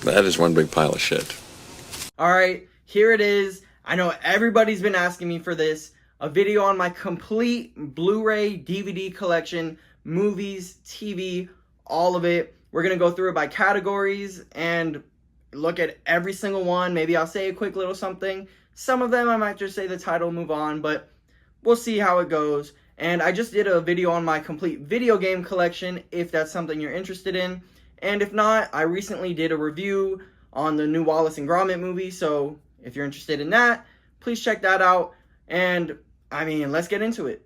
That is one big pile of shit. Alright, here it is. I know everybody's been asking me for this. A video on my complete Blu-ray DVD collection, movies, TV, all of it. We're going to go through it by categories and look at every single one. Maybe I'll say a quick little something. Some of them I might just say the title, move on, but we'll see how it goes. And I just did a video on my complete video game collection, if that's something you're interested in. And if not, I recently did a review on the new Wallace and Gromit movie, so if you're interested in that, please check that out. And, I mean, let's get into it.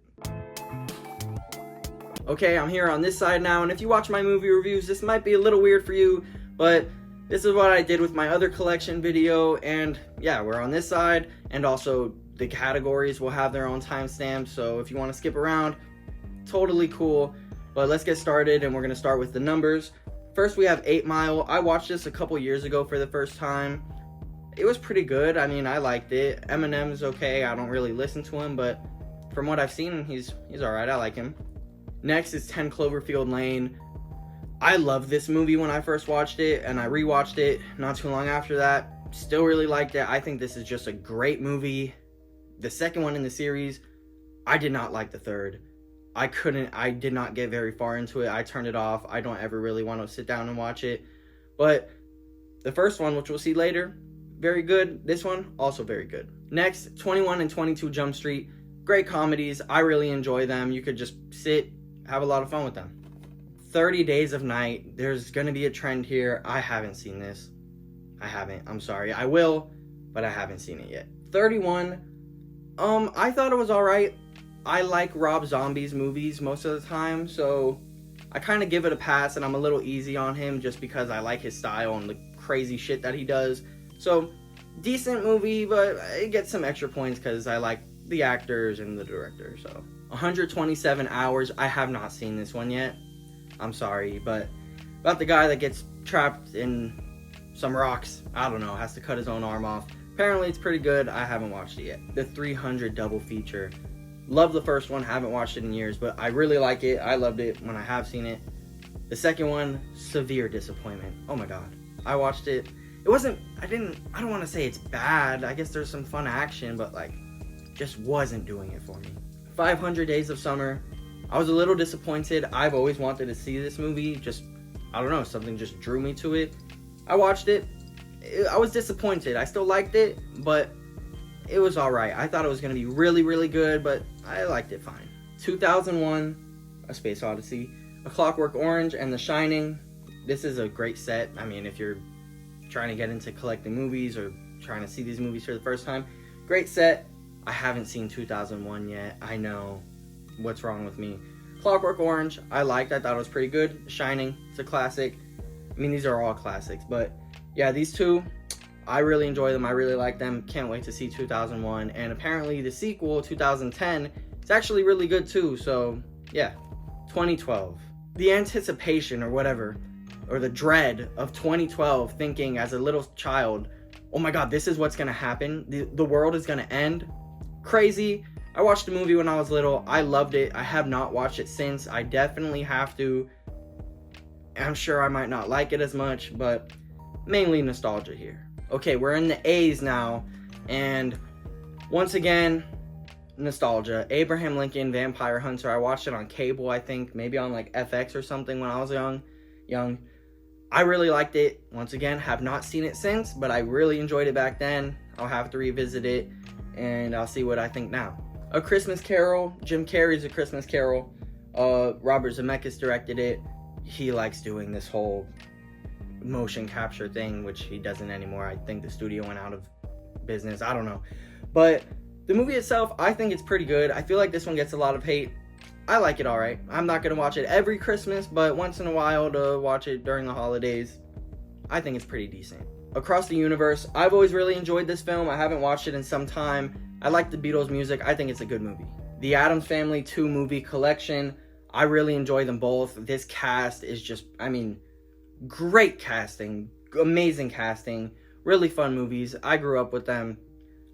Okay, I'm here on this side now, and if you watch my movie reviews, this might be a little weird for you, but this is what I did with my other collection video, and yeah, we're on this side, and also the categories will have their own timestamps, so if you want to skip around, totally cool. But let's get started, and we're going to start with the numbers. First, we have 8 Mile. I watched this a couple years ago for the first time. It was pretty good. I mean, I liked it. Eminem's okay. I don't really listen to him, but from what I've seen, he's alright. I like him. Next is 10 Cloverfield Lane. I loved this movie when I first watched it, and I rewatched it not too long after that. Still really liked it. I think this is just a great movie. The second one in the series, I did not like the third. I did not get very far into it. I turned it off. I don't ever really want to sit down and watch it. But the first one, which we'll see later, very good. This one, also very good. Next, 21 and 22 Jump Street. Great comedies. I really enjoy them. You could just sit, have a lot of fun with them. 30 Days of Night. There's going to be a trend here. I haven't seen this. I haven't. I'm sorry. I will, but I haven't seen it yet. 31. I thought it was alright. I like Rob Zombie's movies most of the time, so I kind of give it a pass, and I'm a little easy on him just because I like his style and the crazy shit that he does. So, decent movie, but it gets some extra points because I like the actors and the director. So, 127 Hours. I have not seen this one yet. I'm sorry, but about the guy that gets trapped in some rocks. I don't know, has to cut his own arm off. Apparently, it's pretty good. I haven't watched it yet. The 300 double feature. Love the first one, haven't watched it in years, but I really like it. I loved it when I have seen it. The second one, severe disappointment. Oh my god. I watched it. It wasn't, I don't want to say it's bad. I guess there's some fun action, but like, just wasn't doing it for me. 500 Days of Summer. I was a little disappointed. I've always wanted to see this movie. Just, I don't know, something just drew me to it. I watched it. I was disappointed. I still liked it, but it was alright. I thought it was going to be really, really good, but I liked it fine. 2001, A Space Odyssey, A Clockwork Orange, and The Shining. This is a great set. I mean, if you're trying to get into collecting movies or trying to see these movies for the first time, great set. I haven't seen 2001 yet. I know. What's wrong with me? Clockwork Orange, I liked. I thought it was pretty good. The Shining, it's a classic. I mean, these are all classics, but yeah, these two, I really enjoy them. I really like them. Can't wait to see 2001. And apparently the sequel, 2010, is actually really good too. So yeah, 2012. The anticipation or whatever, or the dread of 2012, thinking as a little child, oh my god, this is what's gonna happen. The world is gonna end. Crazy. I watched the movie when I was little. I loved it. I have not watched it since. I definitely have to. I'm sure I might not like it as much, but mainly nostalgia here. Okay, we're in the A's now, and once again, nostalgia. Abraham Lincoln, Vampire Hunter. I watched it on cable, I think, maybe on like FX or something when I was young. I really liked it. Once again, have not seen it since, but I really enjoyed it back then. I'll have to revisit it, and I'll see what I think now. A Christmas Carol. Jim Carrey's A Christmas Carol. Robert Zemeckis directed it. He likes doing this whole motion capture thing, which he doesn't anymore. I think the studio went out of business. I don't know. But the movie itself, I think it's pretty good. I feel like this one gets a lot of hate. I like it alright. I'm not going to watch it every Christmas, but once in a while to watch it during the holidays, I think it's pretty decent. Across the Universe. I've always really enjoyed this film. I haven't watched it in some time. I like the Beatles music. I think it's a good movie. The Addams Family 2 movie collection. I really enjoy them both. This cast is just, I mean, great casting. Amazing casting. Really fun movies. I grew up with them.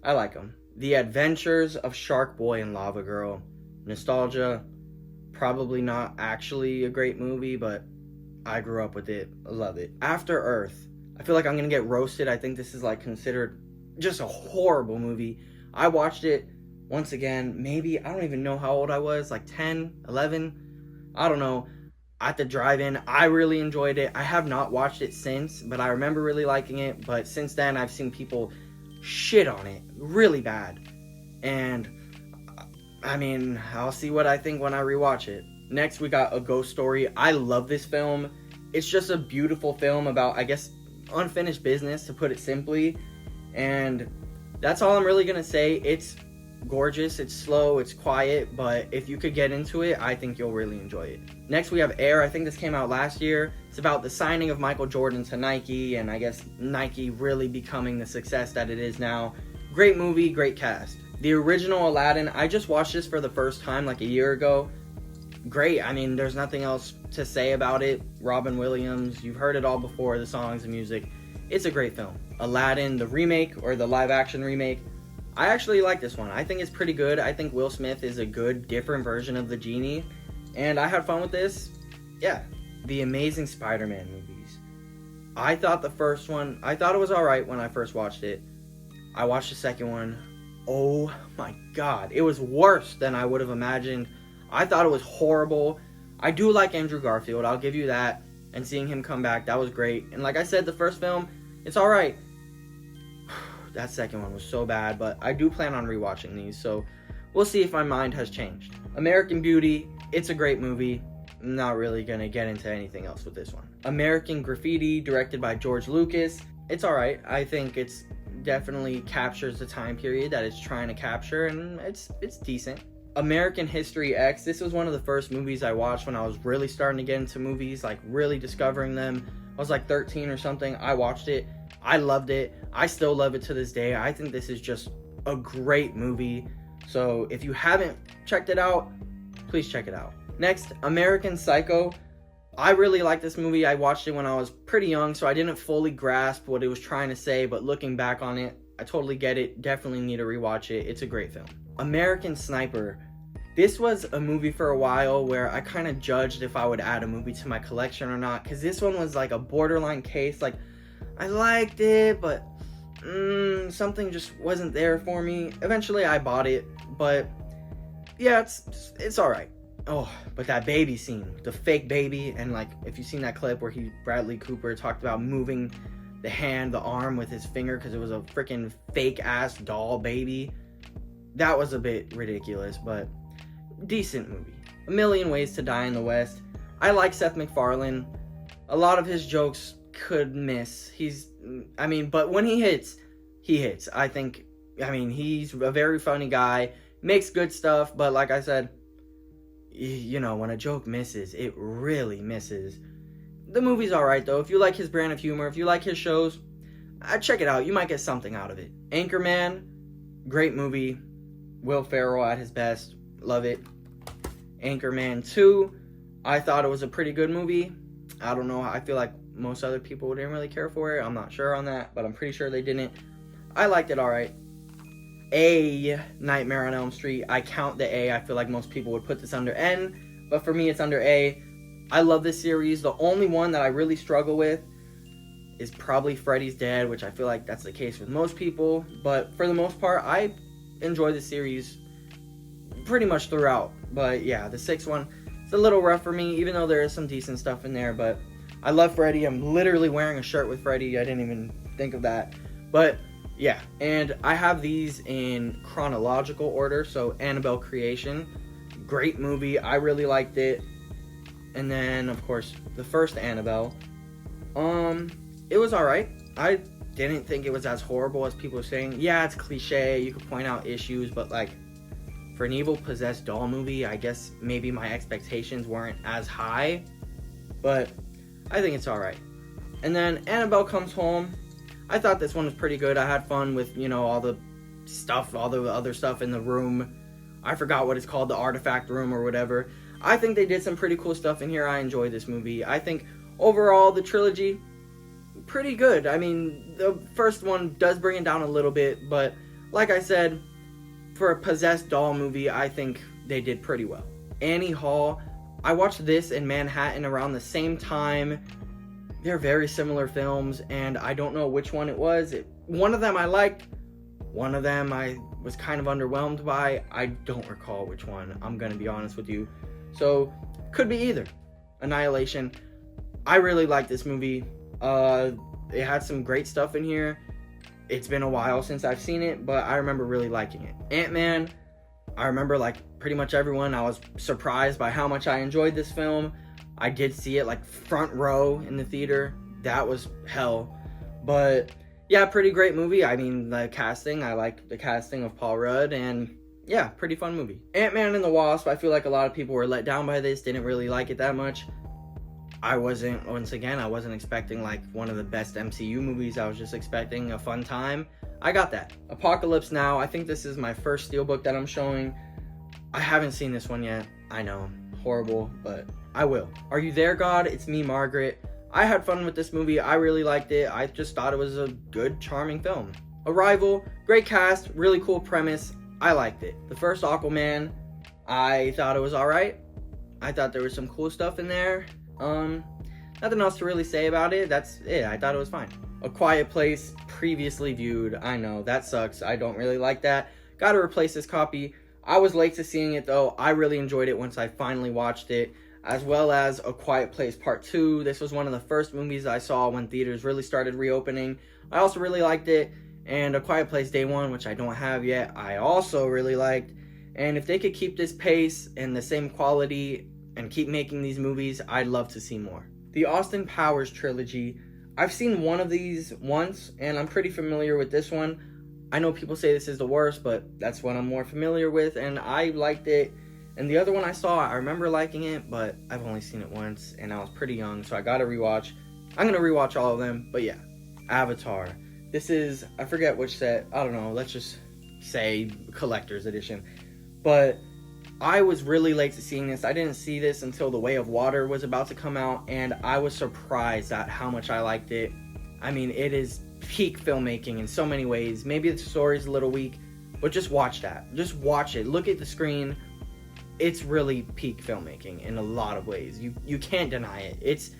I like them. The Adventures of Shark Boy and Lava Girl. Nostalgia. Probably not actually a great movie, but I grew up with it. I love it. After Earth. I feel like I'm gonna get roasted. I think this is like considered just a horrible movie. I watched it once again, maybe, I don't even know how old I was, like 10, 11, I don't know, at the drive-in. I really enjoyed it. I have not watched it since, but I remember really liking it. But since then, I've seen people shit on it really bad. And, I mean, I'll see what I think when I rewatch it. Next, we got A Ghost Story. I love this film. It's just a beautiful film about, I guess, unfinished business, to put it simply. And that's all I'm really going to say. It's gorgeous, it's slow, it's quiet, but if you could get into it, I think you'll really enjoy it. Next, we have Air. I think this came out last year. It's about the signing of Michael Jordan to Nike, and I guess Nike really becoming the success that it is now. Great movie, great cast. The original Aladdin, I just watched this for the first time like a year ago. Great. I mean, there's nothing else to say about it. Robin Williams, you've heard it all before, the songs and music. It's a great film. Aladdin, the remake, or the live action remake, I actually like this one. I think it's pretty good. I think Will Smith is a good, different version of the genie, and I had fun with this. Yeah, the Amazing Spider-Man movies. I thought the first one, I thought it was alright when I first watched it. I watched the second one. Oh my god, it was worse than I would have imagined. I thought it was horrible. I do like Andrew Garfield, I'll give you that, and seeing him come back, that was great. And like I said, the first film, it's alright. That second one was so bad, but I do plan on rewatching these, so we'll see if my mind has changed. American Beauty, it's a great movie. I'm not really gonna get into anything else with this one. American Graffiti, directed by George Lucas. It's alright. I think it's definitely captures the time period that it's trying to capture, and it's decent. American History X, this was one of the first movies I watched when I was really starting to get into movies, like really discovering them. I was like 13 or something. I watched it. I loved it. I still love it to this day. I think this is just a great movie. So if you haven't checked it out, please check it out. Next, American Psycho. I really like this movie. I watched it when I was pretty young, so I didn't fully grasp what it was trying to say, but looking back on it, I totally get it. Definitely need to rewatch it. It's a great film. American Sniper. This was a movie for a while where I kind of judged if I would add a movie to my collection or not, because this one was like a borderline case. Like, I liked it, but something just wasn't there for me. Eventually I bought it, but yeah, it's alright. Oh, but that baby scene, the fake baby, and like, if you've seen that clip where Bradley Cooper talked about moving the arm with his finger because it was a freaking fake ass doll baby, that was a bit ridiculous, but decent movie. A Million Ways to Die in the West. I like Seth MacFarlane. A lot of his jokes could miss. But when he hits. He's a very funny guy, makes good stuff, but like I said, you know, when a joke misses, it really misses. The movie's alright though. If you like his brand of humor, if you like his shows, check it out. You might get something out of it. Anchorman, great movie. Will Ferrell at his best. Love it. Anchorman 2, I thought it was a pretty good movie. I don't know. I feel like most other people didn't really care for it. I'm not sure on that, but I'm pretty sure they didn't. I liked it alright. A, Nightmare on Elm Street. I count the A. I feel like most people would put this under N, but for me it's under A. I love this series. The only one that I really struggle with is probably Freddy's Dead, which I feel like that's the case with most people, but for the most part, I enjoy the series pretty much throughout. But yeah, the sixth one, it's a little rough for me, even though there is some decent stuff in there, but I love Freddy. I'm literally wearing a shirt with Freddy. I didn't even think of that. But yeah, and I have these in chronological order. So Annabelle Creation, great movie. I really liked it. And then, of course, the first Annabelle. It was alright. I didn't think it was as horrible as people were saying. Yeah, it's cliche. You could point out issues, but like, for an evil possessed doll movie, I guess maybe my expectations weren't as high. But I think it's alright. And then Annabelle Comes Home. I thought this one was pretty good. I had fun with, you know, all the other stuff in the room. I forgot what it's called, the artifact room or whatever. I think they did some pretty cool stuff in here. I enjoyed this movie. I think overall the trilogy, pretty good. I mean, the first one does bring it down a little bit, but like I said, for a possessed doll movie, I think they did pretty well. Annie Hall, I watched this in Manhattan around the same time they're very similar films, and I don't know which one it was. One of them I liked, one of them I was kind of underwhelmed by. I don't recall which one, I'm gonna be honest with you. So, could be either. Annihilation. I really like this movie. It had some great stuff in here. It's been a while since I've seen it, but I remember really liking it. Ant-Man, I remember, like pretty much everyone, I was surprised by how much I enjoyed this film. I did see it like front row in the theater. That was hell. But yeah, pretty great movie. I mean, the casting, I like the casting of Paul Rudd, and yeah, pretty fun movie. Ant-Man and the Wasp, I feel like a lot of people were let down by this, didn't really like it that much. I wasn't expecting like one of the best MCU movies. I was just expecting a fun time. I got that. Apocalypse Now, I think this is my first steelbook that I'm showing. I haven't seen this one yet. I know, horrible, but I will. Are You There, God? It's Me, Margaret. I had fun with this movie. I really liked it. I just thought it was a good, charming film. Arrival, great cast, really cool premise. I liked it. The first Aquaman, I thought it was alright. I thought there was some cool stuff in there. Nothing else to really say about it. That's it. I thought it was fine. A Quiet Place, previously viewed. I know, that sucks. I don't really like that. Gotta replace this copy. I was late to seeing it though. I really enjoyed it once I finally watched it. As well as A Quiet Place Part 2. This was one of the first movies I saw when theaters really started reopening. I also really liked it. And A Quiet Place Day 1, which I don't have yet, I also really liked. And if they could keep this pace and the same quality and keep making these movies, I'd love to see more. The Austin Powers trilogy. I've seen one of these once, and I'm pretty familiar with this one. I know people say this is the worst, but that's what I'm more familiar with, and I liked it. And the other one I saw, I remember liking it, but I've only seen it once, and I was pretty young, so I gotta rewatch. I'm gonna rewatch all of them, but yeah. Avatar. This is, I forget which set, I don't know, let's just say collector's edition. But I was really late to seeing this. I didn't see this until The Way of Water was about to come out, and I was surprised at how much I liked it. I mean, it is peak filmmaking in so many ways. Maybe the story's a little weak, but just watch that. Just watch it. Look at the screen. It's really peak filmmaking in a lot of ways. You can't deny it. It's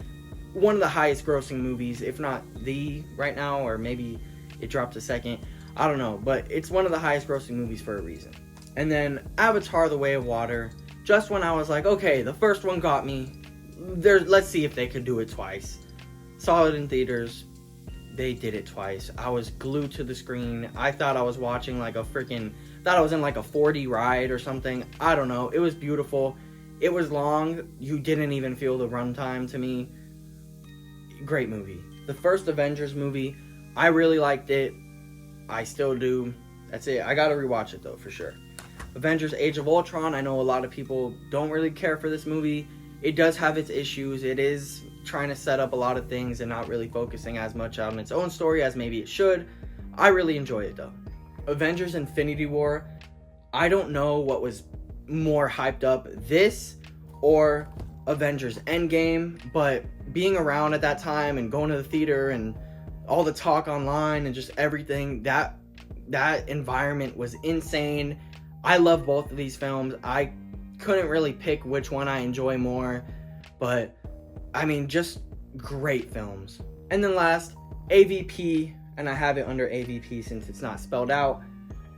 one of the highest grossing movies, if not the right now, or maybe it dropped to second. I don't know, but it's one of the highest grossing movies for a reason. And then Avatar: The Way of Water, just when I was like, okay, the first one got me, let's see if they could do it twice. Saw it in theaters, they did it twice. I was glued to the screen. I thought I was watching like thought I was in like a 4D ride or something. I don't know, it was beautiful. It was long, you didn't even feel the runtime to me. Great movie. The first Avengers movie, I really liked it. I still do. That's it. I gotta rewatch it though, for sure. Avengers Age of Ultron, I know a lot of people don't really care for this movie. It does have its issues. It is trying to set up a lot of things and not really focusing as much on its own story as maybe it should. I really enjoy it though. Avengers Infinity War, I don't know what was more hyped up, this or Avengers Endgame, but being around at that time and going to the theater and all the talk online and just everything, that environment was insane. I love both of these films. I couldn't really pick which one I enjoy more, but I mean, just great films. And then last, AVP, and I have it under AVP since it's not spelled out,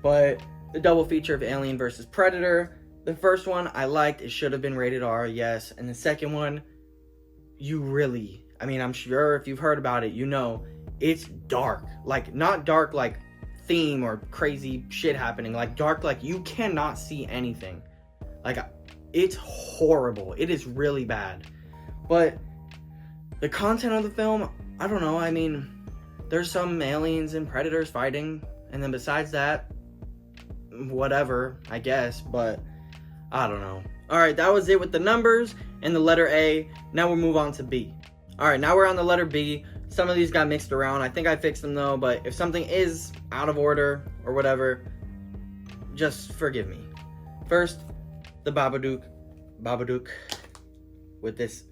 but the double feature of Alien vs. Predator. The first one I liked, it should have been rated R, yes. And the second one, I'm sure if you've heard about it, you know, it's dark. Like, not dark like theme or crazy shit happening, like dark like you cannot see anything. Like, it's horrible. It is really bad. But the content of the film, I don't know. I mean, there's some aliens and predators fighting, and then besides that, whatever, I guess, but I don't know. Alright, that was it with the numbers and the letter A. Now we'll move on to B. Alright, now we're on the letter B. Some of these got mixed around. I think I fixed them though, but if something is out of order or whatever, just forgive me. First, the Babadook with this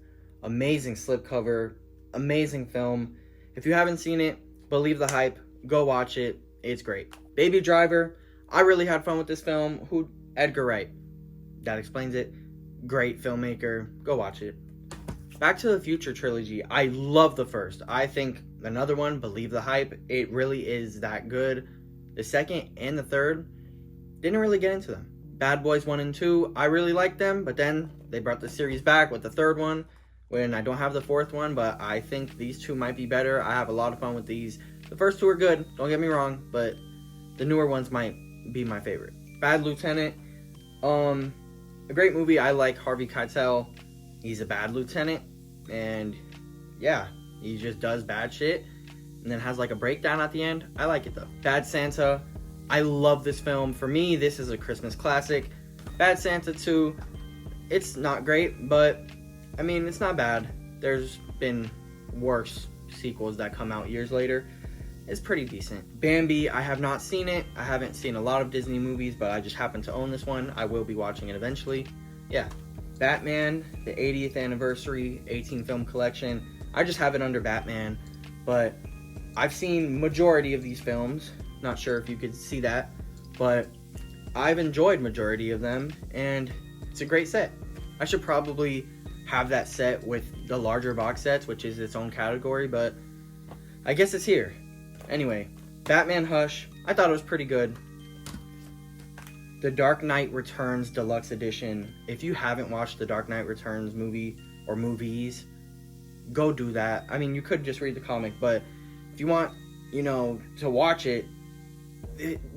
amazing slipcover, amazing film. If you haven't seen it, believe the hype, go watch it. It's great. Baby Driver, I really had fun with this film. Edgar Wright. That explains it. Great filmmaker. Go watch it. Back to the Future trilogy, I love the first. I think another one, believe the hype, it really is that good. The second and the third, didn't really get into them. Bad Boys 1 and 2, I really liked them, but then they brought the series back with the third one, when I don't have the fourth one, but I think these two might be better. I have a lot of fun with these. The first two are good, don't get me wrong, but the newer ones might be my favorite. Bad Lieutenant, a great movie. I like Harvey Keitel. He's a bad lieutenant, and yeah, he just does bad shit, and then has like a breakdown at the end. I like it though. Bad Santa, I love this film. For me, this is a Christmas classic. Bad Santa 2, it's not great, but I mean, it's not bad. There's been worse sequels that come out years later. It's pretty decent. Bambi, I have not seen it. I haven't seen a lot of Disney movies, but I just happen to own this one. I will be watching it eventually. Yeah. Batman, the 80th anniversary 18 film collection. I just have it under Batman, but I've seen majority of these films. Not sure if you could see that, but I've enjoyed majority of them, and it's a great set. I should probably have that set with the larger box sets, which is its own category, but I guess it's here. Anyway, Batman Hush, I thought it was pretty good. The Dark Knight Returns Deluxe Edition. If you haven't watched the Dark Knight Returns movie or movies, go do that. I mean, you could just read the comic, but if you want, to watch it,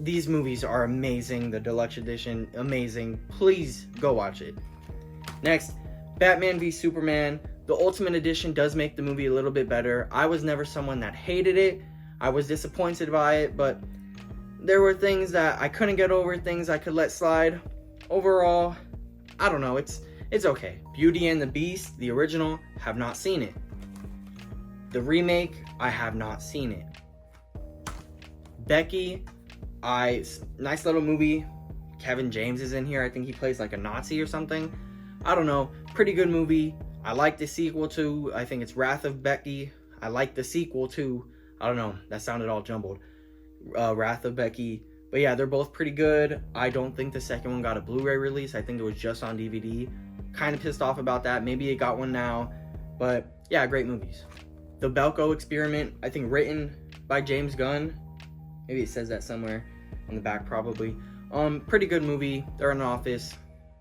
these movies are amazing. The Deluxe Edition, amazing. Please go watch it. Next, Batman v Superman. The Ultimate Edition does make the movie a little bit better. I was never someone that hated it. I was disappointed by it, but there were things that I couldn't get over, things I could let slide. Overall, I don't know, it's okay. Beauty and the Beast, the original, have not seen it. The remake, I have not seen it. Becky, nice little movie. Kevin James is in here. I think he plays like a Nazi or something. I don't know, pretty good movie. I like the sequel to, I think it's Wrath of Becky. I like the sequel to, I don't know, that sounded all jumbled. Wrath of Becky. But yeah, they're both pretty good. I don't think the second one got a Blu-ray release. I think it was just on DVD. Kind of pissed off about that. Maybe it got one now. But yeah, great movies. The Belko Experiment, I think written by James Gunn. Maybe it says that somewhere on the back probably. Pretty good movie. They're in an office.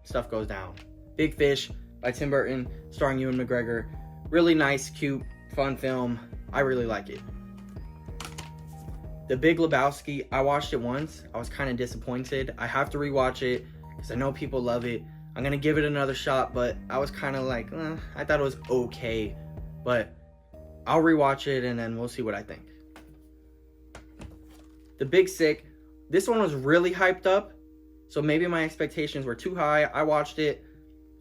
Stuff goes down. Big Fish by Tim Burton, starring Ewan McGregor. Really nice, cute, fun film. I really like it. The Big Lebowski, I watched it once. I was kind of disappointed. I have to rewatch it because I know people love it. I'm going to give it another shot, but I was kind of like, I thought it was okay. But I'll rewatch it and then we'll see what I think. The Big Sick, this one was really hyped up, so maybe my expectations were too high. I watched it.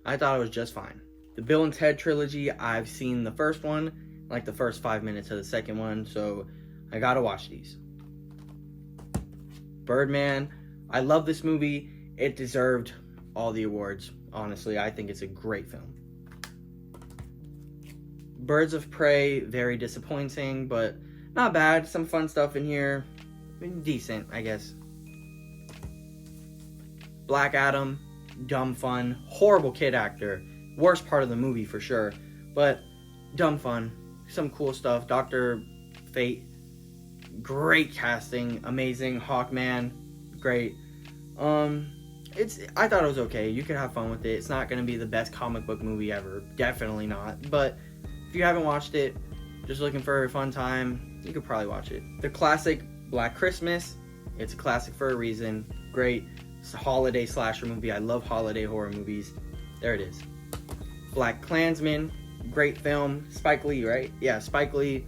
I thought it was just fine. The Bill and Ted trilogy, I've seen the first one, like the first 5 minutes of the second one, so I gotta watch these. Birdman, I love this movie. It deserved all the awards. Honestly, I think it's a great film. Birds of Prey, very disappointing, but not bad. Some fun stuff in here. Decent, I guess. Black Adam, dumb fun. Horrible kid actor. Worst part of the movie for sure. But dumb fun. Some cool stuff. Dr. Fate, great casting. Amazing. Hawkman, great. I thought it was okay. You could have fun with it. It's not going to be the best comic book movie ever. Definitely not. But if you haven't watched it, just looking for a fun time, you could probably watch it. The classic Black Christmas. It's a classic for a reason. Great. It's a holiday slasher movie. I love holiday horror movies. There it is. Black Klansman. Great film. Spike Lee, right? Yeah, Spike Lee.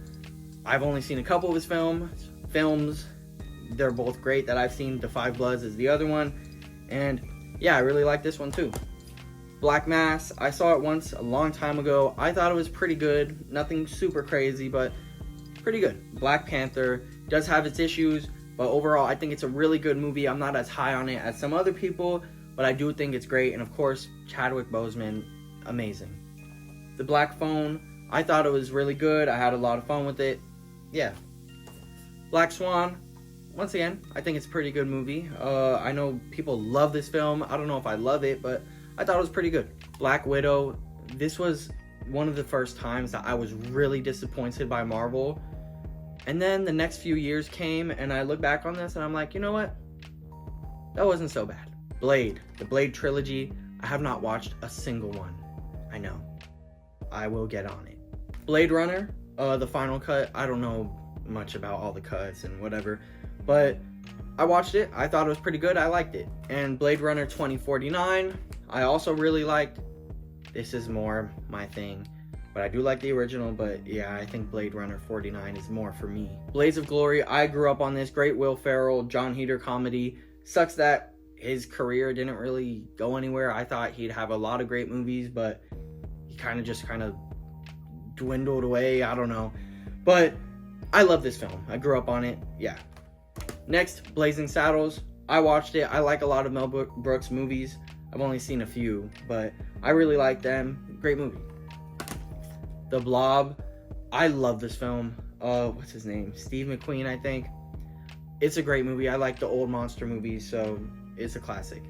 I've only seen a couple of his films. They're both great that I've seen. The Five Bloods is the other one. And yeah, I really like this one too. Black Mass. I saw it once a long time ago. I thought it was pretty good. Nothing super crazy, but pretty good. Black Panther does have its issues, but overall I think it's a really good movie. I'm not as high on it as some other people, but I do think it's great. And of course, Chadwick Boseman, amazing. The Black Phone, I thought it was really good. I had a lot of fun with it. Yeah. Black Swan, once again, I think it's a pretty good movie. I know people love this film. I don't know if I love it, but I thought it was pretty good. Black Widow, this was one of the first times that I was really disappointed by Marvel. And then the next few years came, and I look back on this, and I'm like, you know what? That wasn't so bad. Blade, the Blade trilogy, I have not watched a single one. I know. I will get on it. Blade Runner, the final cut, I don't know much about all the cuts and whatever, but I watched it. I thought it was pretty good. I liked it. And Blade Runner 2049, I also really liked. This is more my thing, but I do like the original. But yeah, I think Blade Runner 49 is more for me. Blades of Glory, I grew up on this. Great Will Ferrell, John Heder comedy. Sucks that his career didn't really go anywhere. I thought he'd have a lot of great movies, but he kind of dwindled away. I don't know. But I love this film. I grew up on it. Yeah. Next, Blazing Saddles. I watched it. I like a lot of Mel Brooks movies. I've only seen a few, but I really like them. Great movie. The Blob. I love this film. What's his name? Steve McQueen, I think. It's a great movie. I like the old monster movies, so it's a classic.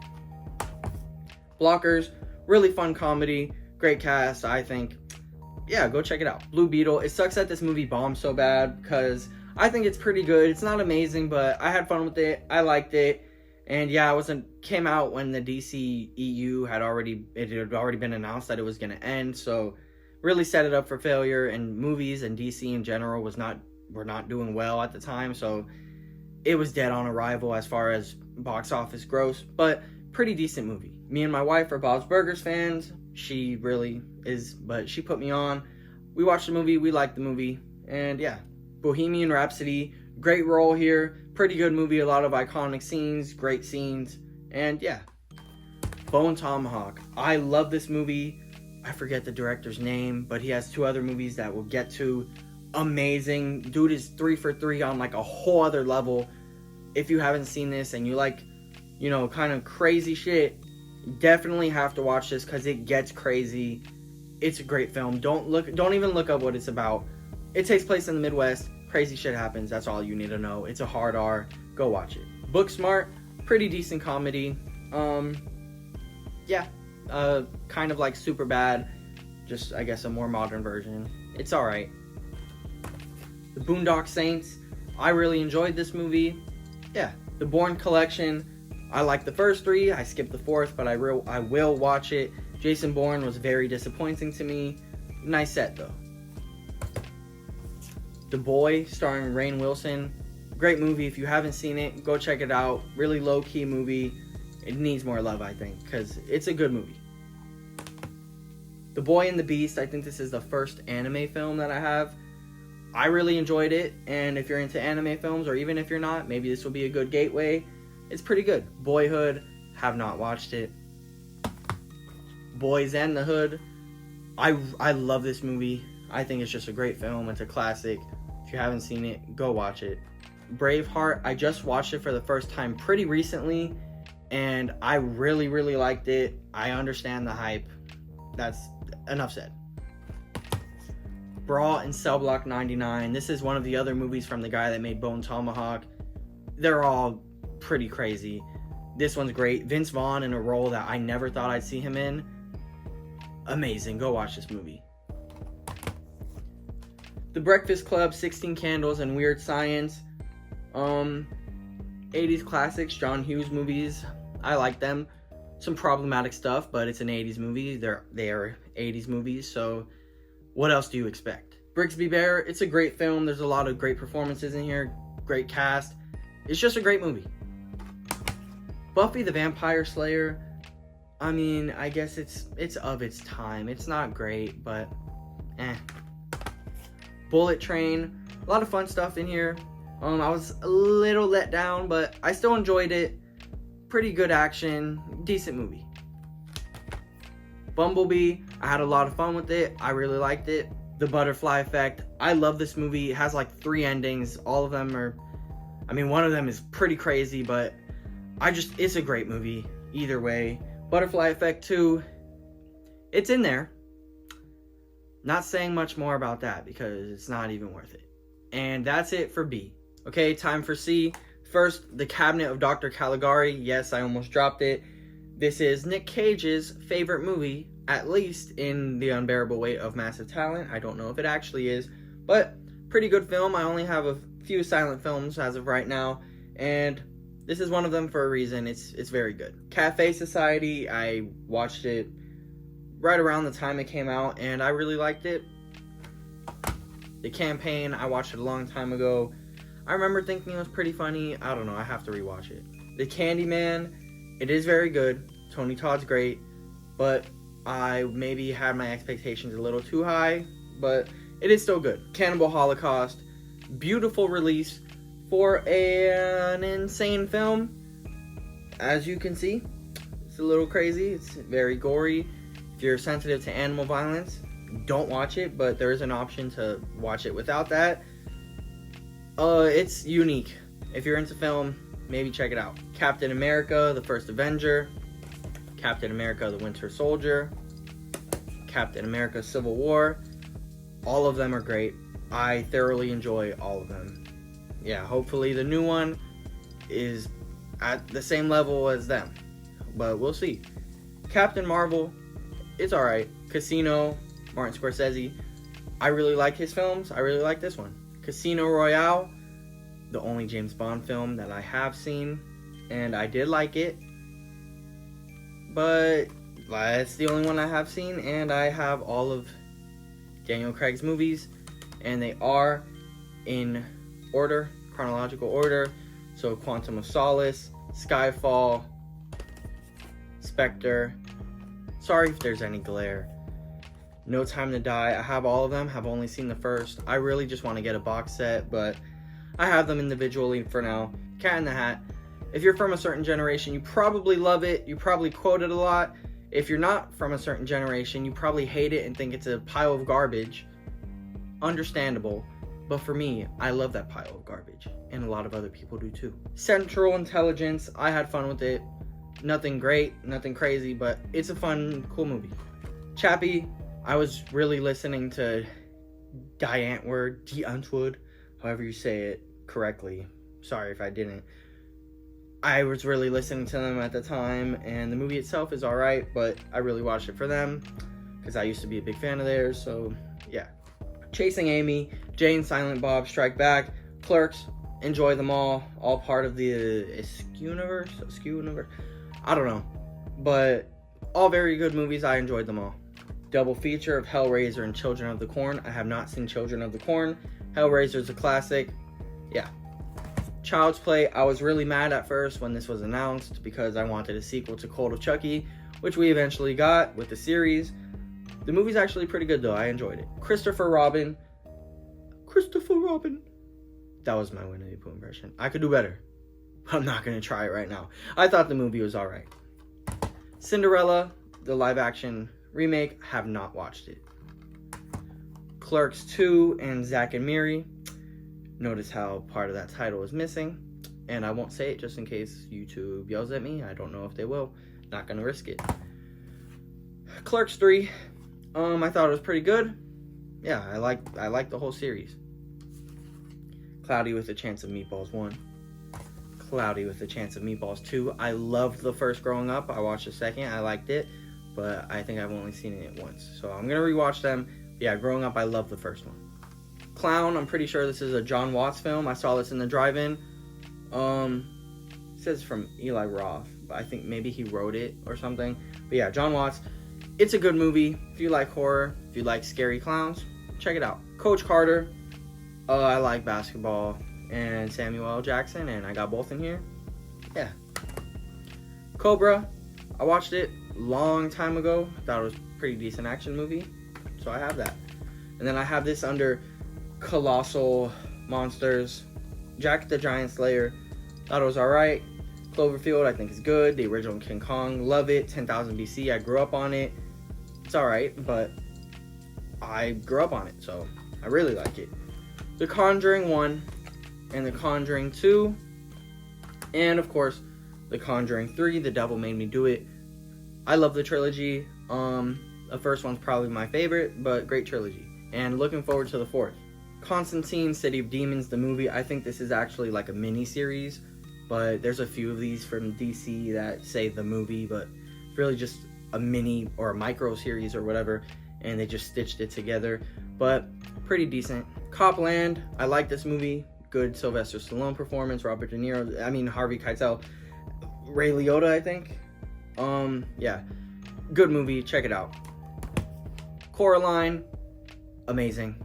Blockers. Really fun comedy. Great cast, I think. Yeah, go check it out. Blue Beetle. It sucks that this movie bombed so bad because I think it's pretty good. It's not amazing, but I had fun with it. I liked it. And yeah, came out when the DCEU had already been announced that it was going to end. So really set it up for failure, and movies and DC in general were not doing well at the time. So it was dead on arrival as far as box office gross, but pretty decent movie. Me and my wife are Bob's Burgers fans. She really is, but she put me on. We watched the movie, we liked the movie, and yeah. Bohemian Rhapsody, great role here, pretty good movie, a lot of iconic scenes, great scenes, and yeah. Bone Tomahawk, I love this movie. I forget the director's name, but he has 2 other movies that we'll get to. Amazing. Dude is 3 for 3 on like a whole other level. If you haven't seen this and you like, kind of crazy shit, you definitely have to watch this because it gets crazy. It's a great film. Don't even look up what it's about. It takes place in the Midwest. Crazy shit happens. That's all you need to know. It's a hard R. Go watch it. Booksmart, pretty decent comedy. Yeah. Kind of like Superbad, just I guess a more modern version. It's alright. The Boondock Saints, I really enjoyed this movie. Yeah. The Bourne Collection, I like the first 3. I skipped the 4th, but I will watch it. Jason Bourne was very disappointing to me. Nice set though. The Boy, starring Rainn Wilson. Great movie. If you haven't seen it, go check it out. Really low-key movie. It needs more love, I think, because it's a good movie. The Boy and the Beast, I think this is the first anime film that I have. I really enjoyed it, and if you're into anime films, or even if you're not, maybe this will be a good gateway. It's pretty good. Boyhood, have not watched it. Boys and the Hood, I love this movie. I think it's just a great film. It's a classic. If you haven't seen it, go watch it. Braveheart, I just watched it for the first time pretty recently, and I really, really liked it. I understand the hype. That's enough said. Brawl and Cell Block 99. This is one of the other movies from the guy that made Bone Tomahawk. They're all pretty crazy. This one's great. Vince Vaughn in a role that I never thought I'd see him in. Amazing. Go watch this movie. The Breakfast Club, 16 Candles, and Weird Science. 80s classics, John Hughes movies. I like them. Some problematic stuff, but it's an 80s movie. They are 80s movies, so what else do you expect? Brigsby Bear, it's a great film. There's a lot of great performances in here. Great cast. It's just a great movie. Buffy the Vampire Slayer. I mean, I guess it's of its time. It's not great, but Bullet Train, a lot of fun stuff in here. I was a little let down, but I still enjoyed it. Pretty good action, decent movie. Bumblebee, I had a lot of fun with it. I really liked it. The Butterfly Effect, I love this movie. It has like 3 endings. All of them are, one of them is pretty crazy, but it's a great movie either way. Butterfly Effect 2, it's in there. Not saying much more about that because it's not even worth it. And that's it for B. Okay, time for C. First, The Cabinet of Dr. Caligari. Yes, I almost dropped it. This is Nick Cage's favorite movie at least in The Unbearable Weight of Massive Talent. I don't know if it actually is, but pretty good film. I only have a few silent films as of right now, and this is one of them for a reason. It's very good. Cafe Society, I watched it right around the time it came out, and I really liked it. The Campaign, I watched it a long time ago. I remember thinking it was pretty funny. I don't know, I have to rewatch it. The Candyman, it is very good. Tony Todd's great, but I maybe had my expectations a little too high, but it is still good. Cannibal Holocaust, beautiful release for an insane film. As you can see, it's a little crazy. It's very gory. If you're sensitive to animal violence, don't watch it, but there is an option to watch it without that. It's unique. If you're into film, maybe check it out. Captain America, The First Avenger, Captain America, The Winter Soldier, Captain America, Civil War. All of them are great. I thoroughly enjoy all of them. Yeah, hopefully the new one is at the same level as them, but we'll see. Captain Marvel, it's alright. Casino, Martin Scorsese, I really like his films. I really like this one. Casino Royale, the only James Bond film that I have seen, and I did like it, but that's the only one I have seen, and I have all of Daniel Craig's movies, and they are in order, chronological order. So Quantum of Solace, Skyfall, Spectre, sorry if there's any glare, No Time to Die. I have all of them, have only seen the first. I really just want to get a box set, but I have them individually for now. Cat in the Hat, if you're from a certain generation, you probably love it, you probably quote it a lot. If you're not from a certain generation, you probably hate it and think it's a pile of garbage. Understandable. But for me, I love that pile of garbage. And a lot of other people do too. Central Intelligence, I had fun with it. Nothing great, nothing crazy, but it's a fun, cool movie. Chappie, I was really listening to D'Antwoord, however you say it correctly. Sorry if I didn't. I was really listening to them at the time, and the movie itself is alright, but I really watched it for them, because I used to be a big fan of theirs, so yeah. Chasing Amy, Jay and Silent Bob Strike Back, Clerks, enjoy them all part of the Askew-universe? I don't know, but all very good movies. I enjoyed them all. Double feature of Hellraiser and Children of the Corn. I have not seen Children of the Corn. Hellraiser's a classic. Yeah. Child's Play, I was really mad at first when this was announced because I wanted a sequel to Cult of Chucky, which we eventually got with the series. The movie's actually pretty good though, I enjoyed it. Christopher Robin. That was my Winnie the Pooh impression. I could do better, but I'm not going to try it right now. I thought the movie was alright. Cinderella, the live action remake, have not watched it. Clerks 2 and Zack and Miri. Notice how part of that title is missing, and I won't say it just in case YouTube yells at me. I don't know if they will. Not gonna risk it. Clerks 3, I thought it was pretty good. Yeah, I like the whole series. Cloudy with a Chance of Meatballs 1. Cloudy with a Chance of Meatballs 2. I loved the first growing up. I watched the second. I liked it, but I think I've only seen it once. So I'm gonna rewatch them. Yeah, growing up, I loved the first one. Clown, I'm pretty sure this is a John Watts film. I saw this in the drive-in. It says from Eli Roth, but I think maybe he wrote it or something. But yeah, John Watts. It's a good movie. If you like horror, if you like scary clowns, check it out. Coach Carter. I like basketball and Samuel L. Jackson, and I got both in here. Yeah. Cobra. I watched it a long time ago. I thought it was a pretty decent action movie, so I have that. And then I have this under Colossal Monsters. Jack the Giant Slayer, thought it was alright. Cloverfield, I think is good. The original King Kong, love it. 10,000 BC, I grew up on it. It's alright, but I grew up on it, so I really like it. The Conjuring 1 and The Conjuring 2, and of course, The Conjuring 3, The Devil Made Me Do It. I love the trilogy. The first one's probably my favorite, but great trilogy. And looking forward to the fourth. Constantine, City of Demons, the movie. I think this is actually like a mini-series, but there's a few of these from DC that say the movie, but it's really just a mini or a micro series or whatever, and they just stitched it together. But pretty decent. Copland, I like this movie. Good Sylvester Stallone performance, Robert De Niro, Harvey Keitel, Ray Liotta, I think. Yeah, good movie, check it out. Coraline, amazing.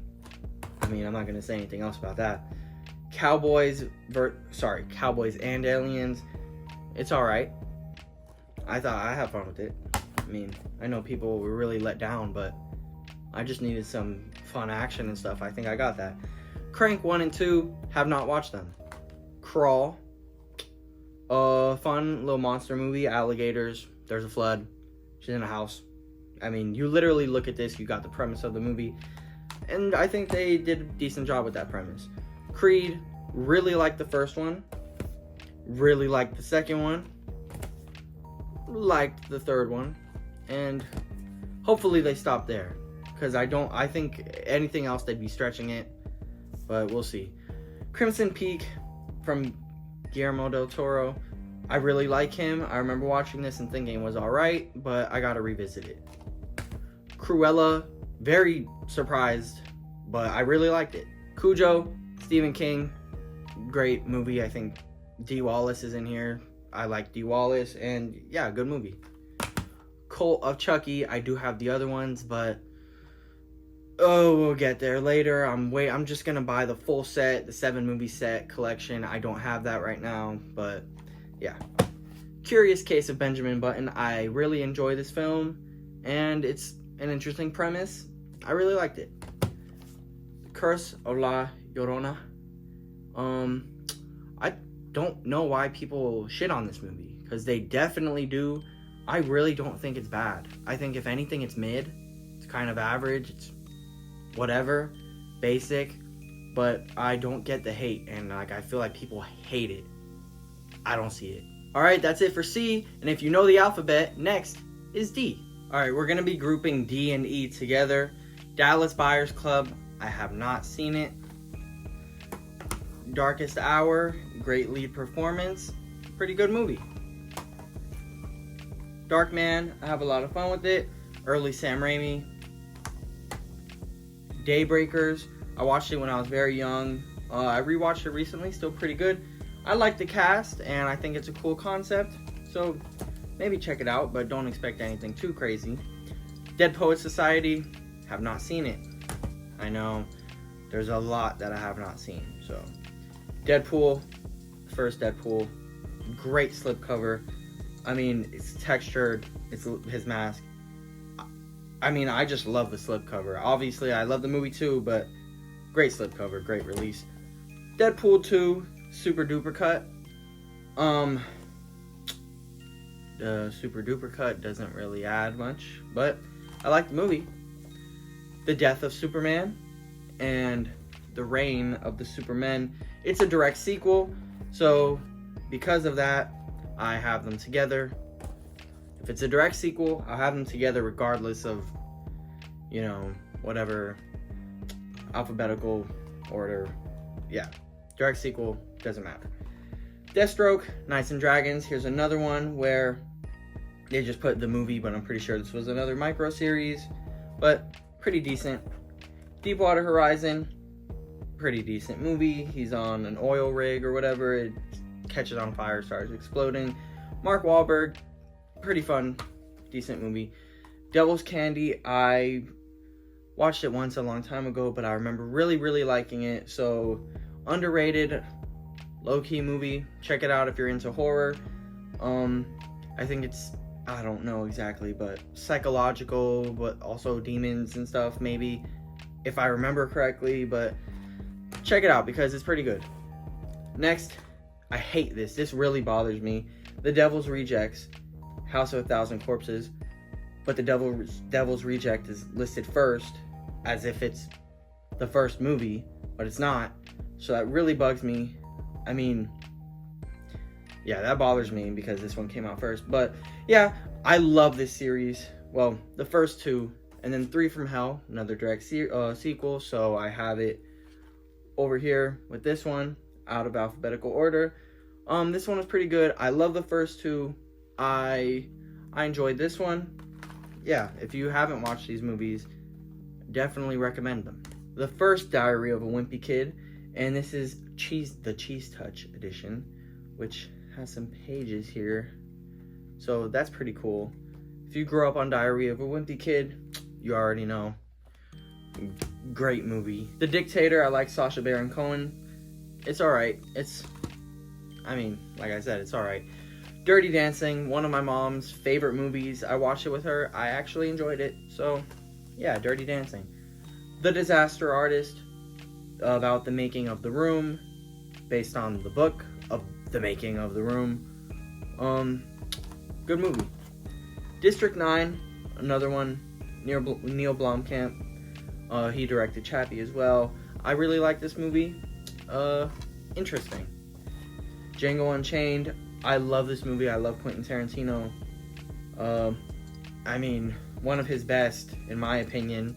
I'm not gonna say anything else about that. Cowboys and Aliens, it's alright. I had fun with it. I know people were really let down, but I just needed some fun action and stuff. I think I got that. Crank 1 and 2, have not watched them. Crawl, fun little monster movie. Alligators, there's a flood, she's in a house. You literally look at this, you got the premise of the movie, and I think they did a decent job with that premise. Creed, really liked the first one, really liked the second one, liked the third one, and hopefully they stop there, because I think anything else they'd be stretching it, but we'll see. Crimson Peak from Guillermo del Toro, I really like him. I remember watching this and thinking it was alright, but I gotta revisit it. Cruella, very surprised, but I really liked it. Cujo, Stephen King, great movie. I think Dee Wallace is in here. I like Dee Wallace, and yeah, good movie. Cult of Chucky, I do have the other ones, but we'll get there later. I'm just gonna buy the full set, the 7-movie set collection. I don't have that right now, but yeah. Curious Case of Benjamin Button, I really enjoy this film, and it's an interesting premise. I really liked it. Curse of La Llorona, I don't know why people shit on this movie, because they definitely do. I really don't think it's bad. I think if anything, it's mid. It's kind of average. It's whatever, basic, but I don't get the hate, and I feel like people hate it. I don't see it. Alright, that's it for C, and if you know the alphabet, next is D. Alright, we're gonna be grouping D and E together. Dallas Buyers Club, I have not seen it. Darkest Hour, great lead performance, pretty good movie. Darkman, I have a lot of fun with it. Early Sam Raimi. Daybreakers, I watched it when I was very young. I rewatched it recently, still pretty good. I like the cast, and I think it's a cool concept, so maybe check it out, but don't expect anything too crazy. Dead Poets Society, have not seen it. I know, there's a lot that I have not seen, so. Deadpool, first Deadpool, great slipcover. It's textured, it's his mask. I just love the slipcover. Obviously, I love the movie too, but great slipcover, great release. Deadpool 2, super duper cut. The super duper cut doesn't really add much, but I like the movie. The Death of Superman and The Reign of the Supermen. It's a direct sequel, so because of that, I have them together. If it's a direct sequel, I'll have them together regardless of, whatever alphabetical order. Yeah, direct sequel, doesn't matter. Deathstroke, Knights and Dragons. Here's another one where they just put the movie, but I'm pretty sure this was another micro series, but pretty decent. Deepwater Horizon, pretty decent movie. He's on an oil rig or whatever. It catches on fire, starts exploding. Mark Wahlberg, pretty fun, decent movie. Devil's Candy, I watched it once a long time ago, but I remember really, really liking it. So, underrated, low-key movie. Check it out if you're into horror. I think it's, I don't know exactly, but psychological, but also demons and stuff, maybe, if I remember correctly, but check it out because it's pretty good. Next, I hate this. This really bothers me. The Devil's Rejects, House of a Thousand Corpses, but the Devil's Reject is listed first as if it's the first movie, but it's not. So that really bugs me. Yeah, that bothers me because this one came out first. But yeah, I love this series. Well, the first two, and then 3 from Hell, another direct sequel. So I have it over here with this one, out of alphabetical order. This one was pretty good. I love the first two. I enjoyed this one. yeah, if you haven't watched these movies, definitely recommend them. The first, Diary of a Wimpy Kid, and this is the Cheese Touch edition, which has some pages here, so that's pretty cool. If you grew up on Diary of a Wimpy Kid, you already know. Great movie. The Dictator, I like Sacha Baron Cohen. It's alright. Like I said, it's alright. Dirty Dancing, one of my mom's favorite movies. I watched it with her. I actually enjoyed it. So, yeah, Dirty Dancing. The Disaster Artist, about the making of The Room, based on the book of The Making of The Room. Good movie. District 9, another one, Neil Blomkamp. He directed Chappie as well. I really like this movie. Interesting. Django Unchained. I love this movie. I love Quentin Tarantino. One of his best, in my opinion.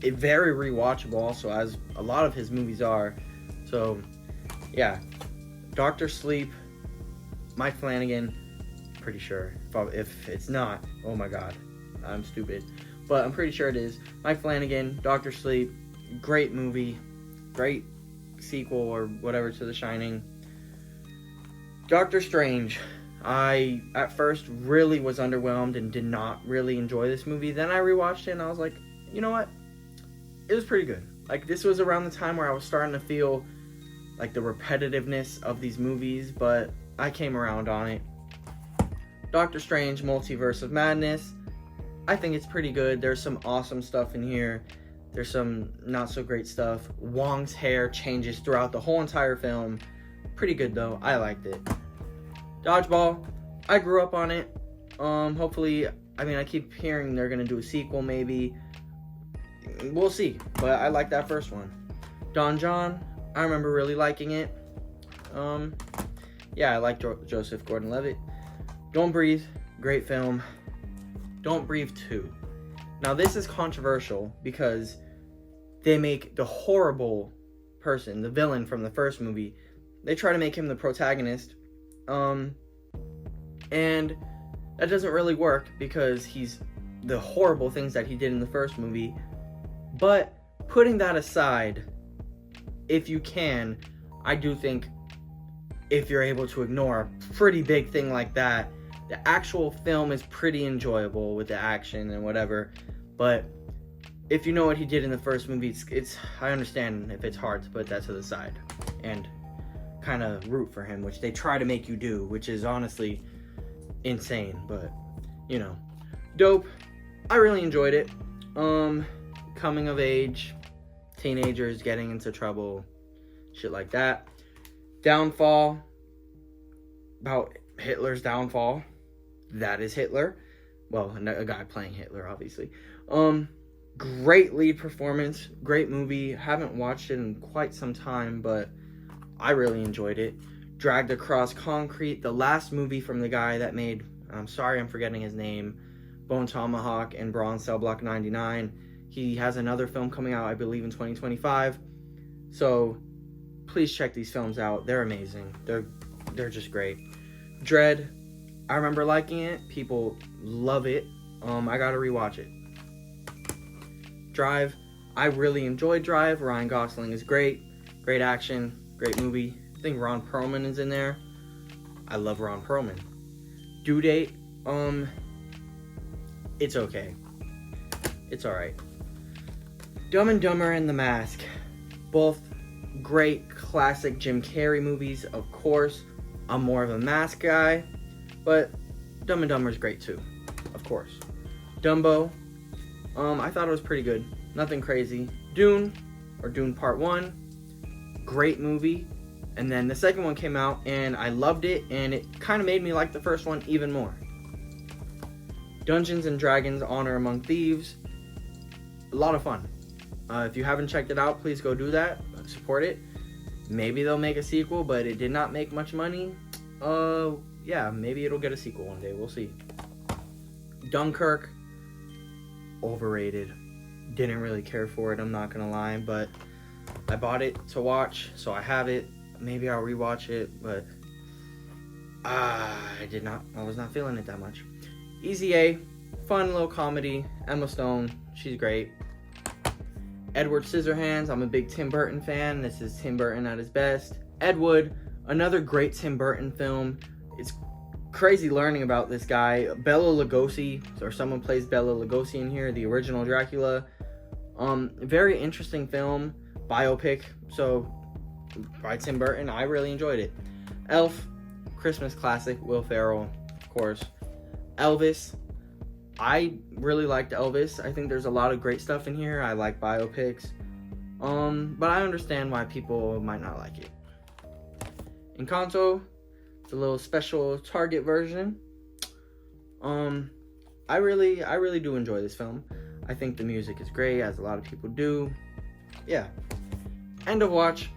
Very rewatchable also, as a lot of his movies are. So, yeah. Dr. Sleep. Mike Flanagan. Pretty sure. If it's not, oh my god, I'm stupid. But I'm pretty sure it is. Mike Flanagan, Dr. Sleep. Great movie. Great sequel or whatever to The Shining. Doctor Strange. I, at first, really was underwhelmed and did not really enjoy this movie. Then I rewatched it and I was like, you know what? It was pretty good. Like, this was around the time where I was starting to feel like the repetitiveness of these movies, but I came around on it. Doctor Strange, Multiverse of Madness. I think it's pretty good. There's some awesome stuff in here. There's some not so great stuff. Wong's hair changes throughout the whole entire film. Pretty good though. I liked it. Dodgeball. I grew up on it. Hopefully, I keep hearing they're gonna do a sequel maybe. We'll see. But I like that first one. Don John. I remember really liking it. Yeah, I like Joseph Gordon-Levitt. Don't Breathe. Great film. Don't Breathe 2. Now this is controversial because they make the horrible person, the villain from the first movie, they try to make him the protagonist. And that doesn't really work because he's the horrible things that he did in the first movie. But putting that aside, if you can, I do think if you're able to ignore a pretty big thing like that, the actual film is pretty enjoyable with the action and whatever. But if you know what he did in the first movie, it's I understand if it's hard to put that to the side and kind of root for him, which they try to make you do, which is honestly insane. But, you know, dope. I really enjoyed it. Coming of age, teenagers getting into trouble, shit like that. Downfall, about Hitler's downfall. That is Hitler. Well, a guy playing Hitler, obviously. Great lead performance, great movie. Haven't watched it in quite some time, but I really enjoyed it. Dragged Across Concrete, the last movie from the guy that made, I'm sorry I'm forgetting his name, Bone Tomahawk and Bronze Cell Block 99. He has another film coming out, I believe, in 2025. So please check these films out. They're amazing. They're just great. Dread, I remember liking it. People love it. I gotta rewatch it. Drive, I really enjoyed Drive. Ryan Gosling is great. Great action. Great movie. I think Ron Perlman is in there. I love Ron Perlman. Due Date, it's okay. It's alright. Dumb and Dumber and The Mask. Both great classic Jim Carrey movies, of course. I'm more of a Mask guy, but Dumb and Dumber is great too, of course. Dumbo, I thought it was pretty good. Nothing crazy. Dune, or Dune Part 1, great movie. And then the second one came out, and I loved it, and it kind of made me like the first one even more. Dungeons and Dragons: Honor Among Thieves, a lot of fun. If you haven't checked it out, please go do that. Support it. Maybe they'll make a sequel, but it did not make much money. Yeah, maybe it'll get a sequel one day. We'll see. Dunkirk, overrated. Didn't really care for it, I'm not gonna lie, but I bought it to watch, so I have it. Maybe I'll rewatch it, but I was not feeling it that much. Easy A, fun little comedy. Emma Stone, she's great. Edward Scissorhands, I'm a big Tim Burton fan. This is Tim Burton at his best. Ed Wood, another great Tim Burton film. It's crazy learning about this guy. Bela Lugosi, or someone plays Bela Lugosi in here, the original Dracula. Very interesting film, biopic, so by Tim Burton. I really enjoyed it. Elf, Christmas classic, Will Ferrell, of course. Elvis, I really liked Elvis. I think there's a lot of great stuff in here. I like biopics. But I understand why people might not like it. Encanto, the little special Target version. I really do enjoy this film. I think the music is great, as a lot of people do. Yeah. End of watch.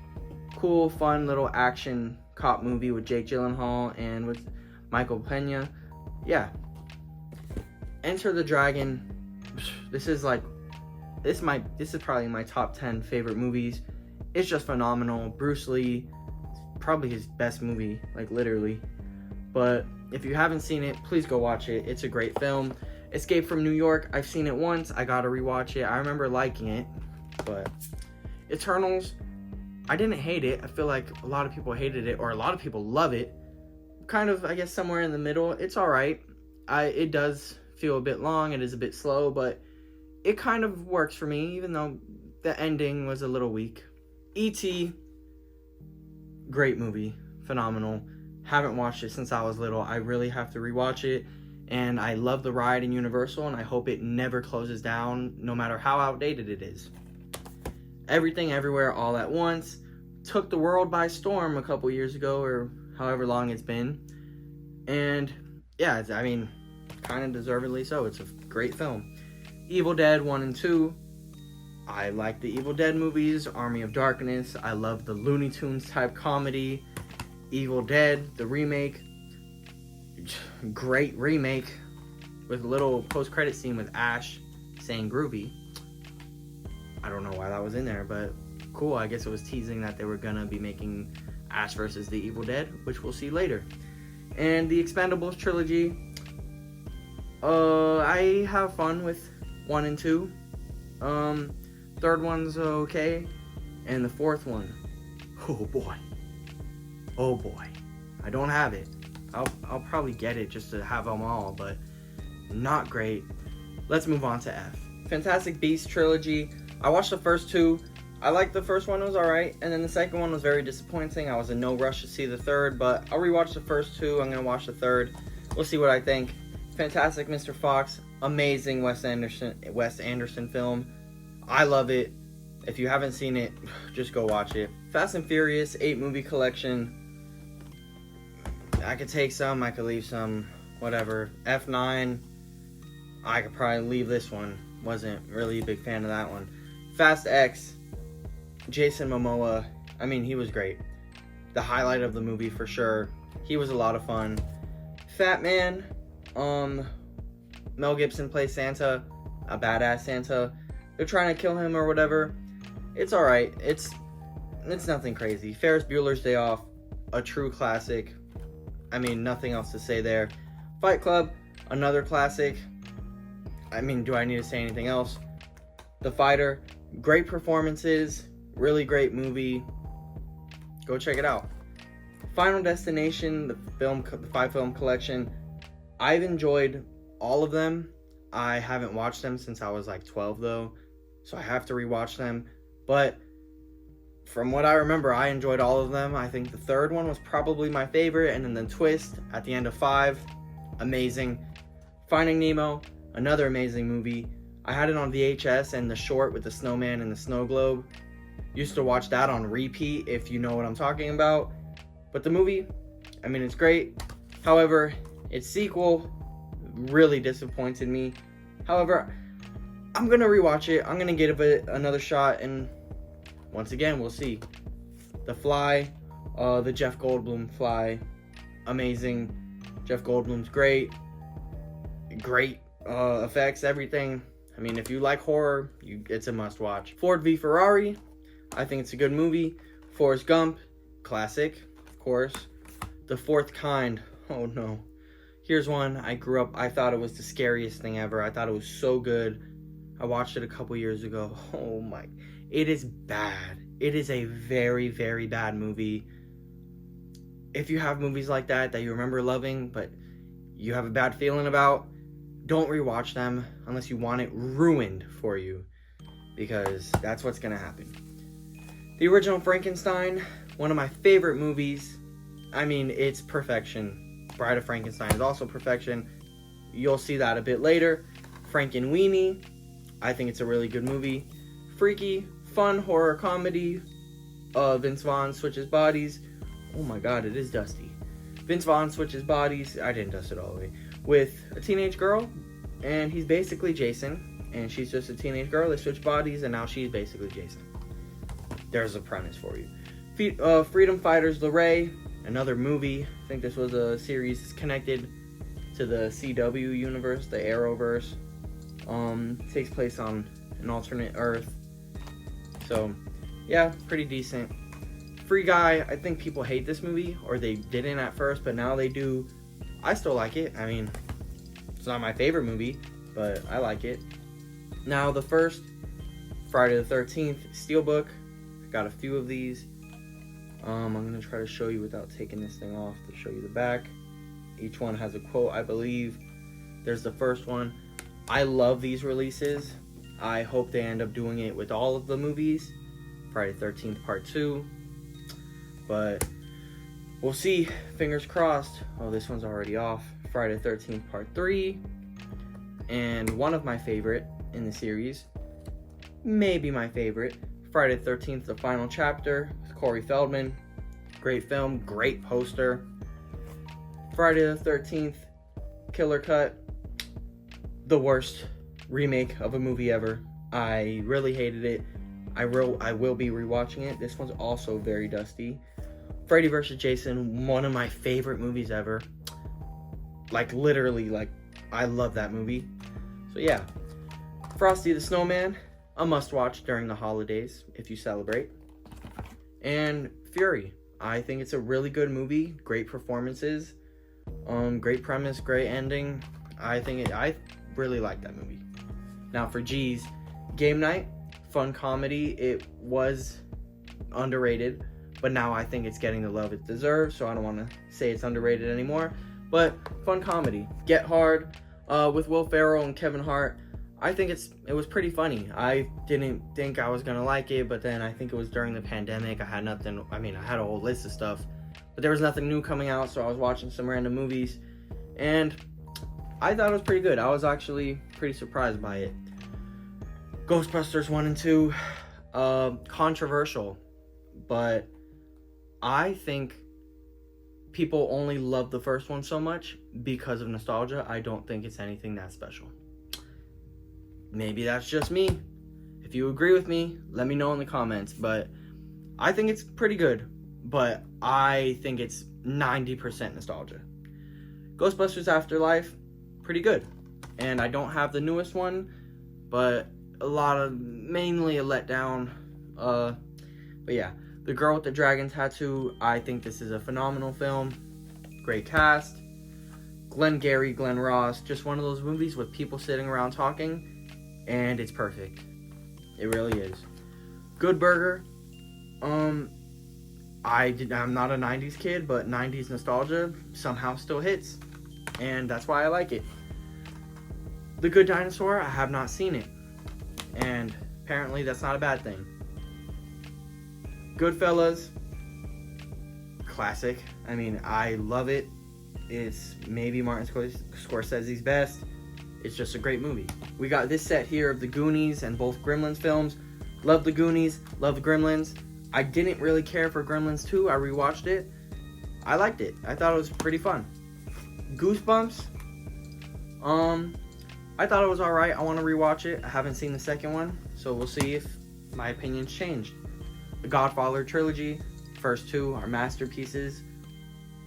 Cool, fun little action cop movie with Jake Gyllenhaal and with Michael Pena. Yeah. Enter the Dragon. This is probably my top 10 favorite movies. It's just phenomenal. Bruce Lee, probably his best movie, like literally. But if you haven't seen it, please go watch it. It's a great film. Escape from New York, I've seen it once. I gotta rewatch it. I remember liking it. But Eternals, I didn't hate it. I feel like a lot of people hated it, or a lot of people love it. Kind of, I guess, somewhere in the middle. It's alright. It does feel a bit long. It is a bit slow, but it kind of works for me, even though the ending was a little weak. E.T., great movie. Phenomenal. Haven't watched it since I was little. I really have to rewatch it. And I love the ride in Universal, and I hope it never closes down, no matter how outdated it is. Everything Everywhere All at Once took the world by storm a couple years ago, or however long it's been. And yeah, kind of deservedly so. It's a great film. Evil Dead 1 and 2. I like the Evil Dead movies. Army of Darkness. I love the Looney Tunes type comedy. Evil Dead, the remake. Great remake with a little post-credit scene with Ash saying groovy. I don't know why that was in there, but cool. I guess it was teasing that they were gonna be making Ash versus the Evil Dead, which we'll see later. And the Expendables trilogy. I have fun with 1 and 2. Third one's okay. And the fourth one, oh boy. I don't have it. I'll probably get it just to have them all, but not great. Let's move on to F. Fantastic Beasts trilogy. I watched the first two. I liked the first one, it was alright, and then the second one was very disappointing. I was in no rush to see the third, but I'll rewatch the first two. I'm gonna watch the third. We'll see what I think. Fantastic Mr. Fox, amazing Wes Anderson film. I love it. If you haven't seen it, just go watch it. Fast and Furious 8 movie collection. I could take some, I could leave some, whatever. F9, I could probably leave this one. Wasn't really a big fan of that one. Fast X, Jason Momoa, he was great. The highlight of the movie for sure. He was a lot of fun. Fat Man, Mel Gibson plays Santa, a badass Santa. They're trying to kill him or whatever. It's alright. It's nothing crazy. Ferris Bueller's Day Off, a true classic. Nothing else to say there. Fight Club, another classic. Do I need to say anything else? The Fighter, great performances, really great movie. Go check it out. Final Destination, the 5-film collection. I've enjoyed all of them. I haven't watched them since I was like 12 though, so I have to rewatch them. But from what I remember, I enjoyed all of them. I think the third one was probably my favorite, and then the twist at the end of 5, amazing. Finding Nemo, another amazing movie. I had it on VHS, and the short with the snowman and the snow globe. Used to watch that on repeat, if you know what I'm talking about. But the movie, it's great. However, its sequel really disappointed me. However, I'm gonna rewatch it. I'm gonna give it another shot, and once again, we'll see. The Fly, the Jeff Goldblum Fly, amazing. Jeff Goldblum's great. Great effects, everything. If you like horror, it's a must-watch. Ford v Ferrari, I think it's a good movie. Forrest Gump, classic, of course. The Fourth Kind, oh no. Here's one. I thought it was the scariest thing ever. I thought it was so good. I watched it a couple years ago. Oh my. It is bad. It is a very, very bad movie. If you have movies like that you remember loving, but you have a bad feeling about, don't rewatch them unless you want it ruined for you, because that's what's gonna happen. The original Frankenstein, one of my favorite movies. I mean, it's perfection. Bride of Frankenstein is also perfection. You'll see that a bit later. Frankenweenie, I think it's a really good movie. Freaky, fun horror comedy. Vince Vaughn switches bodies. Oh my god, it is dusty. Vince Vaughn switches bodies. I didn't dust it all the way. With a teenage girl, and he's basically Jason, and she's just a teenage girl. They switch bodies, and now she's basically Jason. There's a premise for you. Freedom Fighters Blu-Ray, another movie. I think this was a series connected to the CW universe, the Arrowverse. Takes place on an alternate Earth. So, yeah, pretty decent. Free Guy, I think people hate this movie, or they didn't at first, but now they do. I still like it. I mean, it's not my favorite movie, but I like it. Now, the first Friday the 13th Steelbook. I got a few of these. I'm going to try to show you without taking this thing off to show you the back. Each one has a quote, I believe. There's the first one. I love these releases. I hope they end up doing it with all of the movies. Friday the 13th Part 2. But we'll see. Fingers crossed. Oh, this one's already off. Friday the 13th Part 3. And one of my favorite in the series. Maybe my favorite. Friday the 13th, The Final Chapter with Corey Feldman. Great film. Great poster. Friday the 13th, Killer Cut. The worst remake of a movie ever. I really hated it. I will be rewatching it. This one's also very dusty. Freddy vs. Jason, one of my favorite movies ever. Like, literally, like, I love that movie. So, yeah. Frosty the Snowman, a must-watch during the holidays, if you celebrate. And Fury. I think it's a really good movie. Great performances. Great premise, great ending. I really like that movie. Now, for G's, Game Night. Fun comedy. It was underrated, but now I think it's getting the love it deserves, so I don't want to say it's underrated anymore. But fun comedy. Get Hard with Will Ferrell and Kevin Hart. I think it was pretty funny. I didn't think I was gonna like it, but then I think it was during the pandemic. I had nothing. I mean, I had a whole list of stuff, but there was nothing new coming out, so I was watching some random movies, and I thought it was pretty good. I was actually pretty surprised by it. Ghostbusters 1 and 2, controversial, but I think people only love the first one so much because of nostalgia. I don't think it's anything that special. Maybe that's just me. If you agree with me, let me know in the comments, but I think it's pretty good, but I think it's 90% nostalgia. Ghostbusters Afterlife, pretty good, and I don't have the newest one, but mainly a letdown. But yeah, The Girl with the Dragon Tattoo, I think this is a phenomenal film. Great cast. Glengarry Glen Ross, just one of those movies with people sitting around talking, and it's perfect. It really is. Good Burger. I'm not a 90s kid, but 90s nostalgia somehow still hits, and that's why I like it. The Good Dinosaur, I have not seen it, and apparently that's not a bad thing. Goodfellas, classic. I mean, I love it. It's maybe Martin Scorsese's best. It's just a great movie. We got this set here of the Goonies and both Gremlins films. Love the Goonies, love the Gremlins. I didn't really care for Gremlins 2. I rewatched it. I liked it. I thought it was pretty fun. Goosebumps. I thought it was alright. I want to rewatch it. I haven't seen the second one, so we'll see if my opinion's changed. The Godfather trilogy. First two are masterpieces.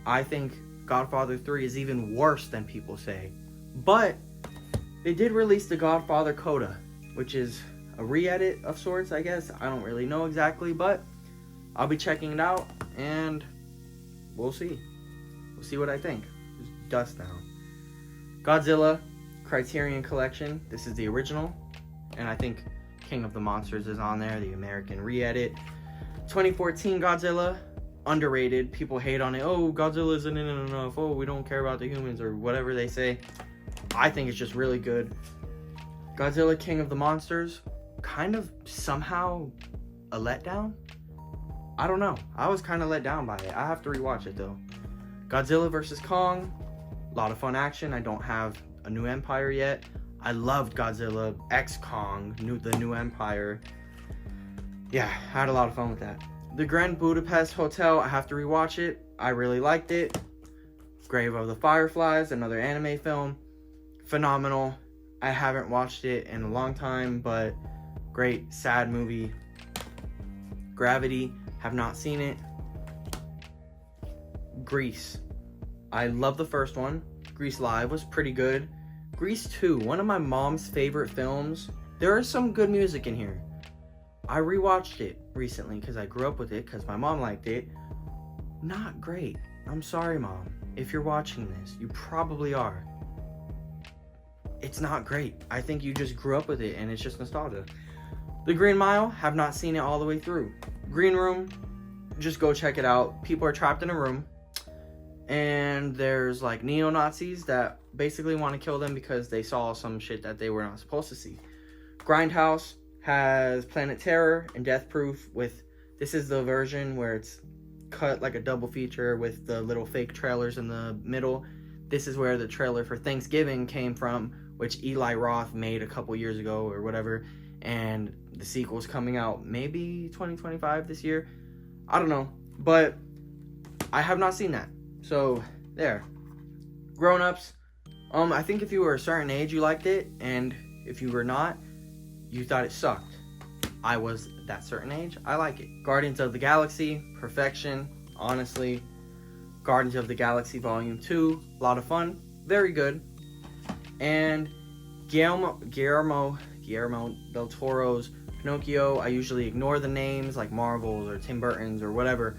I think Godfather 3 is even worse than people say. But they did release the Godfather Coda, which is a re-edit of sorts, I guess. I don't really know exactly, but I'll be checking it out, and we'll see. We'll see what I think. There's dust now. Godzilla Criterion Collection. This is the original, and I think King of the Monsters is on there, the American re-edit. 2014 Godzilla, underrated. People hate on it. Oh, Godzilla isn't in it enough. Oh, we don't care about the humans, or whatever they say. I think it's just really good. Godzilla King of the Monsters, kind of somehow a letdown. I don't know. I was kind of let down by it. I have to rewatch it though. Godzilla vs. Kong, a lot of fun action. I don't have a New Empire yet. I loved Godzilla X Kong, the New Empire. Yeah, I had a lot of fun with that. The Grand Budapest Hotel, I have to rewatch it. I really liked it. Grave of the Fireflies, another anime film. Phenomenal. I haven't watched it in a long time, but great, sad movie. Gravity, have not seen it. Grease, I love the first one. Grease Live was pretty good. Grease 2, one of my mom's favorite films. There is some good music in here. I rewatched it recently because I grew up with it because my mom liked it. Not great. I'm sorry, Mom. If you're watching this, you probably are. It's not great. I think you just grew up with it and it's just nostalgia. The Green Mile, have not seen it all the way through. Green Room, just go check it out. People are trapped in a room and there's like neo-Nazis that basically want to kill them because they saw some shit that they were not supposed to see. Grindhouse has Planet Terror and Death Proof with, this is the version where it's cut like a double feature with the little fake trailers in the middle. This is where the trailer for Thanksgiving came from, which Eli Roth made a couple years ago or whatever, and the sequel's coming out maybe 2025 this year. I don't know, but I have not seen that. So there. Grown Ups, I think if you were a certain age you liked it, and if you were not, you thought it sucked. I was that certain age. I like it. Guardians of the Galaxy, perfection, honestly. Guardians of the Galaxy Volume 2, a lot of fun, very good. And Guillermo del Toro's Pinocchio, I usually ignore the names like Marvel's or Tim Burton's or whatever.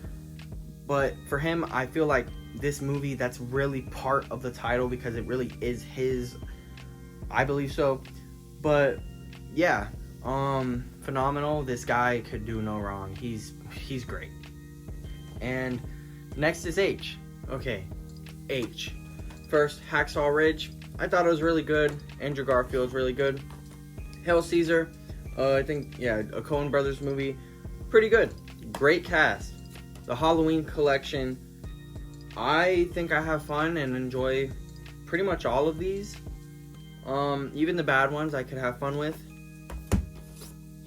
But for him, I feel like this movie, that's really part of the title because it really is his. I believe so. But yeah, phenomenal. This guy could do no wrong. He's great. And next is H. Okay, H. First, Hacksaw Ridge. I thought it was really good. Andrew Garfield's really good. Hail Caesar. I think, yeah, a Coen Brothers movie. Pretty good. Great cast. The Halloween collection. I think I have fun and enjoy pretty much all of these. Even the bad ones I could have fun with.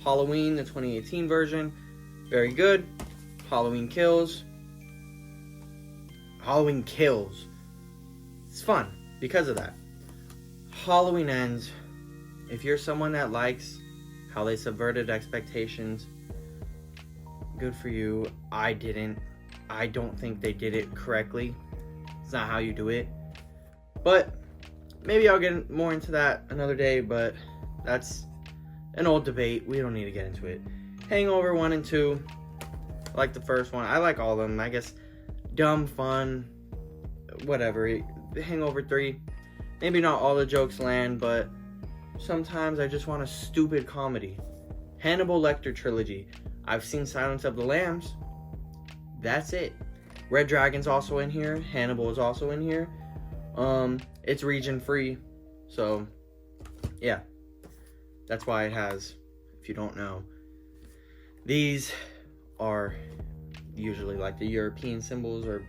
Halloween, the 2018 version. Very good. Halloween Kills. Halloween Kills. It's fun because of that. Halloween Ends. If you're someone that likes how they subverted expectations, good for you. I didn't. I don't think they did it correctly. It's not how you do it. But maybe I'll get more into that another day, but that's an old debate. We don't need to get into it. Hangover 1 and 2. I like the first one. I like all of them. I guess dumb, fun, whatever. Hangover 3. Maybe not all the jokes land, but sometimes I just want a stupid comedy. Hannibal Lecter trilogy. I've seen Silence of the Lambs. That's it. Red Dragon's also in here. Hannibal is also in here. It's region free. So, yeah. That's why it has, if you don't know. These are usually like the European symbols, or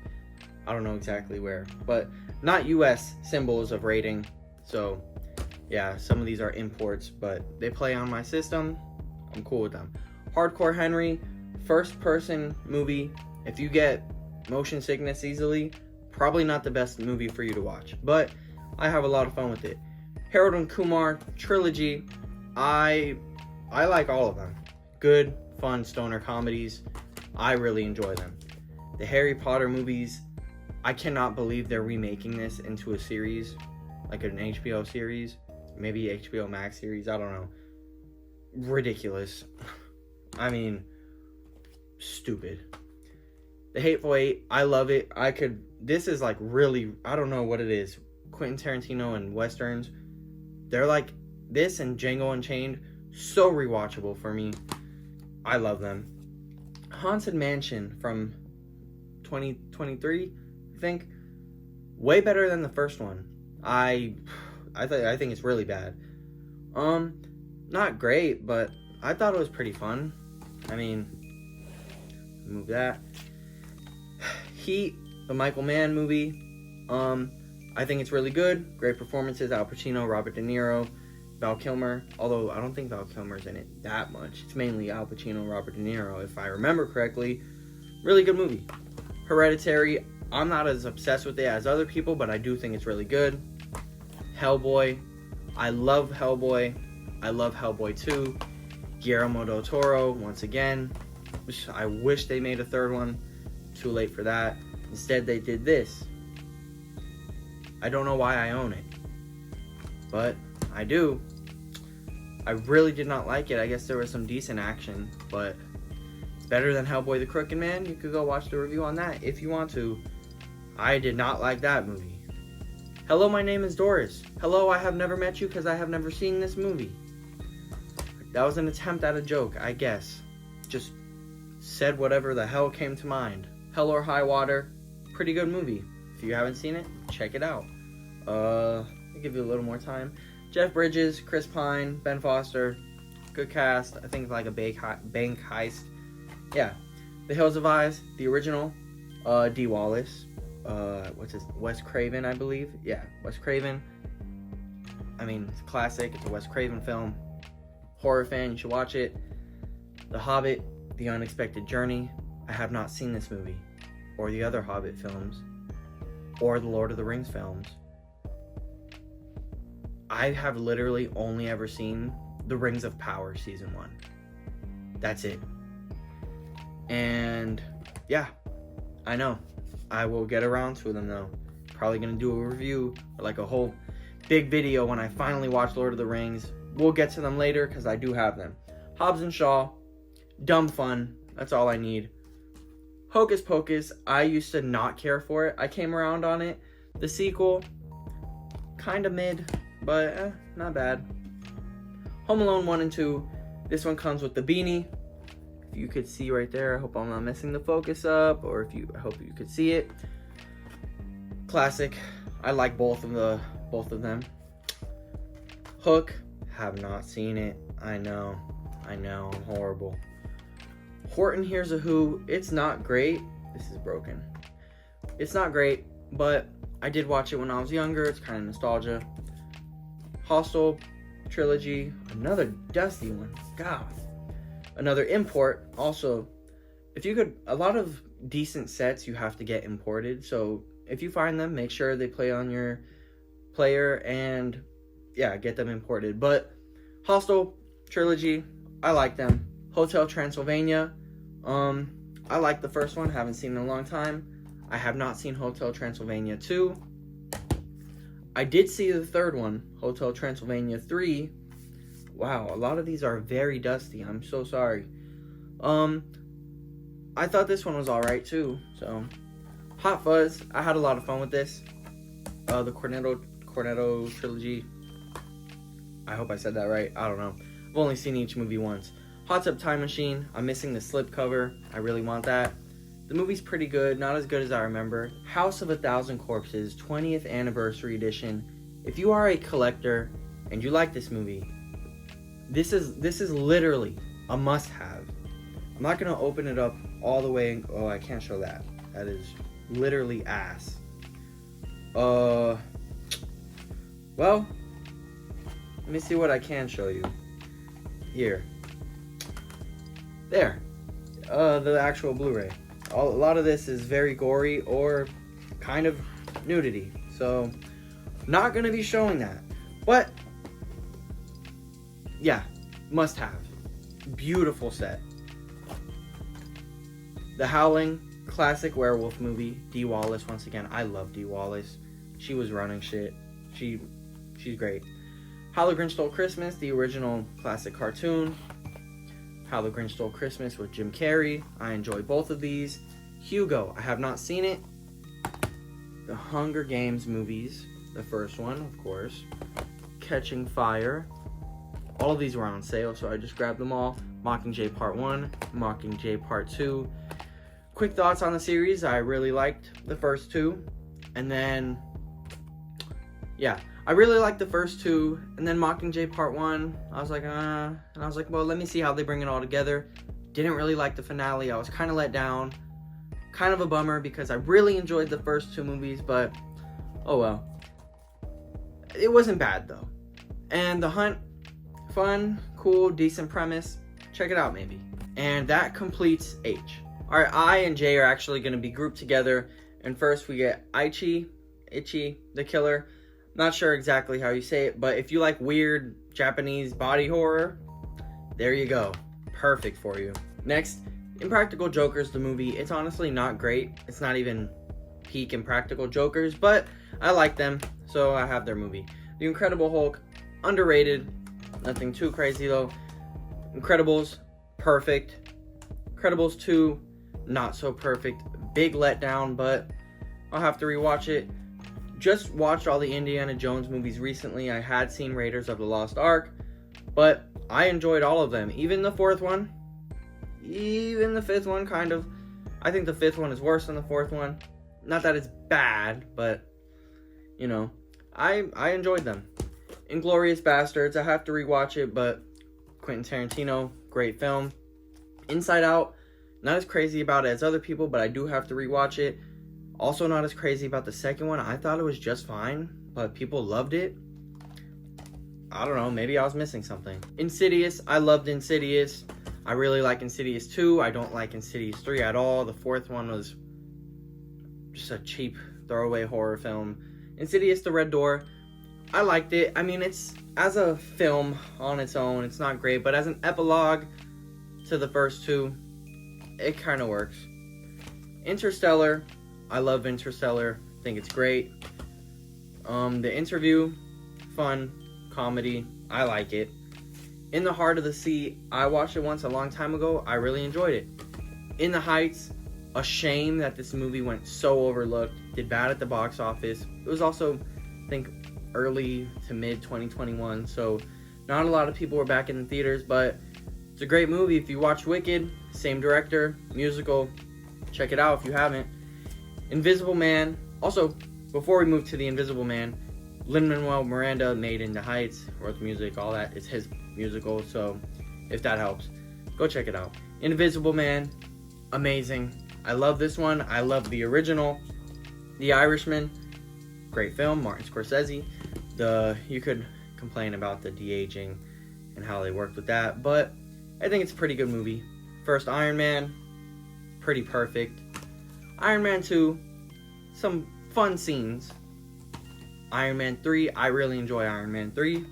I don't know exactly where, but not US symbols of rating. So yeah, some of these are imports, but they play on my system. I'm cool with them. Hardcore Henry, first person movie. If you get motion sickness easily, probably not the best movie for you to watch, but I have a lot of fun with it. Harold and Kumar trilogy. I like all of them. Good, fun stoner comedies. I really enjoy them. The Harry Potter movies, I cannot believe they're remaking this into a series, like an HBO series, maybe HBO Max series, I don't know. Ridiculous. I mean, stupid. The Hateful Eight, I love it. This is like really, I don't know what it is. Quentin Tarantino and Westerns. They're like this and Django Unchained. So rewatchable for me. I love them. Haunted Mansion from 2023, I think. Way better than the first one. I think it's really bad. Not great, but I thought it was pretty fun. I mean, move that. Heat, the Michael Mann movie. I think it's really good. Great performances. Al Pacino, Robert De Niro, Val Kilmer. Although I don't think Val Kilmer's in it that much. It's mainly Al Pacino, Robert De Niro, if I remember correctly. Really good movie. Hereditary. I'm not as obsessed with it as other people, but I do think it's really good. Hellboy. I love Hellboy. I love Hellboy 2. Guillermo del Toro, once again. I wish they made a third one. Too late for that. Instead, they did this. I don't know why I own it, but I do. I really did not like it. I guess there was some decent action, but it's better than Hellboy the Crooked Man. You could go watch the review on that if you want to. I did not like that movie. Hello, my name is Doris. Hello, I have never met you because I have never seen this movie. That was an attempt at a joke, I guess. Just said whatever the hell came to mind. Hell or High Water, pretty good movie. If you haven't seen it, check it out. I'll give you a little more time. Jeff Bridges, Chris Pine, Ben Foster, good cast. I think like a bank heist. Yeah. The Hills Have Eyes, the original. Dee Wallace. Wes Craven, I believe. Yeah, Wes Craven. I mean, it's a classic. It's a Wes Craven film. Horror fan, you should watch it. The Hobbit, The Unexpected Journey. I have not seen this movie, or the other Hobbit films, or the Lord of the Rings films. I have literally only ever seen The Rings of Power Season 1. That's it. And yeah, I know. I will get around to them though. Probably gonna do a review, or like a whole big video when I finally watch Lord of the Rings. We'll get to them later because I do have them. Hobbs and Shaw, dumb fun. That's all I need. Hocus Pocus, I used to not care for it. I came around on it. The sequel, kind of mid, but not bad. Home Alone 1 and 2. This one comes with the beanie. If you could see right there, I hope I'm not messing the focus up, or I hope you could see it. Classic. I like both of them. Hook, have not seen it. I know, I'm horrible. Horton Hears a Who, it's not great. This is broken. It's not great, but I did watch it when I was younger. It's kind of nostalgia. Hostel trilogy, another dusty one. God. Another import. Also, a lot of decent sets you have to get imported. So if you find them, make sure they play on your player and yeah, get them imported. But Hostel trilogy, I like them. Hotel Transylvania, I like the first one. Haven't seen it in a long time. I have not seen Hotel Transylvania 2. I did see the third one, Hotel Transylvania 3. Wow, a lot of these are very dusty. I'm so sorry. I thought this one was alright too. So, Hot Fuzz. I had a lot of fun with this. The Cornetto trilogy. I hope I said that right. I don't know. I've only seen each movie once. Hot Tub Time Machine. I'm missing the slipcover. I really want that. The movie's pretty good. Not as good as I remember. House of a Thousand Corpses, 20th Anniversary Edition. If you are a collector and you like this movie, this is literally a must-have. I'm not going to open it up all the way. Oh, I can't show that. That is literally ass. Well, let me see what I can show you. Here. There. The actual Blu-ray. A lot of this is very gory or kind of nudity. So, not going to be showing that. But, yeah, must have. Beautiful set. The Howling, classic werewolf movie. Dee Wallace, once again. I love Dee Wallace. She was running shit. She's great. How the Grinch Stole Christmas, the original classic cartoon. How the Grinch Stole Christmas with Jim Carrey. I enjoy both of these. Hugo, I have not seen it. The Hunger Games movies. the first one, of course. Catching Fire. All of these were on sale, so I just grabbed them all. Mockingjay Part 1, Mockingjay Part 2. Quick thoughts on the series. I really liked the first two. And then, yeah, I really liked the first two. And then Mockingjay Part 1, I was like, And I was like, well, let me see how they bring it all together. Didn't really like the finale. I was kind of let down. Kind of a bummer because I really enjoyed the first two movies, but oh well. It wasn't bad though. And The Hunt, fun, cool, decent premise. Check it out maybe. And that completes H. Alright, I and J are actually going to be grouped together. And first we get Ichi the Killer. Not sure exactly how you say it, but if you like weird Japanese body horror, there you go. Perfect for you. Next, Impractical Jokers, the movie. It's honestly not great. It's not even peak Impractical Jokers, but I like them, so I have their movie. The Incredible Hulk, underrated. Nothing too crazy though. Incredibles, perfect. Incredibles 2, not so perfect. Big letdown, but I'll have to rewatch it. Just watched all the Indiana Jones movies recently. I had seen Raiders of the Lost Ark, but I enjoyed all of them. Even the fourth one. Even the fifth one, kind of. I think the fifth one is worse than the fourth one. Not that it's bad, but, you know, I enjoyed them. Inglourious Bastards, I have to rewatch it, but Quentin Tarantino, great film. Inside Out, not as crazy about it as other people, but I do have to rewatch it. Also not as crazy about the second one. I thought it was just fine, but people loved it. I don't know, maybe I was missing something. Insidious, I loved Insidious. I really like Insidious 2. I don't like Insidious 3 at all. The fourth one was just a cheap throwaway horror film. Insidious The Red Door, I liked it. I mean, it's, as a film on its own, it's not great, but as an epilogue to the first two, it kind of works. Interstellar, I love Interstellar. I think it's great. The Interview, fun, comedy, I like it. In the Heart of the Sea, I watched it once a long time ago. I really enjoyed it. In the Heights, a shame that this movie went so overlooked. Did bad at the box office. It was also, I think, early to mid 2021, so not a lot of people were back in the theaters, but it's a great movie. If you watch Wicked, same director, musical, check it out if you haven't. Invisible Man. Also, before we move to The Invisible Man, Lin-Manuel Miranda made In the Heights, wrote the music, all that. It's his musical, so if that helps, go check it out. Invisible Man, amazing. I love this one. I love the original. The Irishman, great film, Martin Scorsese. You could complain about the de-aging and how they worked with that, but I think it's a pretty good movie. First Iron Man, pretty perfect. Iron Man 2, some fun scenes. Iron Man 3, I really enjoy Iron Man 3.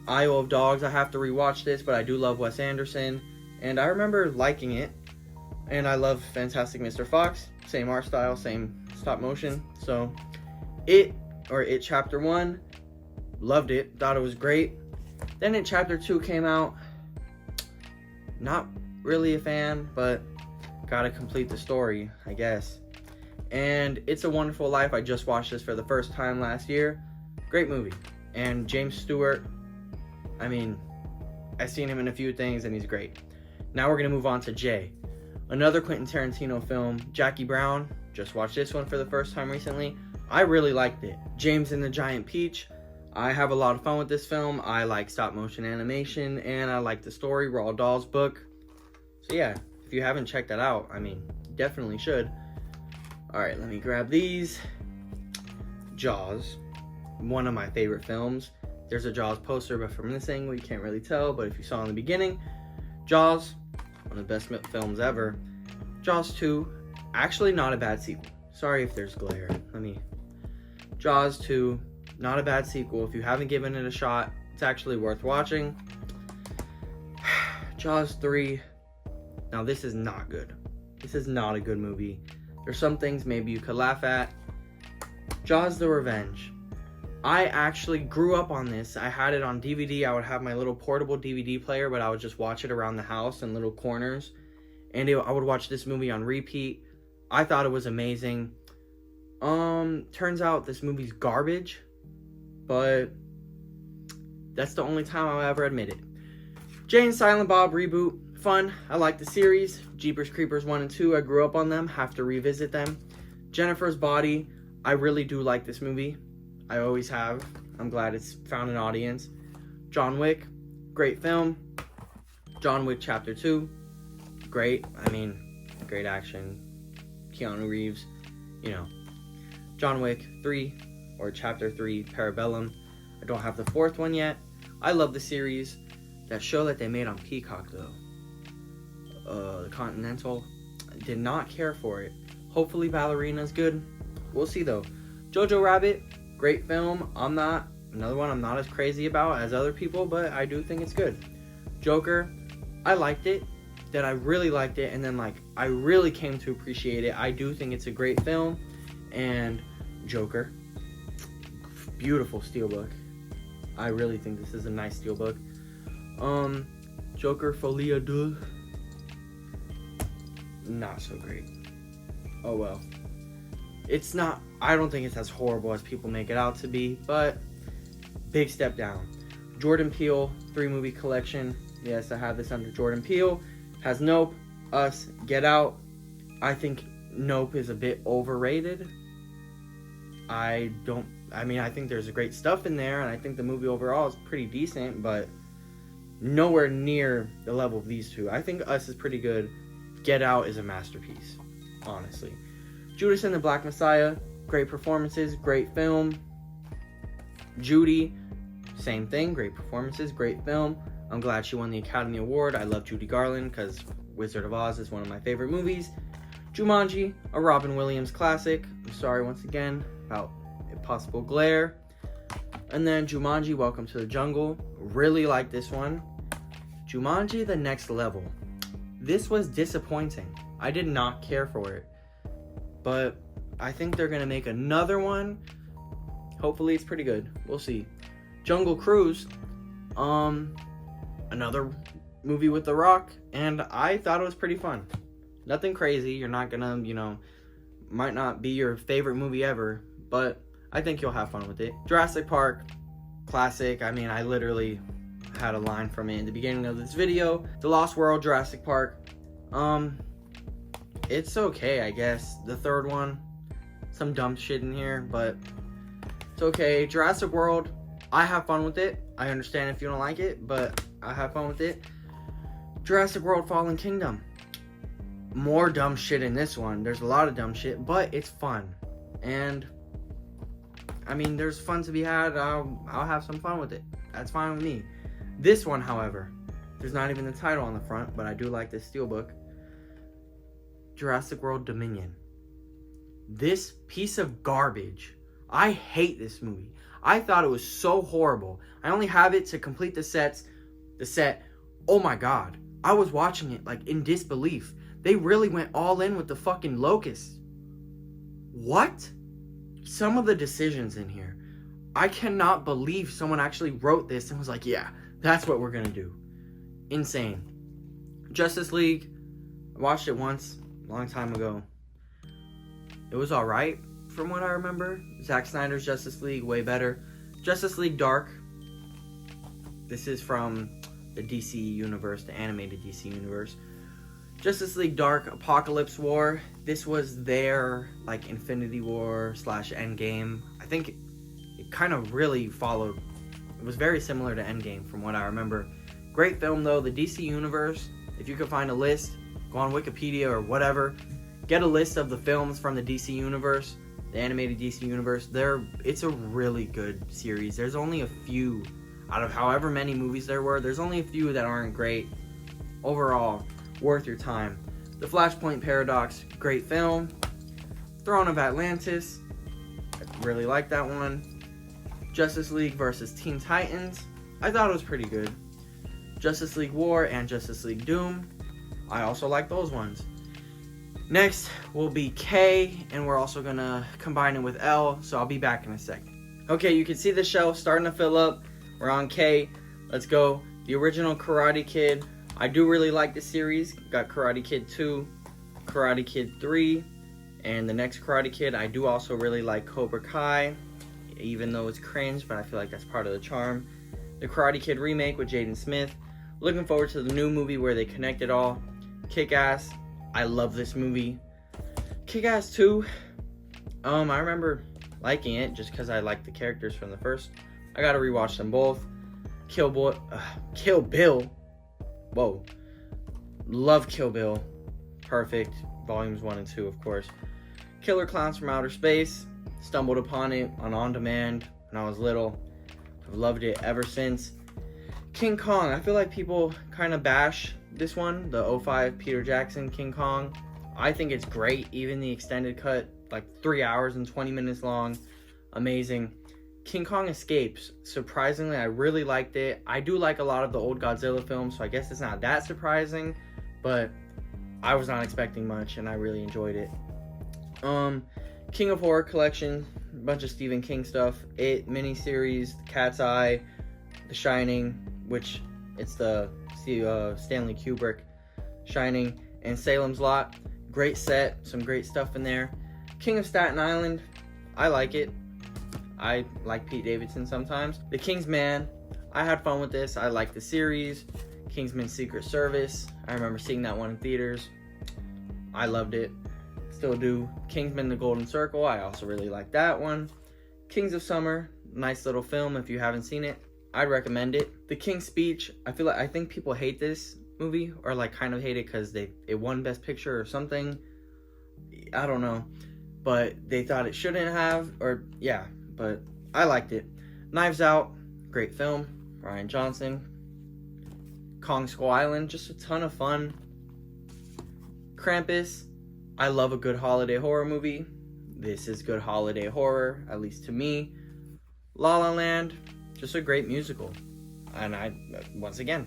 Isle of Dogs, I have to rewatch this, but I do love Wes Anderson, and I remember liking it. And I love Fantastic Mr. Fox, same art style, same stop motion. So, It Chapter 1, loved it, thought it was great. Then It Chapter 2 came out, not really a fan, but gotta complete the story, I guess. And It's a Wonderful Life, I just watched this for the first time last year. Great movie. And James Stewart, I mean, I've seen him in a few things and he's great. Now we're gonna move on to J. Another Quentin Tarantino film, Jackie Brown. Just watched this one for the first time recently. I really liked it. James and the Giant Peach. I have a lot of fun with this film. I like stop motion animation and I like the story, Roald Dahl's book. So yeah, if you haven't checked that out, I mean, definitely should. Alright, let me grab these. Jaws, one of my favorite films. There's a Jaws poster, but from this angle you can't really tell, but if you saw in the beginning, Jaws, one of the best films ever. Jaws 2, actually not a bad sequel. Sorry if there's glare. Jaws 2, not a bad sequel. If you haven't given it a shot, it's actually worth watching. Jaws 3, now this is not good. This is not a good movie. There's some things maybe you could laugh at. Jaws the Revenge. I actually grew up on this. I had it on DVD. I would have my little portable DVD player, but I would just watch it around the house in little corners. And I would watch this movie on repeat. I thought it was amazing. Turns out this movie's garbage. but that's the only time I'll ever admit it. Jay and Silent Bob reboot, fun. I like the series. Jeepers Creepers 1 and 2, I grew up on them, have to revisit them. Jennifer's Body, I really do like this movie. I always have. I'm glad it's found an audience. John Wick, great film. John Wick Chapter 2, great. I mean, great action. Keanu Reeves, you know. John Wick 3, or Chapter 3, Parabellum. I don't have the fourth one yet. I love the series. That show that they made on Peacock, though, the Continental, I did not care for it. Hopefully Ballerina's good. We'll see, though. Jojo Rabbit, great film. Another one I'm not as crazy about as other people, but I do think it's good. Joker, I liked it. Then I really liked it, and then, like, I really came to appreciate it. I do think it's a great film. And Joker, beautiful steelbook. I really think this is a nice steelbook. Joker Folie à Deux, not so great. Oh well. It's not, I don't think it's as horrible as people make it out to be, but big step down. Jordan Peele 3-movie collection. Yes, I have this under Jordan Peele. Has Nope, Us, Get Out. I think Nope is a bit overrated. I think there's great stuff in there, and I think the movie overall is pretty decent, but nowhere near the level of these two. I think Us is pretty good. Get Out is a masterpiece, honestly. Judas and the Black Messiah, great performances, great film. Judy, same thing, great performances, great film. I'm glad she won the Academy Award. I love Judy Garland because Wizard of Oz is one of my favorite movies. Jumanji, a Robin Williams classic. I'm sorry once again about a possible glare. And then Jumanji, Welcome to the Jungle. Really like this one. Jumanji, The Next Level. This was disappointing. I did not care for it. But I think they're going to make another one. Hopefully it's pretty good. We'll see. Jungle Cruise. Another movie with The Rock. And I thought it was pretty fun. Nothing crazy. You're not going to, might not be your favorite movie ever. But I think you'll have fun with it. Jurassic Park, classic. I mean, I literally had a line from it in the beginning of this video. The Lost World, Jurassic Park. It's okay, I guess. The third one, some dumb shit in here, but it's okay. Jurassic World, I have fun with it. I understand if you don't like it, but I have fun with it. Jurassic World Fallen Kingdom. More dumb shit in this one. There's a lot of dumb shit, but it's fun. And I mean, there's fun to be had. I'll have some fun with it. That's fine with me. This one, however, there's not even the title on the front, but I do like this steelbook. Jurassic World Dominion. This piece of garbage. I hate this movie. I thought it was so horrible. I only have it to complete the set. Oh my god. I was watching it like in disbelief. They really went all in with the fucking locusts. What? Some of the decisions in here. I cannot believe someone actually wrote this and was like, yeah, that's what we're gonna do. Insane. Justice League. I watched it once, a long time ago. It was alright from what I remember. Zack Snyder's Justice League, way better. Justice League Dark. This is from the DC universe, the animated DC universe. Justice League Dark, Apocalypse War. This was their, like, Infinity War / Endgame. I think it kind of really followed. It was very similar to Endgame from what I remember. Great film, though. The DC Universe, if you could find a list, go on Wikipedia or whatever. Get a list of the films from the DC Universe, the animated DC Universe. It's a really good series. There's only a few, out of however many movies there were, there's only a few that aren't great. Overall, worth your time. The Flashpoint Paradox, great film. Throne of Atlantis, I really like that one. Justice League versus Teen Titans, I thought it was pretty good. Justice League War and Justice League Doom, I also like those ones. Next will be K, and we're also gonna combine it with L, so I'll be back in a second. Okay, you can see the shelf starting to fill up. We're on K. Let's go. The original Karate Kid. I do really like the series. Got Karate Kid 2, Karate Kid 3, and the next Karate Kid. I do also really like Cobra Kai. even though it's cringe, but I feel like that's part of the charm. The Karate Kid remake with Jaden Smith. Looking forward to the new movie where they connect it all. Kick-Ass. I love this movie. Kick-Ass 2. I remember liking it just because I liked the characters from the first. I gotta rewatch them both. Kill Bill. Whoa. Love Kill Bill. Perfect. Volumes 1 and 2, of course. Killer Clowns from Outer Space. Stumbled upon it on demand when I was little. I've loved it ever since. King Kong. I feel like people kind of bash this one, the 05 Peter Jackson King Kong. I think it's great. Even the extended cut, like 3 hours and 20 minutes long. Amazing. King Kong Escapes. Surprisingly, I really liked it. I do like a lot of the old Godzilla films, so I guess it's not that surprising, but I was not expecting much, and I really enjoyed it. King of Horror Collection, a bunch of Stephen King stuff. It miniseries, The Cat's Eye, The Shining, which it's the Stanley Kubrick Shining, and Salem's Lot. Great set, some great stuff in there. King of Staten Island, I like it. I like Pete Davidson sometimes. The Kingsman, I had fun with this. I like the series. Kingsman Secret Service, I remember seeing that one in theaters. I loved it. Still do. Kingsman The Golden Circle, I also really like that one. Kings of Summer, nice little film. If you haven't seen it, I'd recommend it. The King's Speech, I think people hate this movie, or like kind of hate it because it won Best Picture or something. I don't know, but they thought it shouldn't have, or yeah, but I liked it. Knives Out, great film. Rian Johnson. Kong Skull Island, just a ton of fun. Krampus, I love a good holiday horror movie. This is good holiday horror, at least to me. La La Land, just a great musical. And once again,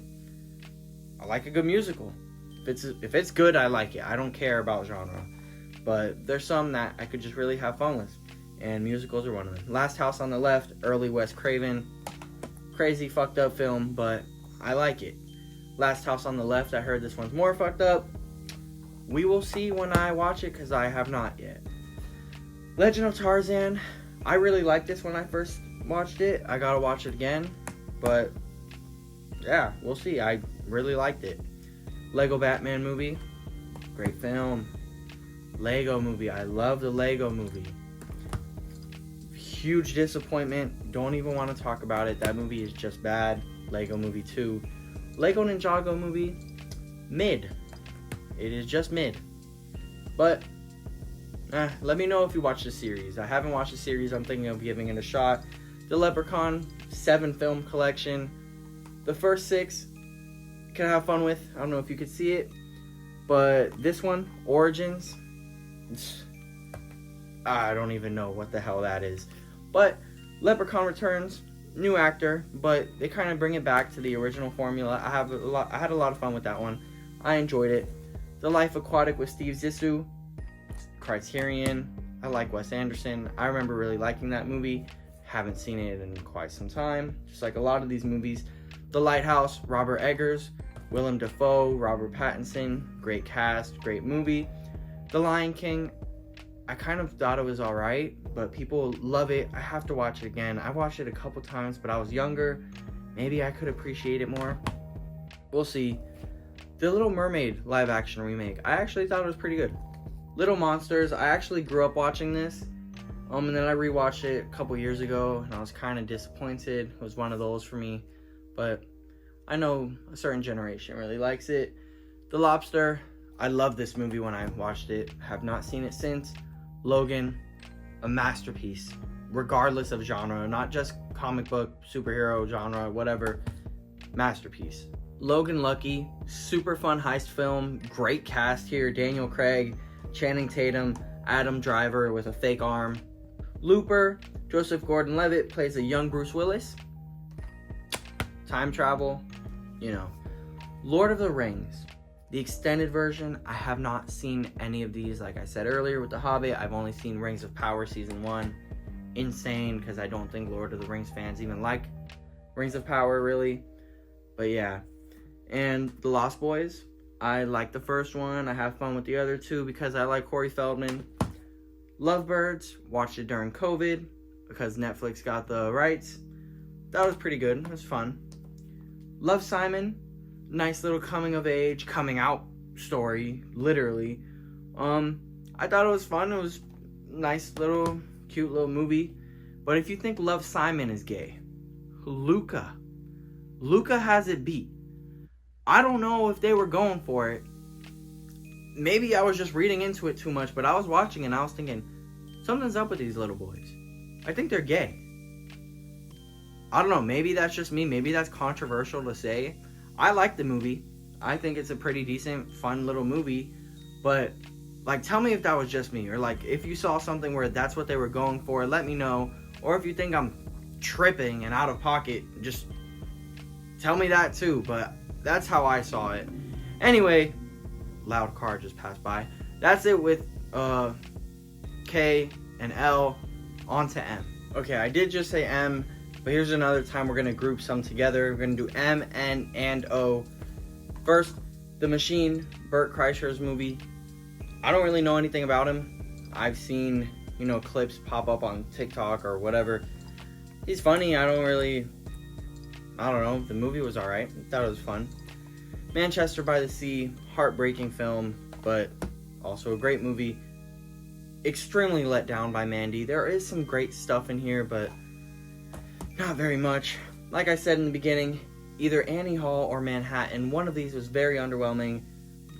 I like a good musical. If it's good, I like it. I don't care about genre. But there's some that I could just really have fun with. And musicals are one of them. Last House on the Left, early Wes Craven. Crazy fucked up film, but I like it. Last House on the Left, I heard this one's more fucked up. We will see when I watch it, because I have not yet. Legend of Tarzan, I really liked this when I first watched it. I gotta watch it again, but yeah, we'll see. I really liked it. Lego Batman movie, great film. Lego movie, I love the Lego movie. Huge disappointment, don't even want to talk about it. That movie is just bad. Lego movie 2. Lego Ninjago movie, mid. It is just mid. But let me know if you watch the series. I haven't watched the series. I'm thinking of giving it a shot. The Leprechaun 7 film collection. The first 6 can have fun with. I don't know if you could see it, but this one, Origins, I don't even know what the hell that is. But Leprechaun Returns, new actor, but they kind of bring it back to the original formula. I had a lot of fun with that one. I enjoyed it. The Life Aquatic with Steve Zissou, Criterion. I like Wes Anderson. I remember really liking that movie. Haven't seen it in quite some time. Just like a lot of these movies. The Lighthouse, Robert Eggers, Willem Dafoe, Robert Pattinson. Great cast, great movie. The Lion King, I kind of thought it was alright, but people love it. I have to watch it again. I watched it a couple times, but I was younger. Maybe I could appreciate it more. We'll see. The Little Mermaid live action remake, I actually thought it was pretty good. Little Monsters, I actually grew up watching this. And then I rewatched it a couple years ago, and I was kind of disappointed. It was one of those for me. But I know a certain generation really likes it. The Lobster, I loved this movie when I watched it. Have not seen it since. Logan, a masterpiece, regardless of genre, not just comic book, superhero genre, whatever. Masterpiece. Logan Lucky, super fun heist film, great cast here. Daniel Craig, Channing Tatum, Adam Driver with a fake arm. Looper, Joseph Gordon-Levitt plays a young Bruce Willis. Time travel, Lord of the Rings, the extended version. I have not seen any of these. Like I said earlier with The Hobbit, I've only seen Rings of Power Season 1. Insane, because I don't think Lord of the Rings fans even like Rings of Power, really. But yeah. And The Lost Boys, I like the first one. I have fun with the other two because I like Corey Feldman. Lovebirds, watched it during COVID. because Netflix got the rights. That was pretty good. It was fun. Love, Simon. Nice little coming of age, coming out story, literally. I thought it was fun. It was nice little, cute little movie. But if you think Love, Simon is gay, Luca has it beat. I don't know if they were going for it. Maybe I was just reading into it too much, but I was watching and I was thinking, something's up with these little boys. I think they're gay. I don't know, maybe that's just me. Maybe that's controversial to say. I like the movie. I think it's a pretty decent, fun little movie. But, like, tell me if that was just me. Or, like, if you saw something where that's what they were going for, let me know. Or if you think I'm tripping and out of pocket, just tell me that too. But that's how I saw it. Anyway, loud car just passed by. That's it with K and L. On to M. Okay, I did just say M, but here's another time we're going to group some together. We're going to do M, N, and O. First, The Machine, Bert Kreischer's movie. I don't really know anything about him. I've seen, clips pop up on TikTok or whatever. He's funny. I don't know. The movie was alright. I thought it was fun. Manchester by the Sea, heartbreaking film, but also a great movie. Extremely let down by Mandy. There is some great stuff in here, but not very much. Like I said in the beginning, either Annie Hall or Manhattan. One of these was very underwhelming.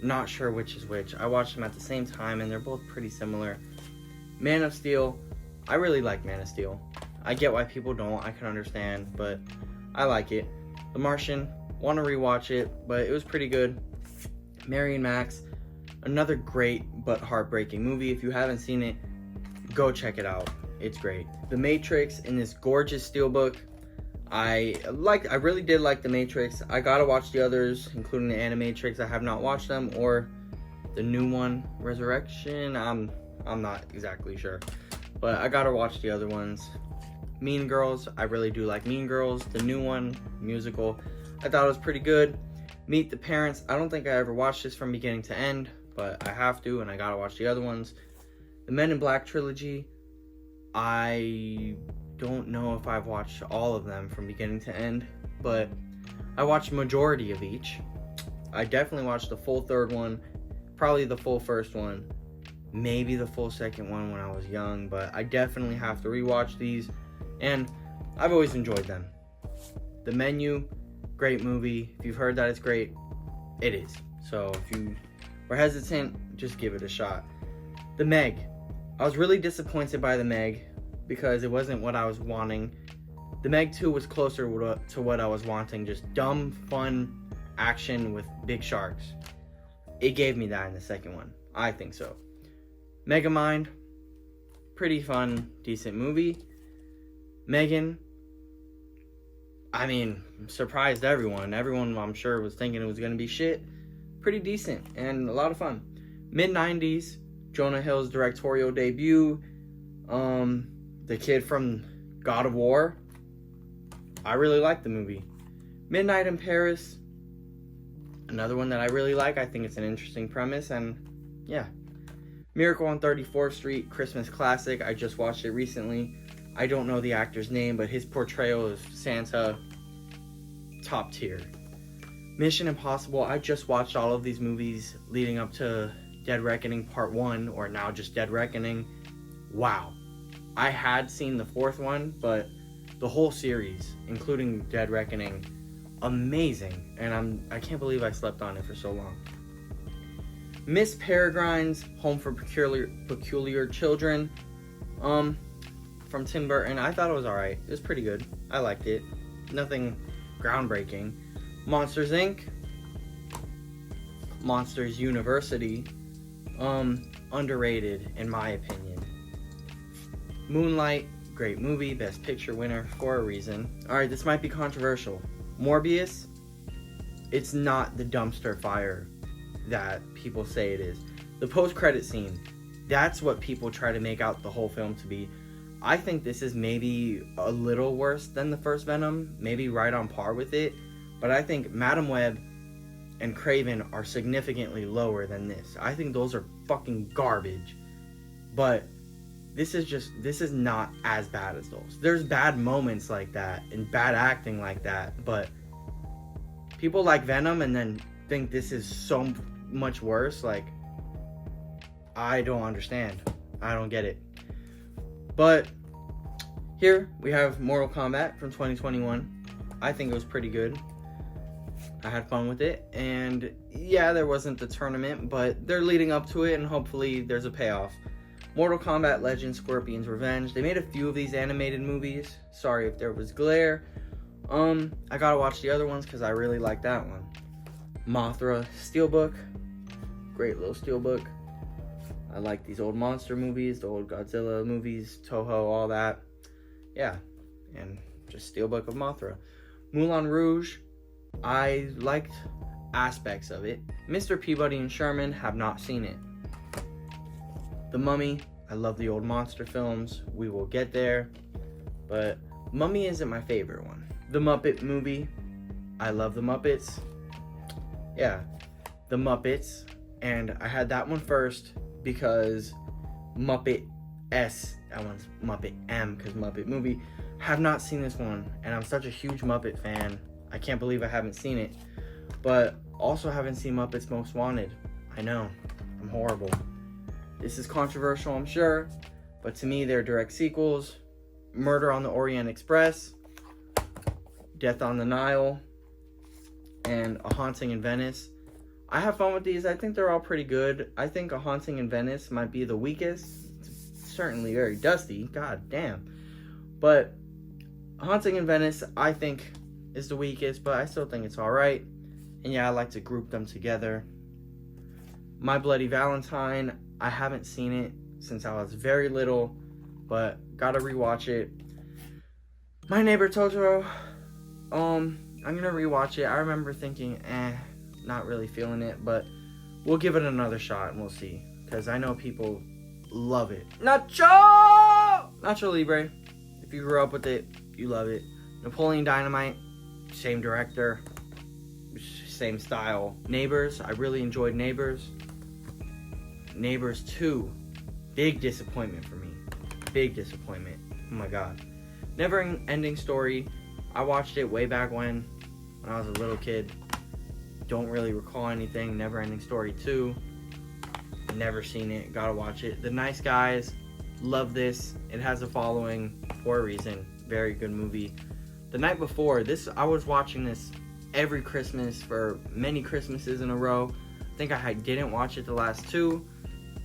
Not sure which is which. I watched them at the same time, and they're both pretty similar. Man of Steel. I really like Man of Steel. I get why people don't. I can understand, but I like it. The Martian. Want to rewatch it, but it was pretty good. Mary and Max. Another great but heartbreaking movie. If you haven't seen it, go check it out. It's great. The Matrix in this gorgeous steelbook. I really did like The Matrix. I gotta watch the others, including the Animatrix. I have not watched them, or the new one, Resurrection. I'm not exactly sure, but I gotta watch the other ones. Mean Girls. I really do like Mean Girls. The new one, musical. I thought it was pretty good. Meet the Parents. I don't think I ever watched this from beginning to end, but I have to, and I gotta watch the other ones. The Men in Black trilogy. I don't know if I've watched all of them from beginning to end, but I watched majority of each. I definitely watched the full third one, probably the full first one, maybe the full second one when I was young, but I definitely have to rewatch these, and I've always enjoyed them. The Menu, great movie. If you've heard that it's great, it is. So if you were hesitant, just give it a shot. The Meg. I was really disappointed by The Meg because it wasn't what I was wanting. The Meg 2 was closer to what I was wanting. Just dumb, fun action with big sharks. It gave me that in the second one. I think so. Megamind. Pretty fun, decent movie. Megan. I mean, surprised everyone. Everyone, I'm sure, was thinking it was going to be shit. Pretty decent and a lot of fun. Mid-90s. Jonah Hill's directorial debut. The kid from God of War. I really like the movie. Midnight in Paris. Another one that I really like. I think it's an interesting premise, and yeah. Miracle on 34th Street, Christmas classic. I just watched it recently. I don't know the actor's name, but his portrayal of Santa, top tier. Mission Impossible. I just watched all of these movies leading up to Dead Reckoning Part 1, or now just Dead Reckoning. Wow. I had seen the fourth one, but the whole series, including Dead Reckoning, amazing. And I can't believe I slept on it for so long. Miss Peregrine's Home for Peculiar Children, from Tim Burton. I thought it was alright. It was pretty good. I liked it. Nothing groundbreaking. Monsters Inc. Monsters University. Underrated in my opinion. Moonlight, great movie, best picture winner for a reason. Alright, this might be controversial. Morbius, it's not the dumpster fire that people say it is. The post-credit scene, that's what people try to make out the whole film to be. I think this is maybe a little worse than the first Venom, maybe right on par with it, but I think Madam Web and Craven are significantly lower than this. I think those are fucking garbage. But this is not as bad as those. There's bad moments like that and bad acting like that, but people like Venom and then think this is so much worse. Like, I don't understand. I don't get it. But here we have Mortal Kombat from 2021. I think it was pretty good. I had fun with it, and yeah, there wasn't the tournament, but they're leading up to it, and hopefully there's a payoff. Mortal Kombat Legends Scorpion's Revenge. They made a few of these animated movies. Sorry if there was glare. I gotta watch the other ones because I really like that one. Mothra Steelbook. Great little steelbook. I like these old monster movies, the old Godzilla movies, Toho, all that. Yeah, and just steelbook of Mothra. Moulin Rouge. I liked aspects of it. Mr. Peabody and Sherman, have not seen it. The Mummy, I love the old monster films. We will get there. But Mummy isn't my favorite one. The Muppet Movie, I love the Muppets. Yeah, the Muppets. And I had that one first because Muppet S, that one's Muppet M because Muppet Movie. Have not seen this one, and I'm such a huge Muppet fan. I can't believe I haven't seen it. But also haven't seen Muppets Most Wanted. I know, I'm horrible. This is controversial, I'm sure, but to me, they're direct sequels. Murder on the Orient Express, Death on the Nile, and A Haunting in Venice. I have fun with these. I think they're all pretty good. I think A Haunting in Venice might be the weakest. It's certainly very dusty, god damn. But A Haunting in Venice, I think, is the weakest, but I still think it's alright. And yeah, I like to group them together. My Bloody Valentine, I haven't seen it since I was very little, but gotta rewatch it. My Neighbor Totoro, I'm gonna rewatch it. I remember thinking, not really feeling it, but we'll give it another shot and we'll see. Because I know people love it. Nacho Libre, if you grew up with it, you love it. Napoleon Dynamite, same director, same style. Neighbors, I really enjoyed Neighbors. Neighbors 2, big disappointment for me. Big disappointment. Oh my god. Never Ending Story, I watched it way back when I was a little kid. Don't really recall anything. Never Ending Story 2, never seen it, gotta watch it. The Nice Guys, love this. It has a following for a reason. Very good movie. The Night Before, I was watching this every Christmas for many Christmases in a row. I think I didn't watch it the last 2.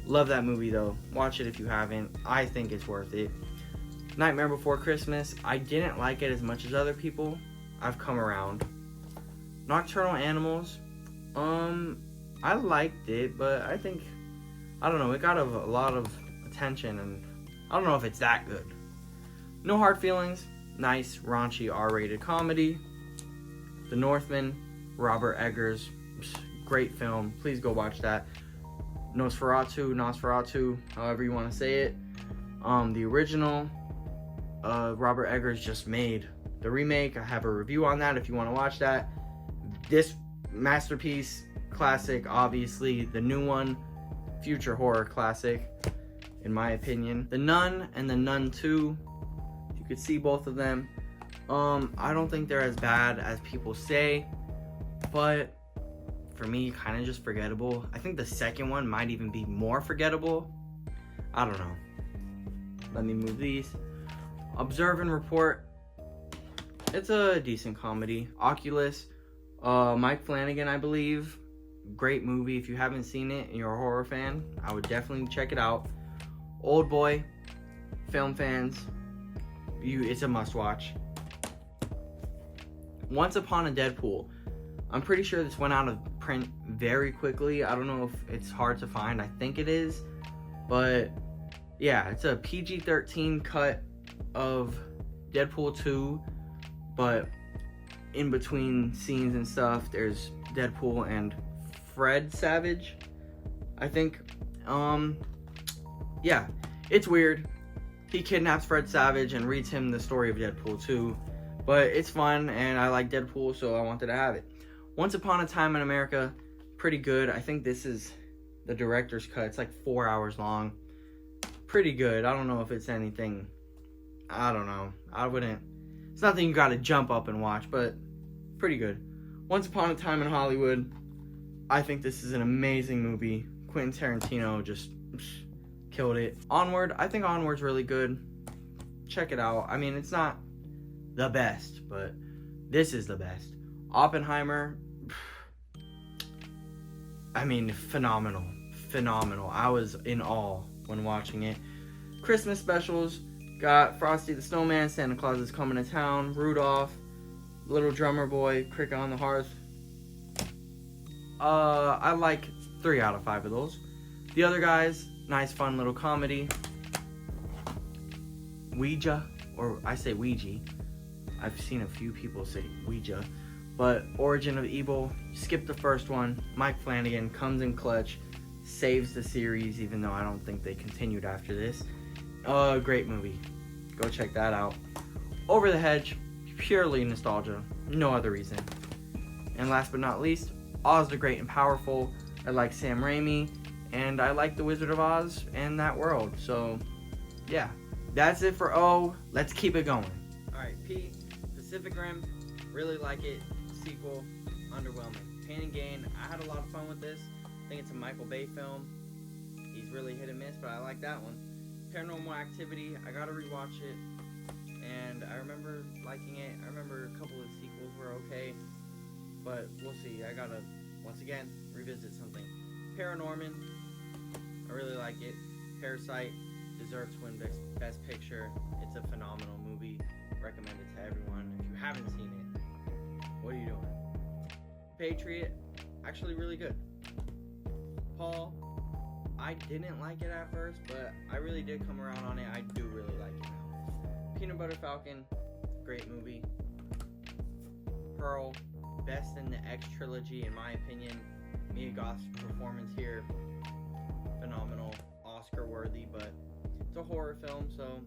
Love that movie though. Watch it if you haven't. I think it's worth it. Nightmare Before Christmas, I didn't like it as much as other people. I've come around. Nocturnal Animals, I liked it, but I think, I don't know, it got a lot of attention, and I don't know if it's that good. No Hard Feelings, nice, raunchy, R-rated comedy. The Northman, Robert Eggers, great film. Please go watch that. Nosferatu, however you want to say it. The original, Robert Eggers just made. The remake, I have a review on that if you want to watch that. This masterpiece, classic, obviously. The new one, future horror classic, in my opinion. The Nun and The Nun 2, you could see both of them. I don't think they're as bad as people say, but for me, kind of just forgettable. I think the second one might even be more forgettable. I don't know. Let me move these. Observe and Report, it's a decent comedy. Oculus, Mike Flanagan, I believe. Great movie. If you haven't seen it and you're a horror fan, I would definitely check it out. Old Boy, film fans, it's a must watch. Once Upon a Deadpool, I'm pretty sure this went out of print very quickly. I don't know if it's hard to find. I think it is, but yeah, it's a PG-13 cut of Deadpool 2, but in between scenes and stuff, there's Deadpool and Fred Savage, I think. Yeah, it's weird. He kidnaps Fred Savage and reads him the story of Deadpool 2, but it's fun, and I like Deadpool, so I wanted to have it. Once Upon a Time in America, pretty good. I think this is the director's cut. It's like 4 hours long. pretty good. I don't know if it's anything, I don't know. It's nothing you gotta jump up and watch, but pretty good. Once Upon a Time in Hollywood, I think this is an amazing movie. Quentin Tarantino just killed it. Onward, I think Onward's really good. Check it out. I mean, it's not the best, but this is the best. Oppenheimer, I mean, phenomenal. I was in awe when watching it. Christmas specials, got Frosty the Snowman, Santa Claus is Coming to Town, Rudolph, Little Drummer Boy, Cricket on the Hearth. I like 3 out of 5 of those. The other guys, nice fun little comedy. Ouija, or I say Ouija. I've seen a few people say Ouija. But Origin of Evil, skip the first one. Mike Flanagan comes in clutch, saves the series, even though I don't think they continued after this. Great movie. Go check that out. Over the Hedge, purely nostalgia, no other reason. And last but not least, Oz the Great and Powerful. I like Sam Raimi, and I like The Wizard of Oz and that world. So, yeah, that's it for O. Let's keep it going. Alright, P, Pacific Rim, really like it. Sequel, underwhelming. Pain and Gain, I had a lot of fun with this. I think it's a Michael Bay film. He's really hit and miss, but I like that one. Paranormal Activity, I gotta rewatch it, and I remember liking it. I remember a couple of the sequels were okay, but we'll see. I gotta, once again, revisit something. Paranorman, I really like it. Parasite deserves to win Best Picture. It's a phenomenal movie. Recommend it to everyone. If you haven't seen it, what are you doing? Patriot, actually really good. Paul, I didn't like it at first, but I really did come around on it. I do really like it now. Peanut Butter Falcon, great movie. Pearl, best in the X trilogy in my opinion. Mia Goth's performance here, phenomenal, Oscar worthy, but it's a horror film, so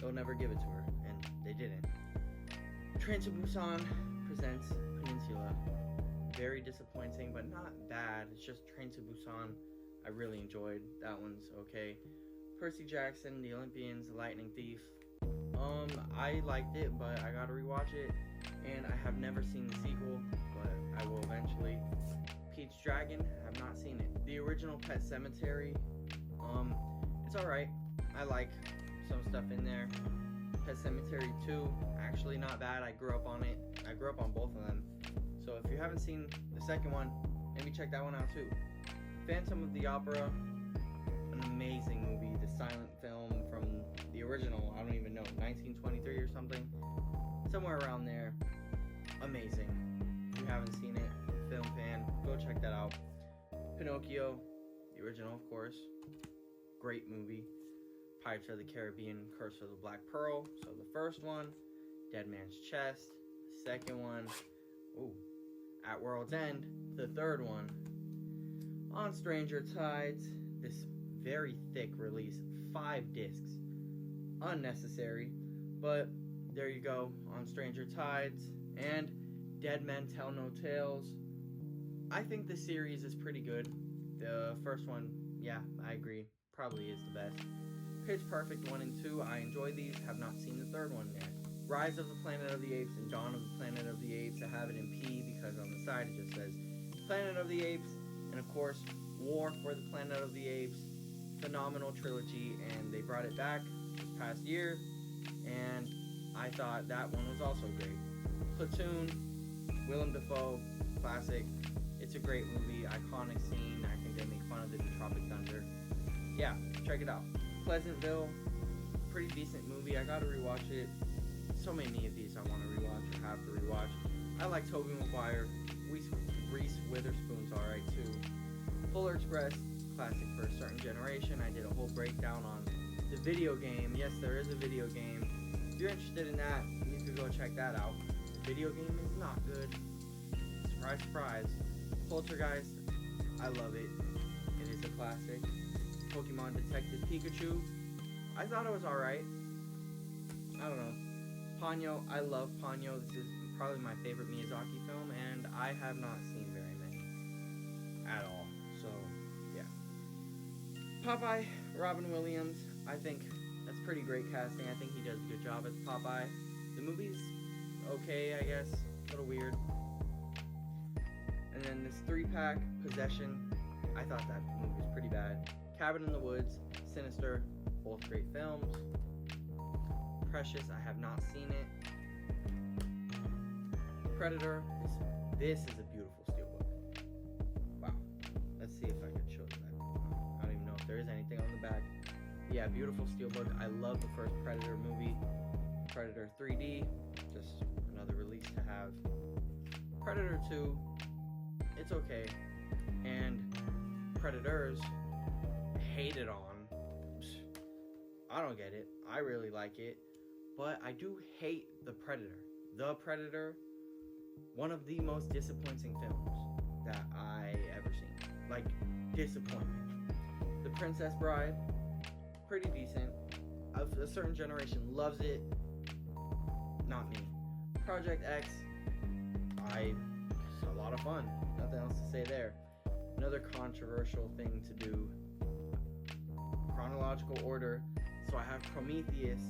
they'll never give it to her, and they didn't. Train to Busan presents Peninsula. Very disappointing, but not bad. It's just Train to Busan. I really enjoyed. That one's okay. Percy Jackson, The Olympians, The Lightning Thief. I liked it, but I gotta rewatch it. And I have never seen the sequel, but I will eventually. Pete's Dragon, have not seen it. The original Pet Sematary, it's alright. I like some stuff in there. Pet Sematary 2, actually not bad. I grew up on it. I grew up on both of them. So if you haven't seen the second one, maybe check that one out too. Phantom of the Opera, an amazing movie. The silent film from the original, I don't even know, 1923 or something. Somewhere around there. Amazing. If you haven't seen it, film fan, go check that out. Pinocchio, the original of course. Great movie. Pirates of the Caribbean, Curse of the Black Pearl. So the first one, Dead Man's Chest. The second one, At World's End. The third one, On Stranger Tides. This very thick release, 5 discs. Unnecessary, but there you go. On Stranger Tides and Dead Men Tell No Tales. I think the series is pretty good. The first one, yeah, I agree, probably is the best. Pitch Perfect 1 and 2, I enjoy these, have not seen the third one yet. Rise of the Planet of the Apes and Dawn of the Planet of the Apes, I have it in P because on the side it just says Planet of the Apes, and of course, War for the Planet of the Apes, phenomenal trilogy, and they brought it back this past year, and I thought that one was also great. Platoon, Willem Dafoe, classic. It's a great movie, iconic scene. I think they make fun of it in Tropic Thunder. Yeah, check it out. Pleasantville, pretty decent movie. I gotta rewatch it. So many of these I want to rewatch or have to rewatch. I like Tobey Maguire. Reese Witherspoon's alright too. Polar Express, classic for a certain generation. I did a whole breakdown on the video game. Yes, there is a video game. If you're interested in that, you can go check that out. The video game is not good. Surprise, surprise. Poltergeist, I love it. It is a classic. Pokemon Detective Pikachu, I thought it was alright. I don't know. Ponyo, I love Ponyo. This is probably my favorite Miyazaki film, and I have not seen very many at all. So, yeah. Popeye, Robin Williams, I think that's pretty great casting. I think he does a good job as Popeye. The movie's okay, I guess. A little weird. And then this 3-pack, Possession, I thought that movie was pretty bad. Cabin in the Woods, Sinister, both great films. Precious, I have not seen it. Predator, this is a beautiful steelbook. Wow. Let's see if I can show that. I don't even know if there is anything on the back. Yeah, beautiful steelbook. I love the first Predator movie. Predator 3D, just another release to have. Predator 2, it's okay. And Predators, hated on. I don't get it. I really like it. But I do hate The Predator. The Predator, one of the most disappointing films that I ever seen. Like, disappointment. The Princess Bride, pretty decent. A certain generation loves it. Not me. Project X, it's a lot of fun. Nothing else to say there. Another controversial thing to do. Chronological order. So I have Prometheus,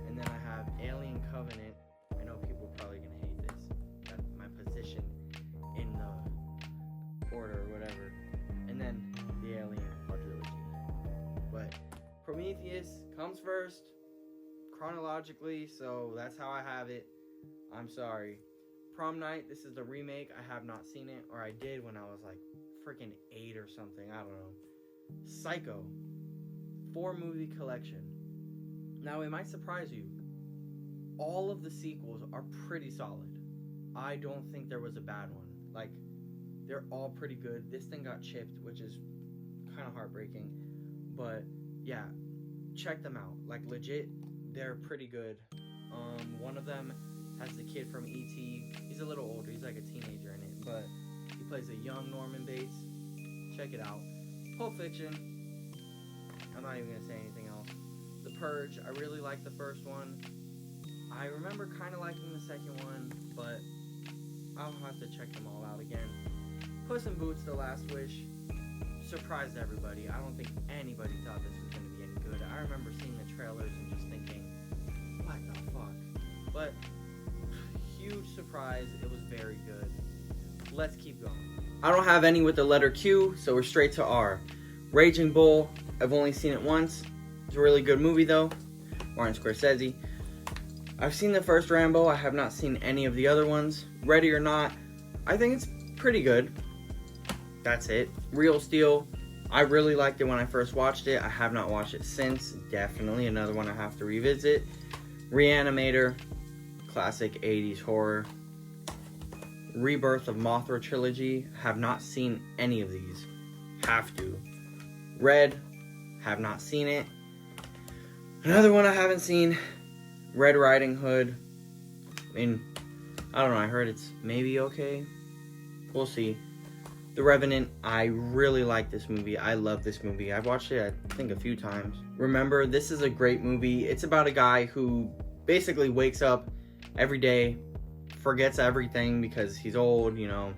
and then I have Alien Covenant. I know people are probably gonna hate this. That's my position in the order or whatever. And then the Alien quadrilogy. But Prometheus comes first, chronologically, so that's how I have it. I'm sorry. Prom Night, this is the remake. I have not seen it, or I did when I was like freaking 8 or something. I don't know. Psycho, 4-movie collection. Now, it might surprise you. All of the sequels are pretty solid. I don't think there was a bad one. Like, they're all pretty good. This thing got chipped, which is kind of heartbreaking. But, yeah, check them out. Like, legit, they're pretty good. One of them has the kid from E.T. He's a little older. He's like a teenager in it. But he plays a young Norman Bates. Check it out. Pulp Fiction. I'm not even going to say anything else. The Purge. I really liked the first one. I remember kind of liking the second one, but I'll have to check them all out again. Puss in Boots: The Last Wish. Surprised everybody. I don't think anybody thought this was going to be any good. I remember seeing the trailers and just thinking, what the fuck? But huge surprise. It was very good. Let's keep going. I don't have any with the letter Q, so we're straight to R. Raging Bull. I've only seen it once. It's a really good movie though. Martin Scorsese. I've seen the first Rambo. I have not seen any of the other ones. Ready or Not. I think it's pretty good. That's it. Real Steel. I really liked it when I first watched it. I have not watched it since. Definitely another one I have to revisit. Reanimator. Classic 80s horror. Rebirth of Mothra trilogy. Have not seen any of these. Have to. Red. Have not seen it. Another one I haven't seen. Red Riding Hood. I mean, I don't know. I heard it's maybe okay. We'll see. The Revenant. I really like this movie. I love this movie. I've watched it, I think, a few times. Remember, this is a great movie. It's about a guy who basically wakes up every day, forgets everything because he's old, you know.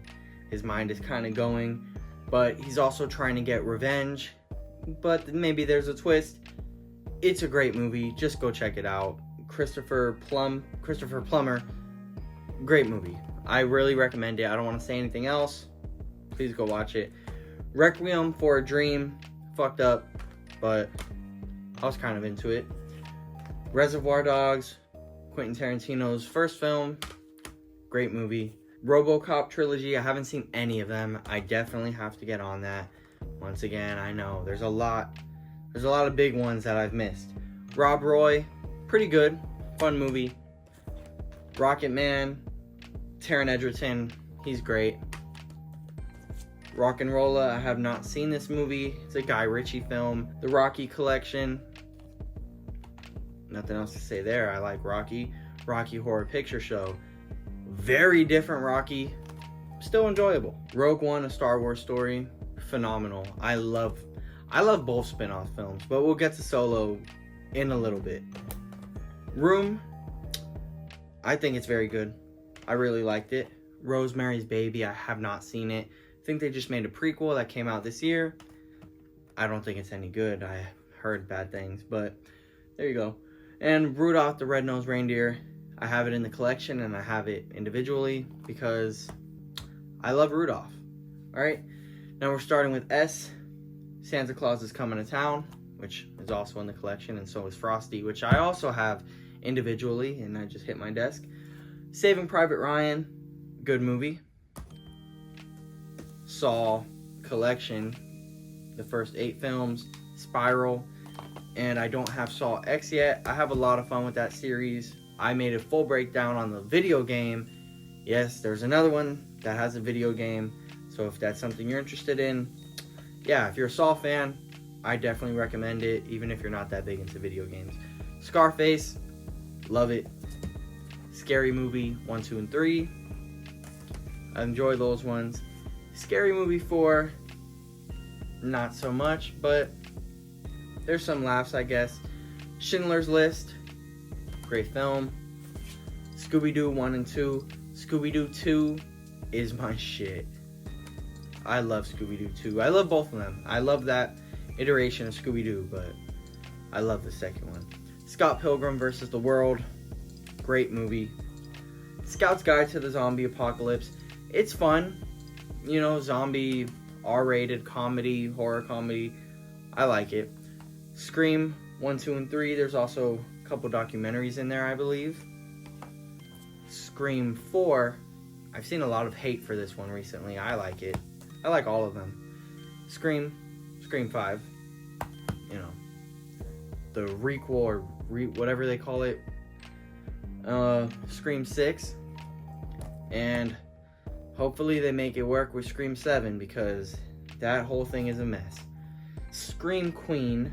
His mind is kind of going. But he's also trying to get revenge. But maybe there's a twist. It's a great movie. Just go check it out. Christopher Plummer. Great movie. I really recommend it. I don't want to say anything else. Please go watch it. Requiem for a Dream. Fucked up, but I was kind of into it. Reservoir Dogs. Quentin Tarantino's first film. Great movie. RoboCop trilogy. I haven't seen any of them. I definitely have to get on that. Once again, I know there's a lot of big ones that I've missed. Rob Roy. Pretty good. Fun movie. Rocket Man. Taron Egerton. He's great. Rock'n'Rolla. I have not seen this movie. It's a Guy Ritchie film. The Rocky Collection. Nothing else to say there. I like Rocky. Rocky Horror Picture Show. Very different Rocky. Still enjoyable. Rogue One, A Star Wars Story. Phenomenal. I love both spin-off films, but we'll get to Solo in a little bit. Room. I think it's very good. I really liked it. Rosemary's Baby. I have not seen it. I think they just made a prequel that came out this year. I don't think it's any good. I heard bad things, but there you go. And Rudolph the Red-Nosed Reindeer, I have it in the collection and I have it individually because I love Rudolph. Alright, now we're starting with S. Santa Claus is Coming to Town, which is also in the collection, and so is Frosty, which I also have individually, and I just hit my desk. Saving Private Ryan, good movie. Saw collection, the first 8 films. Spiral, and I don't have Saw X yet. I have a lot of fun with that series. I made a full breakdown on the video game. Yes, there's another one that has a video game, so if that's something you're interested in, yeah, if you're a Saw fan, I definitely recommend it, even if you're not that big into video games. Scarface, love it. Scary Movie 1, 2, and 3. I enjoy those ones. Scary Movie 4, not so much, but there's some laughs, I guess. Schindler's List, great film. Scooby-Doo 1 and 2. Scooby-Doo 2 is my shit. I love Scooby-Doo 2. I love both of them. I love that iteration of Scooby-Doo, but I love the second one. Scott Pilgrim vs. the World, great movie. Scout's Guide to the Zombie Apocalypse, it's fun. You know, zombie, R-rated comedy, horror comedy. I like it. Scream 1, 2, and 3. There's also a couple documentaries in there, I believe. Scream 4. I've seen a lot of hate for this one recently. I like it. I like all of them. Scream 5. You know, the requel or whatever they call it. Scream 6. And hopefully they make it work with Scream 7 because that whole thing is a mess. Scream Queen,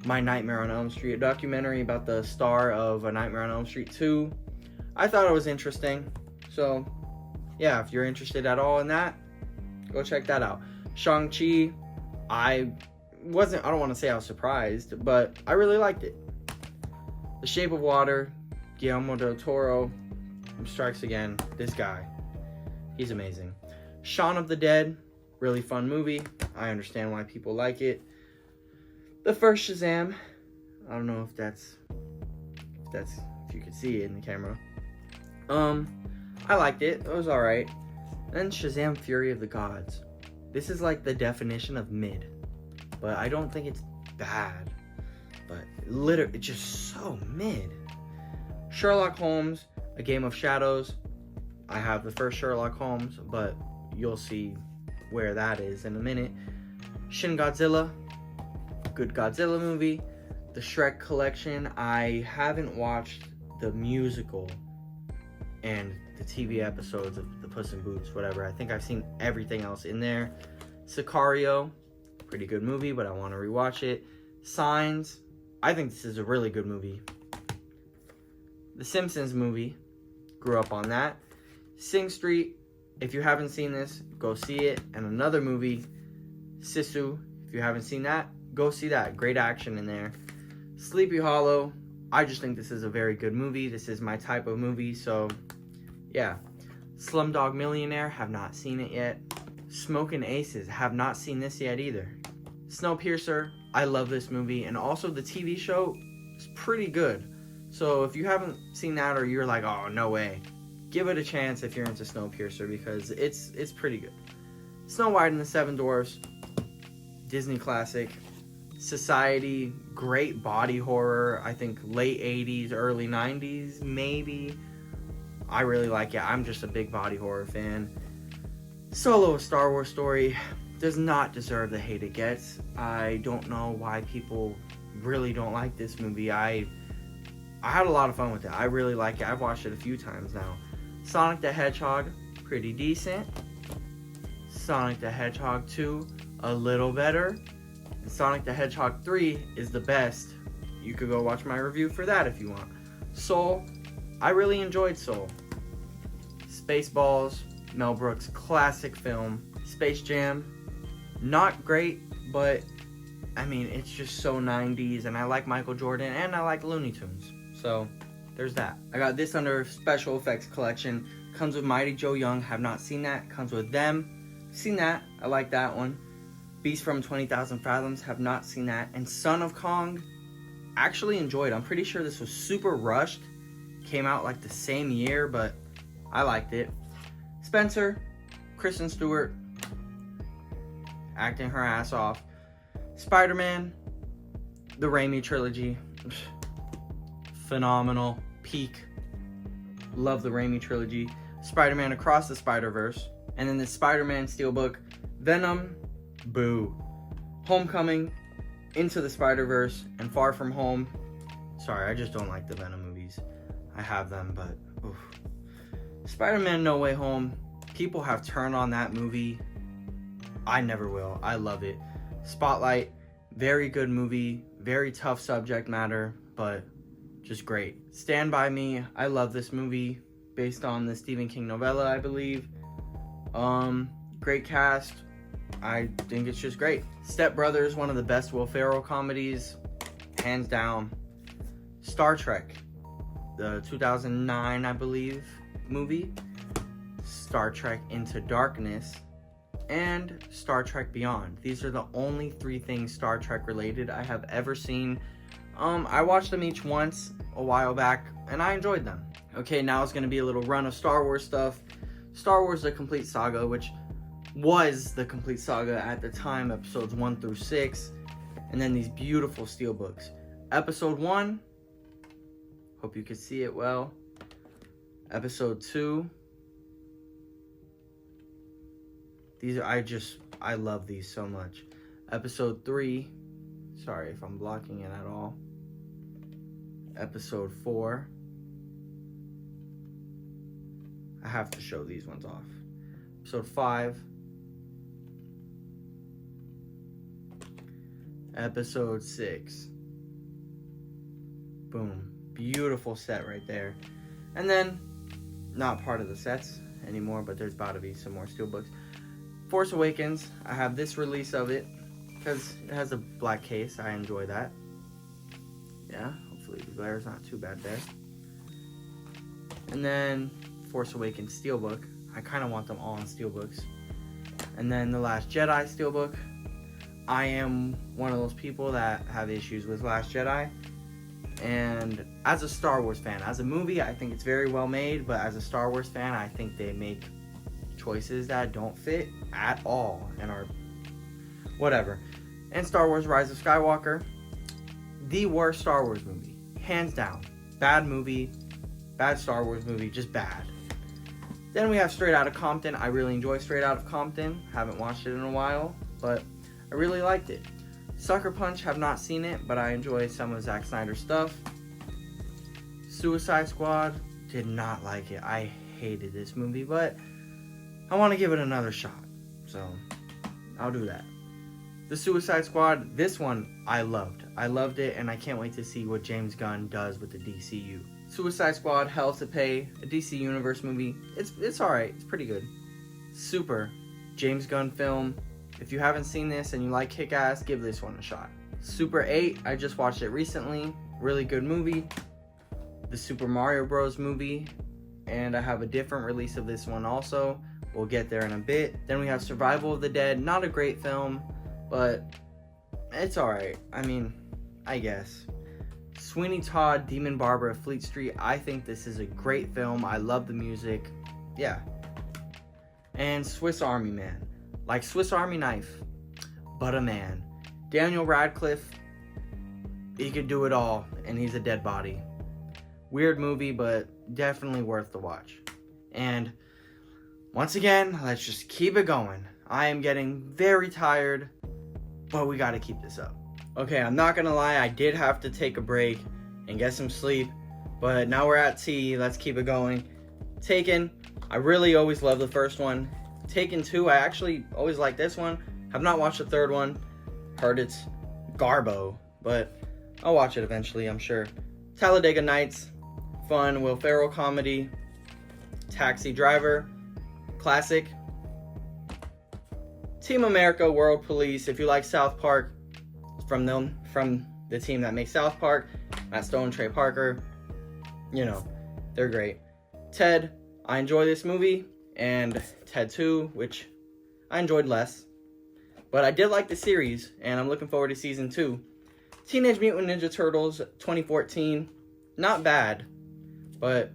My Nightmare on Elm Street, a documentary about the star of A Nightmare on Elm Street 2. I thought it was interesting. So, yeah, if you're interested at all in that, go check that out. Shang-Chi, I don't want to say I was surprised, but I really liked it. The Shape of Water, Guillermo del Toro, strikes again. This guy, he's amazing. Shaun of the Dead, really fun movie. I understand why people like it. The first Shazam, I don't know if you could see it in the camera. I liked it. It was alright. Then Shazam! Fury of the Gods. This is like the definition of mid, but I don't think it's bad. But literally, it's just so mid. Sherlock Holmes, A Game of Shadows. I have the first Sherlock Holmes, but you'll see where that is in a minute. Shin Godzilla, good Godzilla movie. The Shrek collection, I haven't watched the musical and the TV episodes of the Puss in Boots, whatever. I think I've seen everything else in there. Sicario, pretty good movie, but I want to rewatch it. Signs, I think this is a really good movie. The Simpsons movie, grew up on that. Sing Street, if you haven't seen this, go see it. And another movie, Sisu, if you haven't seen that, go see that. Great action in there. Sleepy Hollow, I just think this is a very good movie. This is my type of movie, so yeah. Slumdog Millionaire, have not seen it yet. Smokin' Aces, have not seen this yet either. Snowpiercer, I love this movie, and also the TV show is pretty good. So if you haven't seen that, or you're like, oh, no way, give it a chance if you're into Snowpiercer, because it's pretty good. Snow White and the Seven Dwarfs, Disney classic. Society, great body horror. I think late 80s, early 90s, maybe. I really like it. I'm just a big body horror fan. Solo, A Star Wars Story, does not deserve the hate it gets. I don't know why people really don't like this movie. I had a lot of fun with it. I really like it. I've watched it a few times now. Sonic the Hedgehog, pretty decent. Sonic the Hedgehog 2, a little better. And Sonic the Hedgehog 3 is the best. You could go watch my review for that if you want. Soul, I really enjoyed Soul. Spaceballs, Mel Brooks' classic film. Space Jam, not great, but I mean, it's just so 90s, and I like Michael Jordan, and I like Looney Tunes. So, there's that. I got this under Special Effects Collection. Comes with Mighty Joe Young, have not seen that. Comes with Them, seen that, I like that one. Beast from 20,000 Fathoms, have not seen that. And Son of Kong, actually enjoyed. I'm pretty sure this was super rushed. Came out like the same year, but I liked it. Spencer, Kristen Stewart, acting her ass off. Spider-Man, the Raimi trilogy, phenomenal, peak. Love the Raimi trilogy. Spider-Man Across the Spider-Verse, and then the Spider-Man Steelbook. Venom, boo. Homecoming, Into the Spider-Verse, and Far From Home. Sorry, I just don't like the Venom movies. I have them, but oof. Spider-Man No Way Home, people have turned on that movie. I never will. I love it. Spotlight, very good movie, very tough subject matter, but just great. Stand By Me, I love this movie, based on the Stephen King novella, I believe. Great cast. I think it's just great. Step Brothers, one of the best Will Ferrell comedies, hands down. Star Trek, the 2009, I believe, movie. Star Trek Into Darkness, and Star Trek Beyond. These are the only 3 things Star Trek related I have ever seen. I watched them each once a while back, and I enjoyed them. Okay, now it's going to be a little run of Star Wars stuff. Star Wars The Complete Saga, which was The Complete Saga at the time, episodes 1 through 6, and then these beautiful steelbooks. Episode 1, hope you can see it well. Episode 2, these are, I love these so much. Episode 3, sorry if I'm blocking it at all. Episode 4, I have to show these ones off. Episode 5, Episode 6, boom, beautiful set right there. And then, not part of the sets anymore, but there's about to be some more steelbooks. Force Awakens, I have this release of it, because it has a black case, I enjoy that. Yeah, hopefully the glare's not too bad there. And then, Force Awakens Steelbook, I kind of want them all in steelbooks. And then The Last Jedi Steelbook, I am one of those people that have issues with Last Jedi. And as a Star Wars fan, as a movie, I think it's very well made, but as a Star Wars fan, I think they make choices that don't fit at all and are whatever. And Star Wars Rise of Skywalker, the worst Star Wars movie, hands down. Bad movie, bad Star Wars movie, just bad. Then we have Straight Outta Compton. I really enjoy Straight Outta Compton. Haven't watched it in a while, but I really liked it. Sucker Punch, have not seen it, but I enjoy some of Zack Snyder's stuff. Suicide Squad, did not like it. I hated this movie, but I want to give it another shot, so I'll do that. The Suicide Squad, this one I loved. I loved it, and I can't wait to see what James Gunn does with the DCU. Suicide Squad, Hell to Pay, a DC Universe movie. It's alright, it's pretty good. Super, James Gunn film. If you haven't seen this and you like Kick-Ass, give this one a shot. Super 8, I just watched it recently. Really good movie. The Super Mario Bros. Movie. And I have a different release of this one also. We'll get there in a bit. Then we have Survival of the Dead. Not a great film, but it's alright. I mean, I guess. Sweeney Todd, Demon Barber of Fleet Street. I think this is a great film. I love the music. Yeah. And Swiss Army Man. Like Swiss Army knife, but a man. Daniel Radcliffe, he could do it all, and he's a dead body. Weird movie, but definitely worth the watch. And once again, let's just keep it going. I am getting very tired, but we gotta keep this up. Okay, I'm not gonna lie, I did have to take a break and get some sleep, but now we're at T, let's keep it going. Taken, I really always love the first one. Taken 2, I actually always like this one. Have not watched the third one. Heard it's garbo, but I'll watch it eventually, I'm sure. Talladega Nights, fun Will Ferrell comedy. Taxi Driver, classic. Team America, World Police. If you like South Park, from the team that makes South Park, Matt Stone, Trey Parker, you know, they're great. Ted, I enjoy this movie. And Ted 2, which I enjoyed less, But I did like the series, and I'm looking forward to season 2. Teenage Mutant Ninja Turtles 2014, not bad, but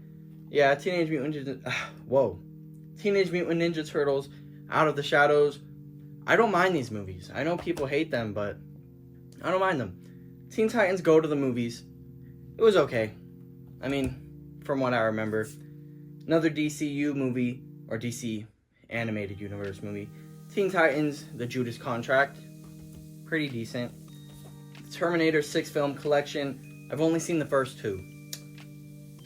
yeah, Teenage Mutant Ninja Turtles Out of the Shadows. I don't mind these movies. I know people hate them, but I don't mind them. Teen Titans Go to the Movies. It was okay. I mean, from what I remember. Another DCU movie, or DC Animated Universe movie. Teen Titans, The Judas Contract. Pretty decent. Terminator 6 film collection. I've only seen the first 2.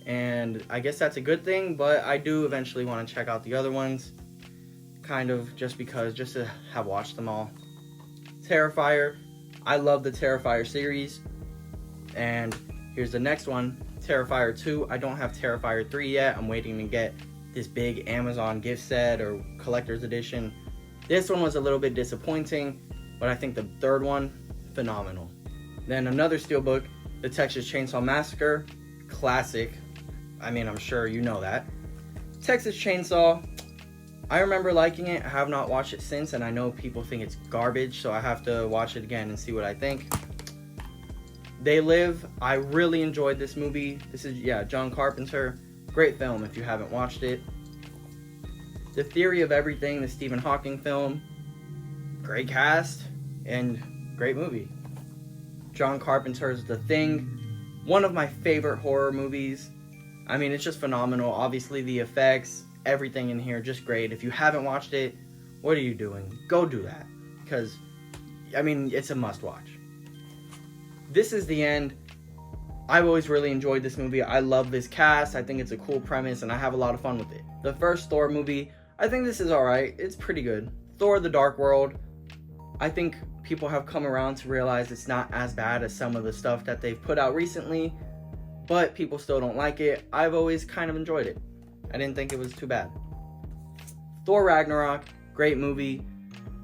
And I guess that's a good thing, but I do eventually want to check out the other ones. Kind of just to have watched them all. Terrifier. I love the Terrifier series. And here's the next one, Terrifier 2. I don't have Terrifier 3 yet. I'm waiting to get this big Amazon gift set or collector's edition. This one was a little bit disappointing, but I think the third one, phenomenal. Then another steelbook, The Texas Chainsaw Massacre. Classic. I mean, I'm sure you know that. Texas Chainsaw. I remember liking it. I have not watched it since, and I know people think it's garbage, so I have to watch it again and see what I think. They Live. I really enjoyed this movie. This is, John Carpenter. Great film if you haven't watched it. The Theory of Everything, the Stephen Hawking film. Great cast and great movie. John Carpenter's The Thing. One of my favorite horror movies. I mean, it's just phenomenal. Obviously, the effects, everything in here, just great. If you haven't watched it, what are you doing? Go do that. Because, I mean, it's a must-watch. This Is the End. I've always really enjoyed this movie. I love this cast. I think it's a cool premise, and I have a lot of fun with it. The first Thor movie, I think this is alright. It's pretty good. Thor: The Dark World. I think people have come around to realize it's not as bad as some of the stuff that they've put out recently, but people still don't like it. I've always kind of enjoyed it. I didn't think it was too bad. Thor Ragnarok, great movie.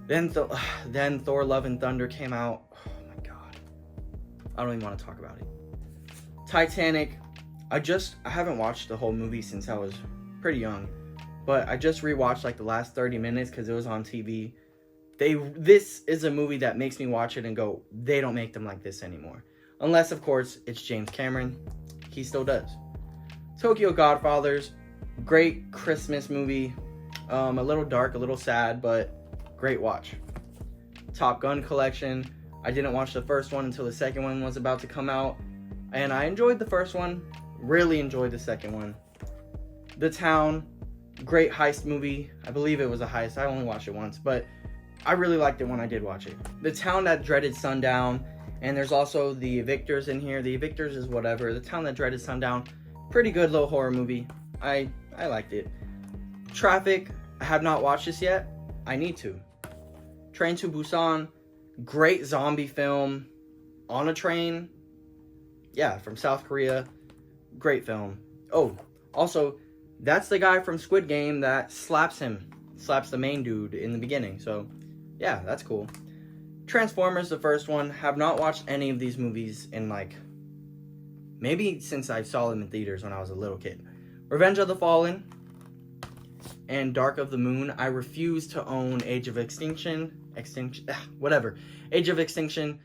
Then Thor Love and Thunder came out. Oh my god. I don't even want to talk about it. Titanic. I haven't watched the whole movie since I was pretty young, but I just rewatched like the last 30 minutes because it was on TV. This is a movie that makes me watch it and go, they don't make them like this anymore. Unless, of course, it's James Cameron. He still does. Tokyo Godfathers. Great Christmas movie. A little dark, a little sad, but great watch. Top Gun collection. I didn't watch the first one until the second one was about to come out. And I enjoyed the first one. Really enjoyed the second one. The Town. Great heist movie. I believe it was a heist. I only watched it once, but I really liked it when I did watch it. The Town That Dreaded Sundown. And there's also The Evictors in here. The Evictors is whatever. The Town That Dreaded Sundown. Pretty good little horror movie. I liked it. Traffic. I have not watched this yet. I need to. Train to Busan. Great zombie film. On a train. Yeah, from South Korea. Great film. Oh, also, that's the guy from Squid Game that slaps the main dude in the beginning. So, yeah, that's cool. Transformers, the first one. Have not watched any of these movies in like, maybe since I saw them in theaters when I was a little kid. Revenge of the Fallen and Dark of the Moon. I refuse to own Age of Extinction. Age of Extinction.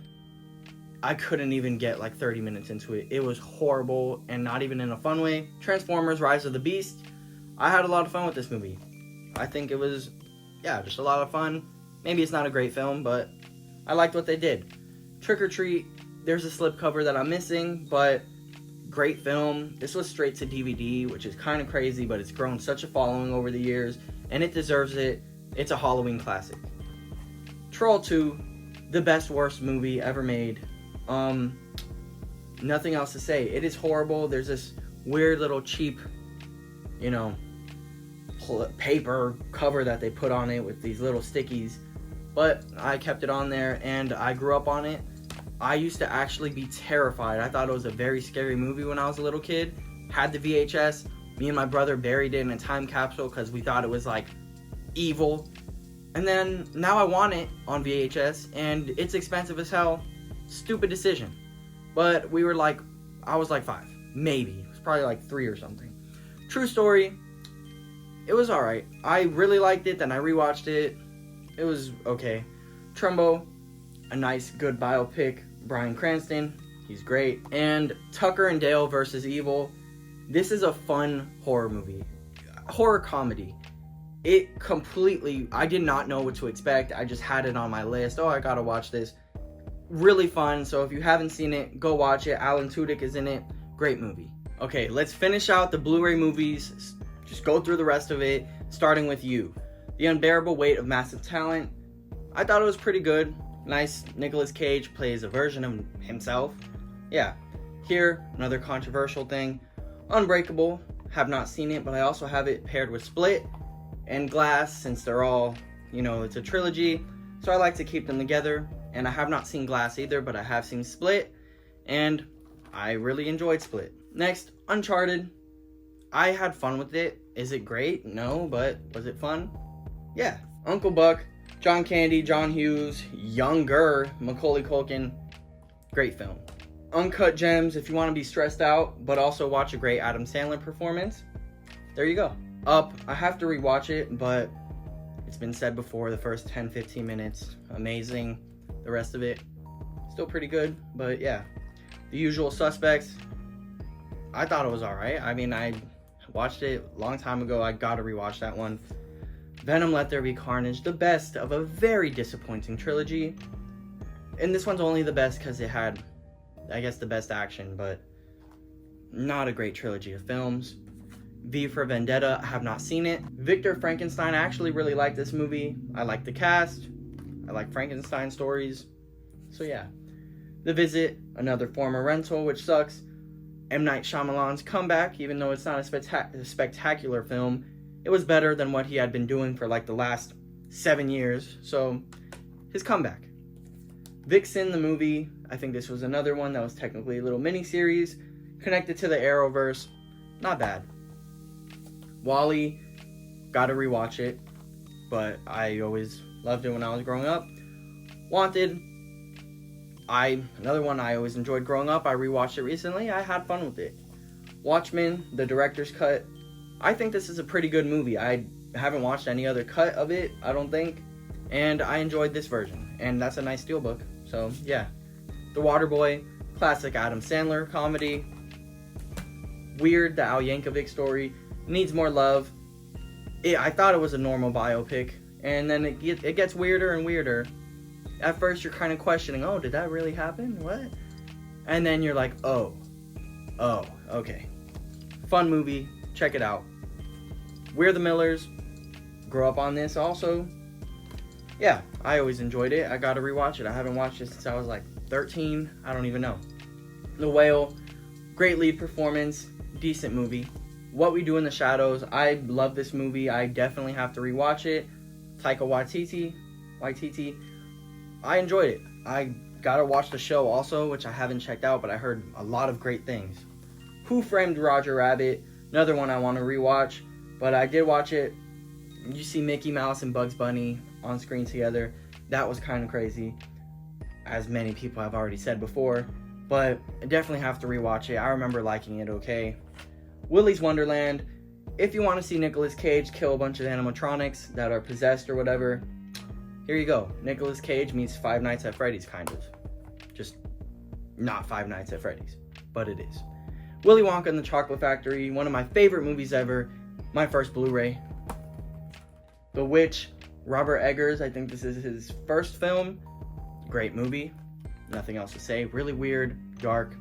I couldn't even get like 30 minutes into it. It was horrible and not even in a fun way. Transformers: Rise of the Beast. I had a lot of fun with this movie. I think it was, just a lot of fun. Maybe it's not a great film, but I liked what they did. Trick or Treat. There's a slipcover that I'm missing, but great film. This was straight to DVD, which is kind of crazy, but it's grown such a following over the years, and it deserves it. It's a Halloween classic. Troll 2, the best worst movie ever made. Nothing else to say. It is horrible. There's this weird little cheap, paper cover that they put on it with these little stickies, but I kept it on there and I grew up on it. I used to actually be terrified. I thought it was a very scary movie when I was a little kid. Had the VHS. Me and my brother buried it in a time capsule because we thought it was like evil. And then now I want it on VHS and it's expensive as hell. Stupid decision. But we were like, I was like 5. Maybe. It was probably like 3 or something. True Story. It was alright. I really liked it. Then I rewatched it. It was okay. Trumbo, a nice, good biopic. Bryan Cranston, he's great. And Tucker and Dale versus Evil. This is a fun horror movie. Horror comedy. It completely, I did not know what to expect. I just had it on my list. Oh, I gotta watch this. Really fun. So if you haven't seen it, go watch it. Alan Tudyk is in it. Great movie. Okay, let's finish out the Blu-ray movies. Just go through the rest of it, starting with You. The Unbearable Weight of Massive Talent. I thought it was pretty good. Nice. Nicolas Cage plays a version of himself. Yeah. Here, another controversial thing. Unbreakable. Have not seen it, but I also have it paired with Split and Glass, since they're all, it's a trilogy. So I like to keep them together. And I have not seen Glass either, but I have seen Split. And I really enjoyed Split. Next, Uncharted. I had fun with it. Is it great? No, but was it fun? Yeah. Uncle Buck, John Candy, John Hughes, younger Macaulay Culkin. Great film. Uncut Gems, if you want to be stressed out, but also watch a great Adam Sandler performance. There you go. Up, I have to rewatch it, but it's been said before, the first 10-15 minutes, amazing. The rest of it, still pretty good, but yeah. The Usual Suspects, I thought it was alright. I mean, I watched it a long time ago. I gotta rewatch that one. Venom Let There Be Carnage, the best of a very disappointing trilogy. And this one's only the best because it had, I guess, the best action, but not a great trilogy of films. V for Vendetta, I have not seen it. Victor Frankenstein, I actually really like this movie. I like the cast. I like Frankenstein stories. So yeah. The Visit, another former rental, which sucks. M. Night Shyamalan's comeback, even though it's not a spectacular film, it was better than what he had been doing for like the last 7 years. So, his comeback. Vixen, the movie, I think this was another one that was technically a little mini-series, connected to the Arrowverse. Not bad. Wall-E, gotta rewatch it, but I always loved it when I was growing up. Wanted, another one I always enjoyed growing up. I rewatched it recently. I had fun with it. Watchmen, the director's cut. I think this is a pretty good movie. I haven't watched any other cut of it, I don't think. And I enjoyed this version. And that's a nice steelbook. So, yeah. The Waterboy, classic Adam Sandler comedy. Weird, the Al Yankovic story. Needs more love. I thought it was a normal biopic. And then it gets weirder and weirder. At first, you're kind of questioning, oh, did that really happen? What? And then you're like, oh, okay. Fun movie. Check it out. We're the Millers. Grew up on this also. Yeah, I always enjoyed it. I gotta rewatch it. I haven't watched it since I was like 13. I don't even know. The Whale. Great lead performance. Decent movie. What We Do in the Shadows. I love this movie. I definitely have to rewatch it. Taika Waititi. I enjoyed it. I gotta watch the show also, which I haven't checked out, but I heard a lot of great things. Who Framed Roger Rabbit? Another one I want to rewatch, but I did watch it. You see Mickey Mouse and Bugs Bunny on screen together. That was kind of crazy, as many people have already said before, but I definitely have to rewatch it. I remember liking it okay. Willy's Wonderland. If you want to see Nicolas Cage kill a bunch of animatronics that are possessed or whatever, here you go. Nicolas Cage meets Five Nights at Freddy's, kind of. Just not Five Nights at Freddy's, but it is. Willy Wonka and the Chocolate Factory, one of my favorite movies ever. My first Blu-ray. The Witch, Robert Eggers, I think this is his first film. Great movie. Nothing else to say. Really weird, dark,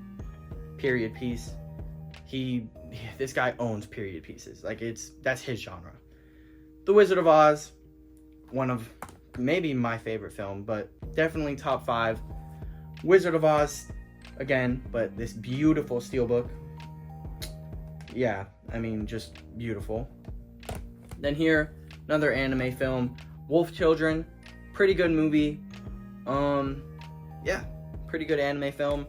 period piece. This guy owns period pieces. That's his genre. The Wizard of Oz, one of maybe my favorite film, but definitely top 5. Wizard of Oz, again, but this beautiful steelbook. Yeah, I mean, just beautiful. Then here, another anime film, Wolf Children. Pretty good movie. Yeah, pretty good anime film.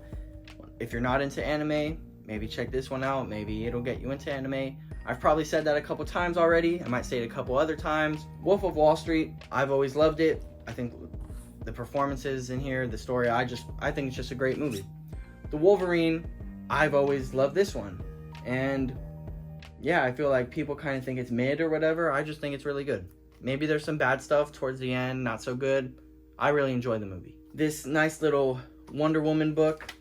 If you're not into anime, maybe check this one out. Maybe it'll get you into anime. I've probably said that a couple times already. I might say it a couple other times. Wolf of Wall Street, I've always loved it. I think the performances in here, the story, I think it's just a great movie. The Wolverine, I've always loved this one. And yeah, I feel like people kind of think it's mid or whatever. I just think it's really good. Maybe there's some bad stuff towards the end, not so good. I really enjoy the movie. This nice little Wonder Woman book.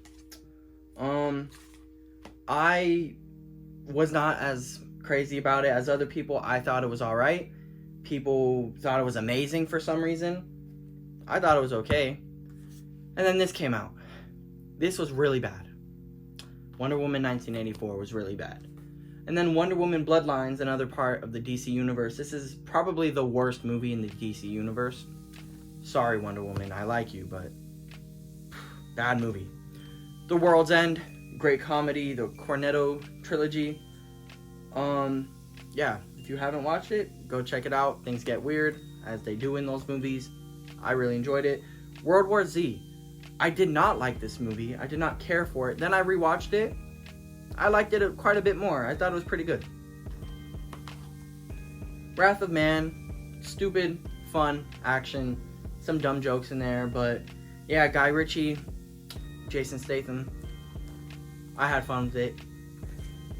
I was not as crazy about it as other people. I thought it was alright. People thought it was amazing for some reason. I thought it was okay. And then this came out. This was really bad. Wonder Woman 1984 was really bad. And then Wonder Woman Bloodlines, another part of the DC universe. This is probably the worst movie in the DC universe. Sorry, Wonder Woman, I like you, but bad movie. The World's End, great comedy, the Cornetto trilogy. Yeah, if you haven't watched it, go check it out. Things get weird, as they do in those movies. I really enjoyed it. World War Z. I did not like this movie. I did not care for it. Then I rewatched it. I liked it quite a bit more. I thought it was pretty good. Wrath of Man. Stupid, fun, action. Some dumb jokes in there, but yeah, Guy Ritchie, Jason Statham. I had fun with it.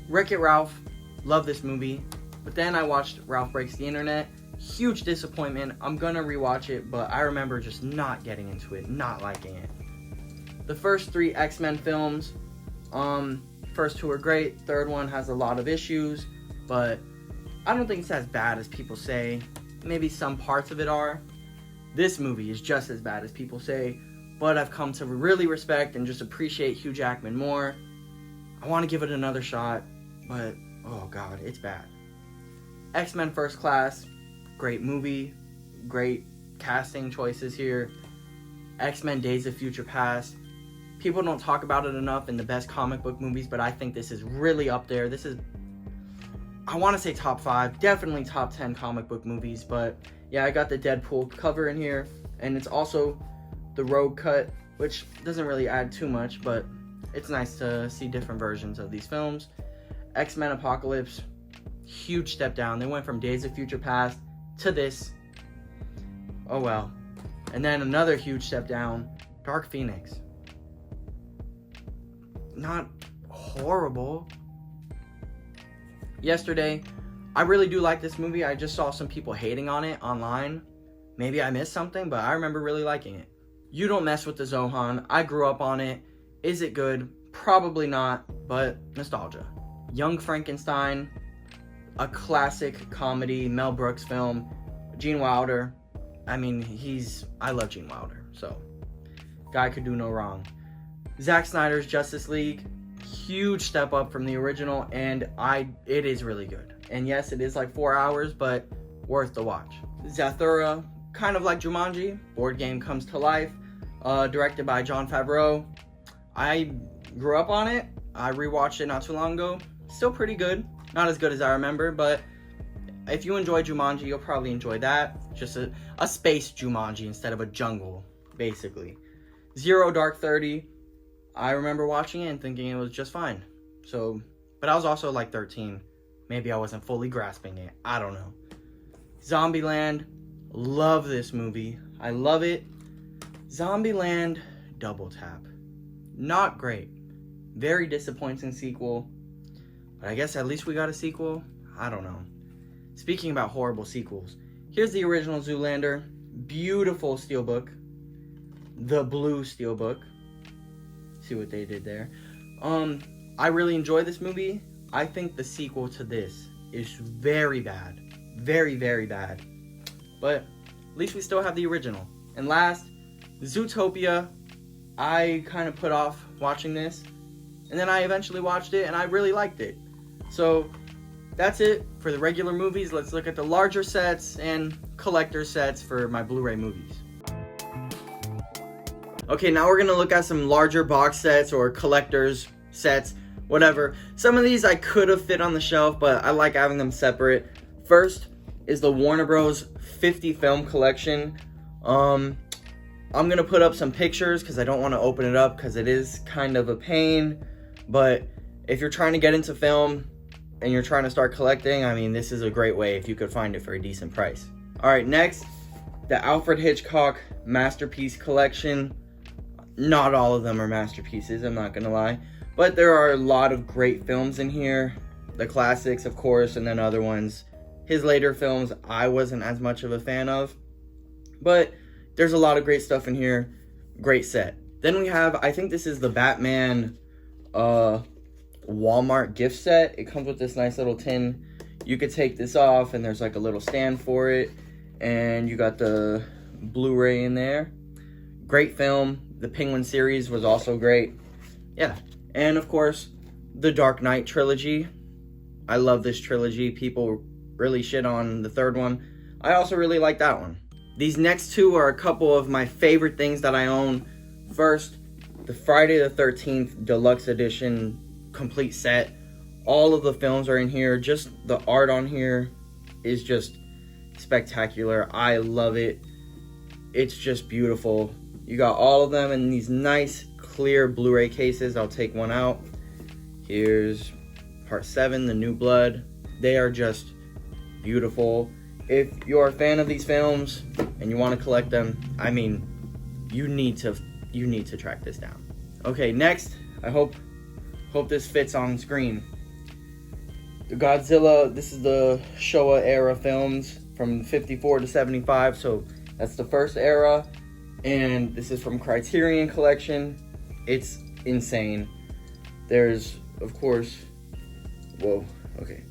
Wreck-It Ralph. Love this movie. But then I watched Ralph Breaks the Internet. Huge disappointment. I'm gonna rewatch it, but I remember just not getting into it, not liking it. The first 3 X-Men films, first 2 are great. Third one has a lot of issues, but I don't think it's as bad as people say. Maybe some parts of it are. This movie is just as bad as people say, but I've come to really respect and just appreciate Hugh Jackman more. I want to give it another shot, but oh god, it's bad. X-Men First Class, great movie, great casting choices here. X-Men Days of Future Past. People don't talk about it enough in the best comic book movies, but I think this is really up there. This is, I want to say top 5, definitely top 10 comic book movies, but yeah, I got the Deadpool cover in here, and it's also the Rogue cut, which doesn't really add too much, but it's nice to see different versions of these films. X-Men Apocalypse, huge step down. They went from Days of Future Past to this. Oh well. And then another huge step down, Dark Phoenix. Not horrible. Yesterday, I really do like this movie. I just saw some people hating on it online. Maybe I missed something, but I remember really liking it. You Don't Mess with the Zohan. I grew up on it. Is it good? Probably not, but nostalgia. Young Frankenstein, a classic comedy, Mel Brooks film. Gene Wilder. I mean, I love Gene Wilder, so guy could do no wrong. Zack Snyder's Justice League, huge step up from the original, and it is really good. And yes, it is like 4 hours, but worth the watch. Zathura, kind of like Jumanji, board game comes to life, directed by Jon Favreau. I grew up on it. I rewatched it not too long ago. Still pretty good. Not as good as I remember, but if you enjoy Jumanji, you'll probably enjoy that. Just a space Jumanji instead of a jungle, basically. Zero Dark 30. I remember watching it and thinking it was just fine. So, but I was also like 13. Maybe I wasn't fully grasping it. I don't know. Zombieland. Love this movie. I love it. Zombieland Double Tap. Not great. Very disappointing sequel. But I guess at least we got a sequel. I don't know. Speaking about horrible sequels, here's the original Zoolander. Beautiful steelbook. The blue steelbook. See what they did there. I really enjoy this movie. I think the sequel to this is very bad. Very, very bad. But at least we still have the original. And last, Zootopia. I kind of put off watching this. And then I eventually watched it and I really liked it. So that's it for the regular movies. Let's look at the larger sets and collector sets for my Blu-ray movies. Okay, now we're going to look at some larger box sets or collector's sets, whatever. Some of these I could have fit on the shelf, but I like having them separate. First is the Warner Bros. 50 film collection. I'm going to put up some pictures because I don't want to open it up because it is kind of a pain. But if you're trying to get into film and you're trying to start collecting, I mean, this is a great way if you could find it for a decent price. All right, next, the Alfred Hitchcock Masterpiece Collection. Not all of them are masterpieces, I'm not gonna lie. But there are a lot of great films in here. The classics, of course, and then other ones. His later films, I wasn't as much of a fan of. But there's a lot of great stuff in here. Great set. Then we have, I think this is the Batman Walmart gift set. It comes with this nice little tin. You could take this off and there's like a little stand for it. And you got the Blu-ray in there. Great film. The Penguin series was also great. Yeah. And of course, the Dark Knight trilogy. I love this trilogy. People really shit on the third one. I also really like that one. These next two are a couple of my favorite things that I own. First, the Friday the 13th Deluxe Edition complete set. All of the films are in here. Just the art on here is just spectacular. I love it. It's just beautiful. You got all of them in these nice clear Blu-ray cases. I'll take one out. Here's part 7, The New Blood. They are just beautiful. If you're a fan of these films and you want to collect them, I mean, you need to track this down. Okay, next, I hope this fits on screen. The Godzilla, this is the Showa era films from 54 to 75, so that's the first era. And this is from Criterion Collection. It's insane. There's, of course, whoa, okay.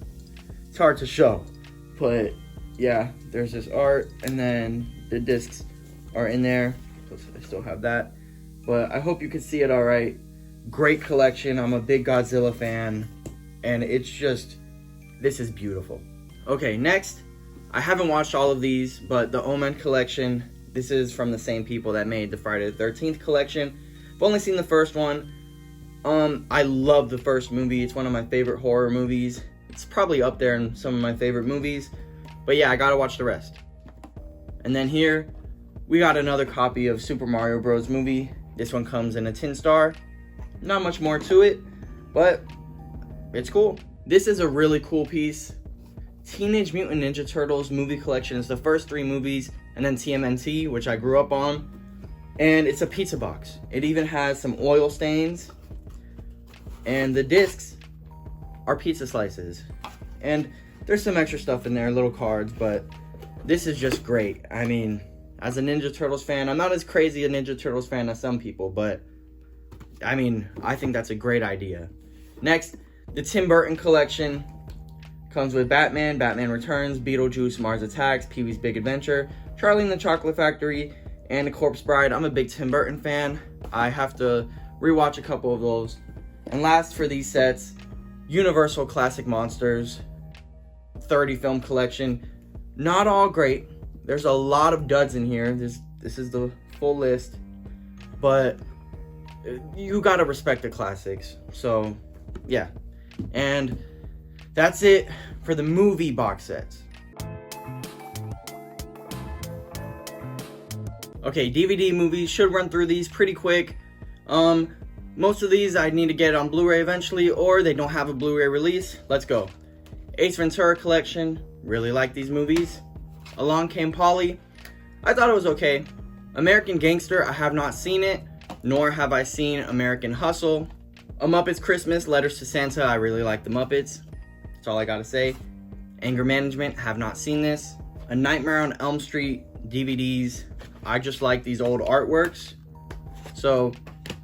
It's hard to show, but yeah, there's this art, and then the discs are in there. I still have that, but I hope you can see it all right. Great collection. I'm a big Godzilla fan, and it's just, this is beautiful. Okay, next, I haven't watched all of these, but the Omen collection, this is from the same people that made the Friday the 13th collection. I've only seen the first one. I love the first movie. It's one of my favorite horror movies. It's probably up there in some of my favorite movies. But yeah, I gotta watch the rest. And then here, we got another copy of Super Mario Bros. Movie. This one comes in a tin star. Not much more to it, but it's cool. This is a really cool piece. Teenage Mutant Ninja Turtles movie collection is the first 3 movies, and then TMNT, which I grew up on. And it's a pizza box. It even has some oil stains. And the discs are pizza slices. And there's some extra stuff in there, little cards, but this is just great. I mean, as a Ninja Turtles fan, I'm not as crazy a Ninja Turtles fan as some people, but I mean, I think that's a great idea. Next, the Tim Burton collection comes with Batman, Batman Returns, Beetlejuice, Mars Attacks, Pee-wee's Big Adventure, Charlie and the Chocolate Factory, and The Corpse Bride. I'm a big Tim Burton fan. I have to rewatch a couple of those. And last for these sets, Universal Classic Monsters 30 film collection. Not all great. There's a lot of duds in here. This is the full list, but you gotta respect the classics. So yeah, and that's it for the movie box sets. Okay, DVD movies, should run through these pretty quick. Most of these I need to get on Blu-ray eventually, or they don't have a Blu-ray release. Let's go. Ace Ventura collection, really like these movies. Along Came Polly, I thought it was okay. American Gangster, I have not seen it, nor have I seen American Hustle. A Muppets Christmas, Letters to Santa, I really like the Muppets. That's all I gotta say. Anger Management, have not seen this. A Nightmare on Elm Street DVDs, I just like these old artworks. So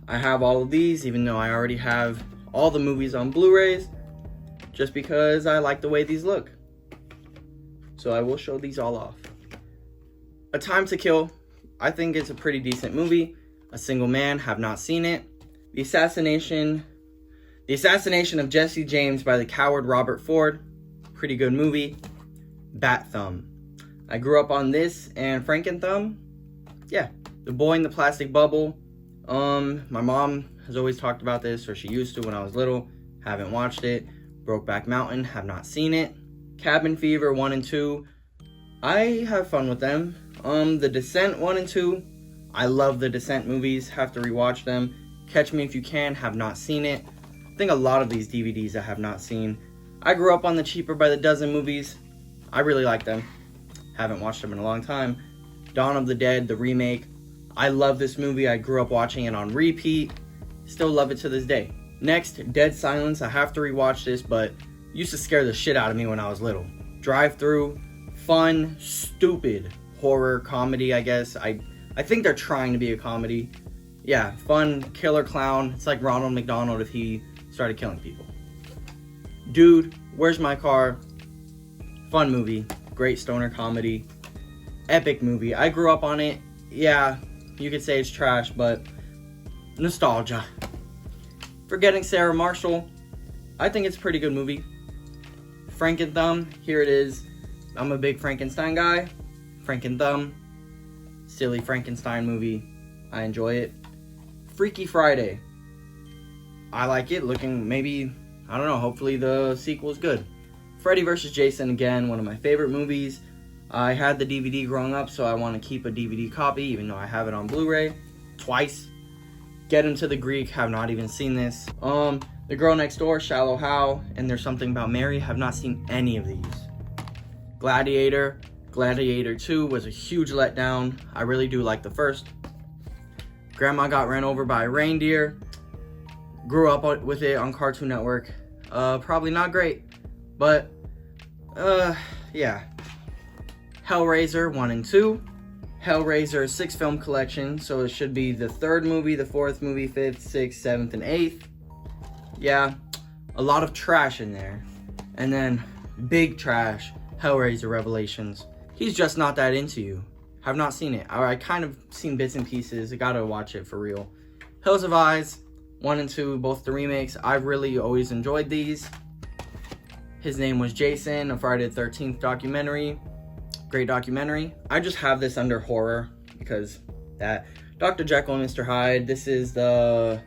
I have all of these, even though I already have all the movies on Blu-rays, just because I like the way these look. So I will show these all off. A Time to Kill, I think it's a pretty decent movie. A Single Man, have not seen it. The assassination of Jesse James by the coward Robert Ford, pretty good movie. Bat Thumb, I grew up on this and Frankenthumb. Yeah, The Boy in the Plastic Bubble. My mom has always talked about this, or she used to when I was little. Haven't watched it. Brokeback Mountain, have not seen it. Cabin Fever 1 and 2, I have fun with them. The Descent 1 and 2, I love the Descent movies, have to rewatch them. Catch Me If You Can, have not seen it. I think a lot of these DVDs I have not seen. I grew up on the Cheaper by the Dozen movies. I really like them. Haven't watched them in a long time. Dawn of the Dead, the remake. I love this movie. I grew up watching it on repeat. Still love it to this day. Next, Dead Silence. I have to rewatch this, but used to scare the shit out of me when I was little. Drive Through, fun, stupid horror comedy, I guess. I I think they're trying to be a comedy. Yeah, fun, killer clown. It's like Ronald McDonald if he started killing people. Dude, Where's My Car? Fun movie. Great stoner comedy. Epic movie. I grew up on it. Yeah, you could say it's trash, but nostalgia. Forgetting Sarah Marshall. I think it's a pretty good movie. Frankenthumb. Here it is. I'm a big Frankenstein guy. Frankenthumb. Silly Frankenstein movie. I enjoy it. Freaky Friday. I like it. Looking, maybe, I don't know, hopefully the sequel's good. Freddy vs. Jason, again, one of my favorite movies. I had the DVD growing up, so I want to keep a DVD copy, even though I have it on Blu-ray. Twice. Get Him to the Greek, have not even seen this. The Girl Next Door, Shallow Hal, and There's Something About Mary, have not seen any of these. Gladiator. Gladiator 2 was a huge letdown. I really do like the first. Grandma Got Ran Over by a Reindeer. Grew up with it on Cartoon Network. Probably not great, but yeah. Hellraiser 1 and 2. Hellraiser 6 film collection, so it should be the 3rd movie, the 4th movie, 5th, 6th, 7th, and 8th. Yeah, a lot of trash in there. And then big trash, Hellraiser Revelations. He's just not that into you. Have not seen it. I kind of seen bits and pieces. I gotta watch it for real. Hills of Eyes 1 and 2, both the remakes. I've really always enjoyed these. His Name Was Jason, a Friday the 13th documentary. Great documentary. I just have this under horror because that. Dr. Jekyll and Mr. Hyde. This is the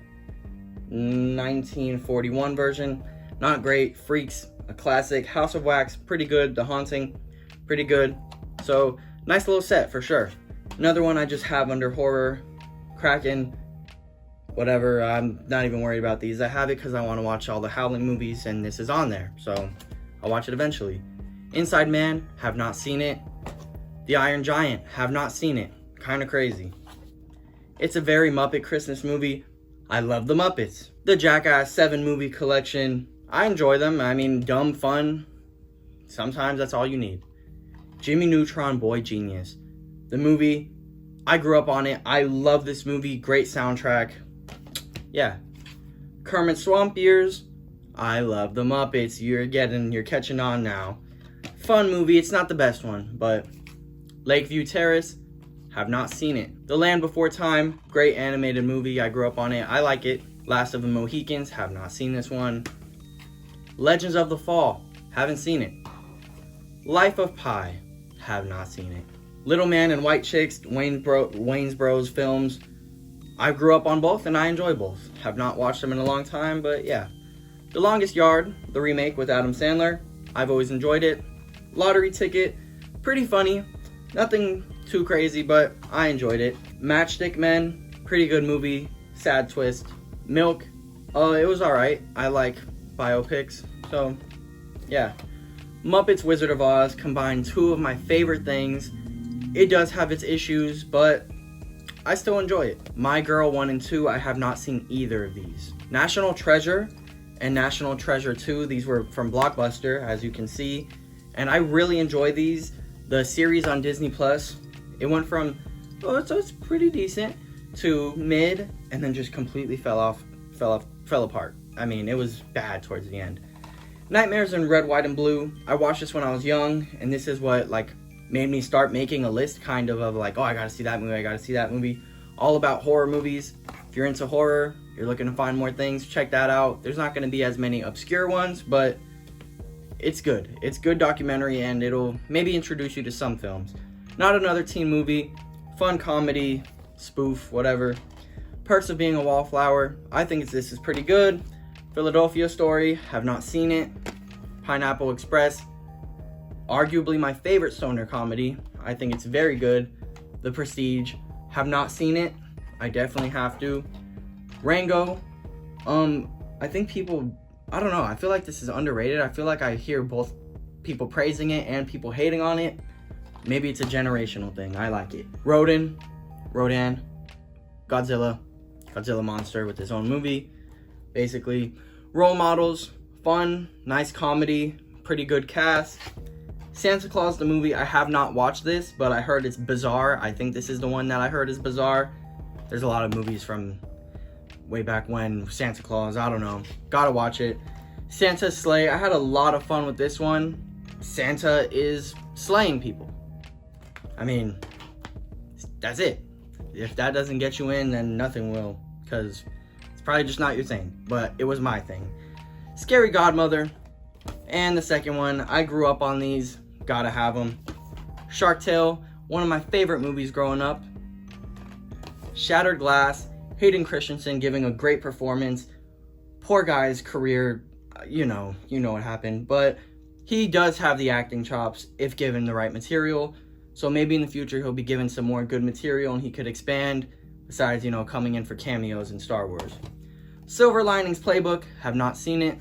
1941 version. Not great. Freaks, a classic. House of Wax, pretty good. The Haunting, pretty good. So, nice little set for sure. Another one I just have under horror. Kraken, whatever. I'm not even worried about these. I have it because I want to watch all the Howling movies, and this is on there. So, I'll watch it eventually. Inside Man, have not seen it. The Iron Giant, have not seen it. Kind of crazy. It's a very Muppet Christmas movie. I love the Muppets. The Jackass 7 movie collection, I enjoy them. I mean, dumb, fun. Sometimes that's all you need. Jimmy Neutron, Boy Genius. The movie, I grew up on it. I love this movie. Great soundtrack. Yeah. Kermit Swamp Years, I love the Muppets. You're catching on now. Fun movie. It's not the best one, but Lakeview Terrace, have not seen it. The Land Before Time, great animated movie. I grew up on it. I like it. Last of the Mohicans, have not seen this one. Legends of the Fall, haven't seen it. Life of Pi, have not seen it. Little Man and White Chicks, Wayne's Bros films. I grew up on both and I enjoy both. Have not watched them in a long time, but yeah. The Longest Yard, the remake with Adam Sandler. I've always enjoyed it. Lottery Ticket, pretty funny. Nothing too crazy, but I enjoyed it. Matchstick Men, pretty good movie. Sad twist. Milk, it was alright. I like biopics, so yeah. Muppets Wizard of Oz combined two of my favorite things. It does have its issues, but I still enjoy it. My Girl 1 and 2, I have not seen either of these. National Treasure and National Treasure 2, these were from Blockbuster, as you can see. And I really enjoy these. The series on Disney Plus, it went from, it's pretty decent, to mid, and then just completely fell apart. I mean, it was bad towards the end. Nightmares in Red, White, and Blue. I watched this when I was young, and this is what made me start making a list kind of like, I gotta see that movie, I gotta see that movie. All about horror movies. If you're into horror, you're looking to find more things, check that out. There's not gonna be as many obscure ones, but it's good. It's good documentary, and it'll maybe introduce you to some films. Not Another Teen Movie. Fun comedy, spoof, whatever. Perks of Being a Wallflower. I think this is pretty good. Philadelphia Story. Have not seen it. Pineapple Express. Arguably my favorite stoner comedy. I think it's very good. The Prestige. Have not seen it. I definitely have to. Rango. I think people, I don't know, I feel like this is underrated. I feel like I hear both people praising it and people hating on it. Maybe it's a generational thing. I like it. Rodan, Godzilla monster with his own movie. Basically, Role Models, fun, nice comedy, pretty good cast. Santa Claus the movie, I have not watched this, but I heard it's bizarre. I think this is the one that I heard is bizarre. There's a lot of movies from way back when, Santa Claus, I don't know. Gotta watch it. Santa's Sleigh, I had a lot of fun with this one. Santa is slaying people. I mean, that's it. If that doesn't get you in, then nothing will, because it's probably just not your thing, but it was my thing. Scary Godmother, and the second one, I grew up on these, gotta have them. Shark Tale, one of my favorite movies growing up. Shattered Glass, Hayden Christensen giving a great performance. Poor guy's career, you know what happened, but he does have the acting chops if given the right material. So maybe in the future he'll be given some more good material and he could expand, besides, coming in for cameos in Star Wars. Silver Linings Playbook, have not seen it.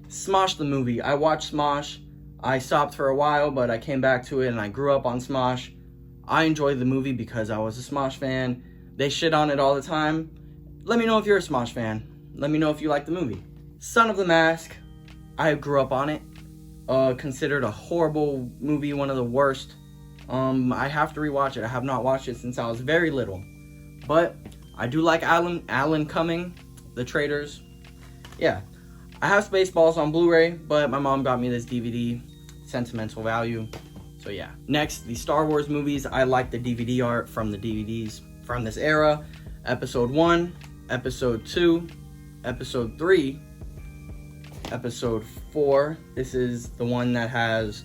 Smosh the movie, I watched Smosh. I stopped for a while, but I came back to it and I grew up on Smosh. I enjoyed the movie because I was a Smosh fan. They shit on it all the time. Let me know if you're a Smosh fan. Let me know if you like the movie. Son of the Mask, I grew up on it. Considered a horrible movie, one of the worst. I have to rewatch it. I have not watched it since I was very little. But I do like Alan Cumming, The Traitors. Yeah. I have Spaceballs on Blu-ray, but my mom got me this DVD. Sentimental value. So yeah. Next, the Star Wars movies. I like the DVD art from the DVDs from this era. Episode 1, Episode 2, Episode 3, Episode 4. This is the one that has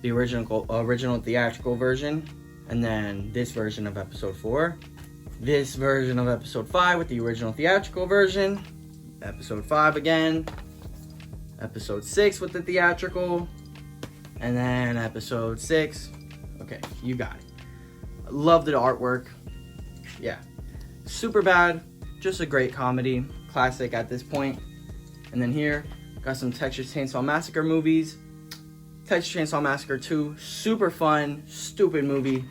the original theatrical version, and then this version of Episode 4. This version of Episode 5 with the original theatrical version. Episode 5 again. Episode 6 with the theatrical. And then Episode 6. Okay, you got it. Love the artwork. Yeah. Superbad, just a great comedy. Classic at this point. And then here, got some Texas Chainsaw Massacre movies. Texas Chainsaw Massacre 2, super fun, stupid movie.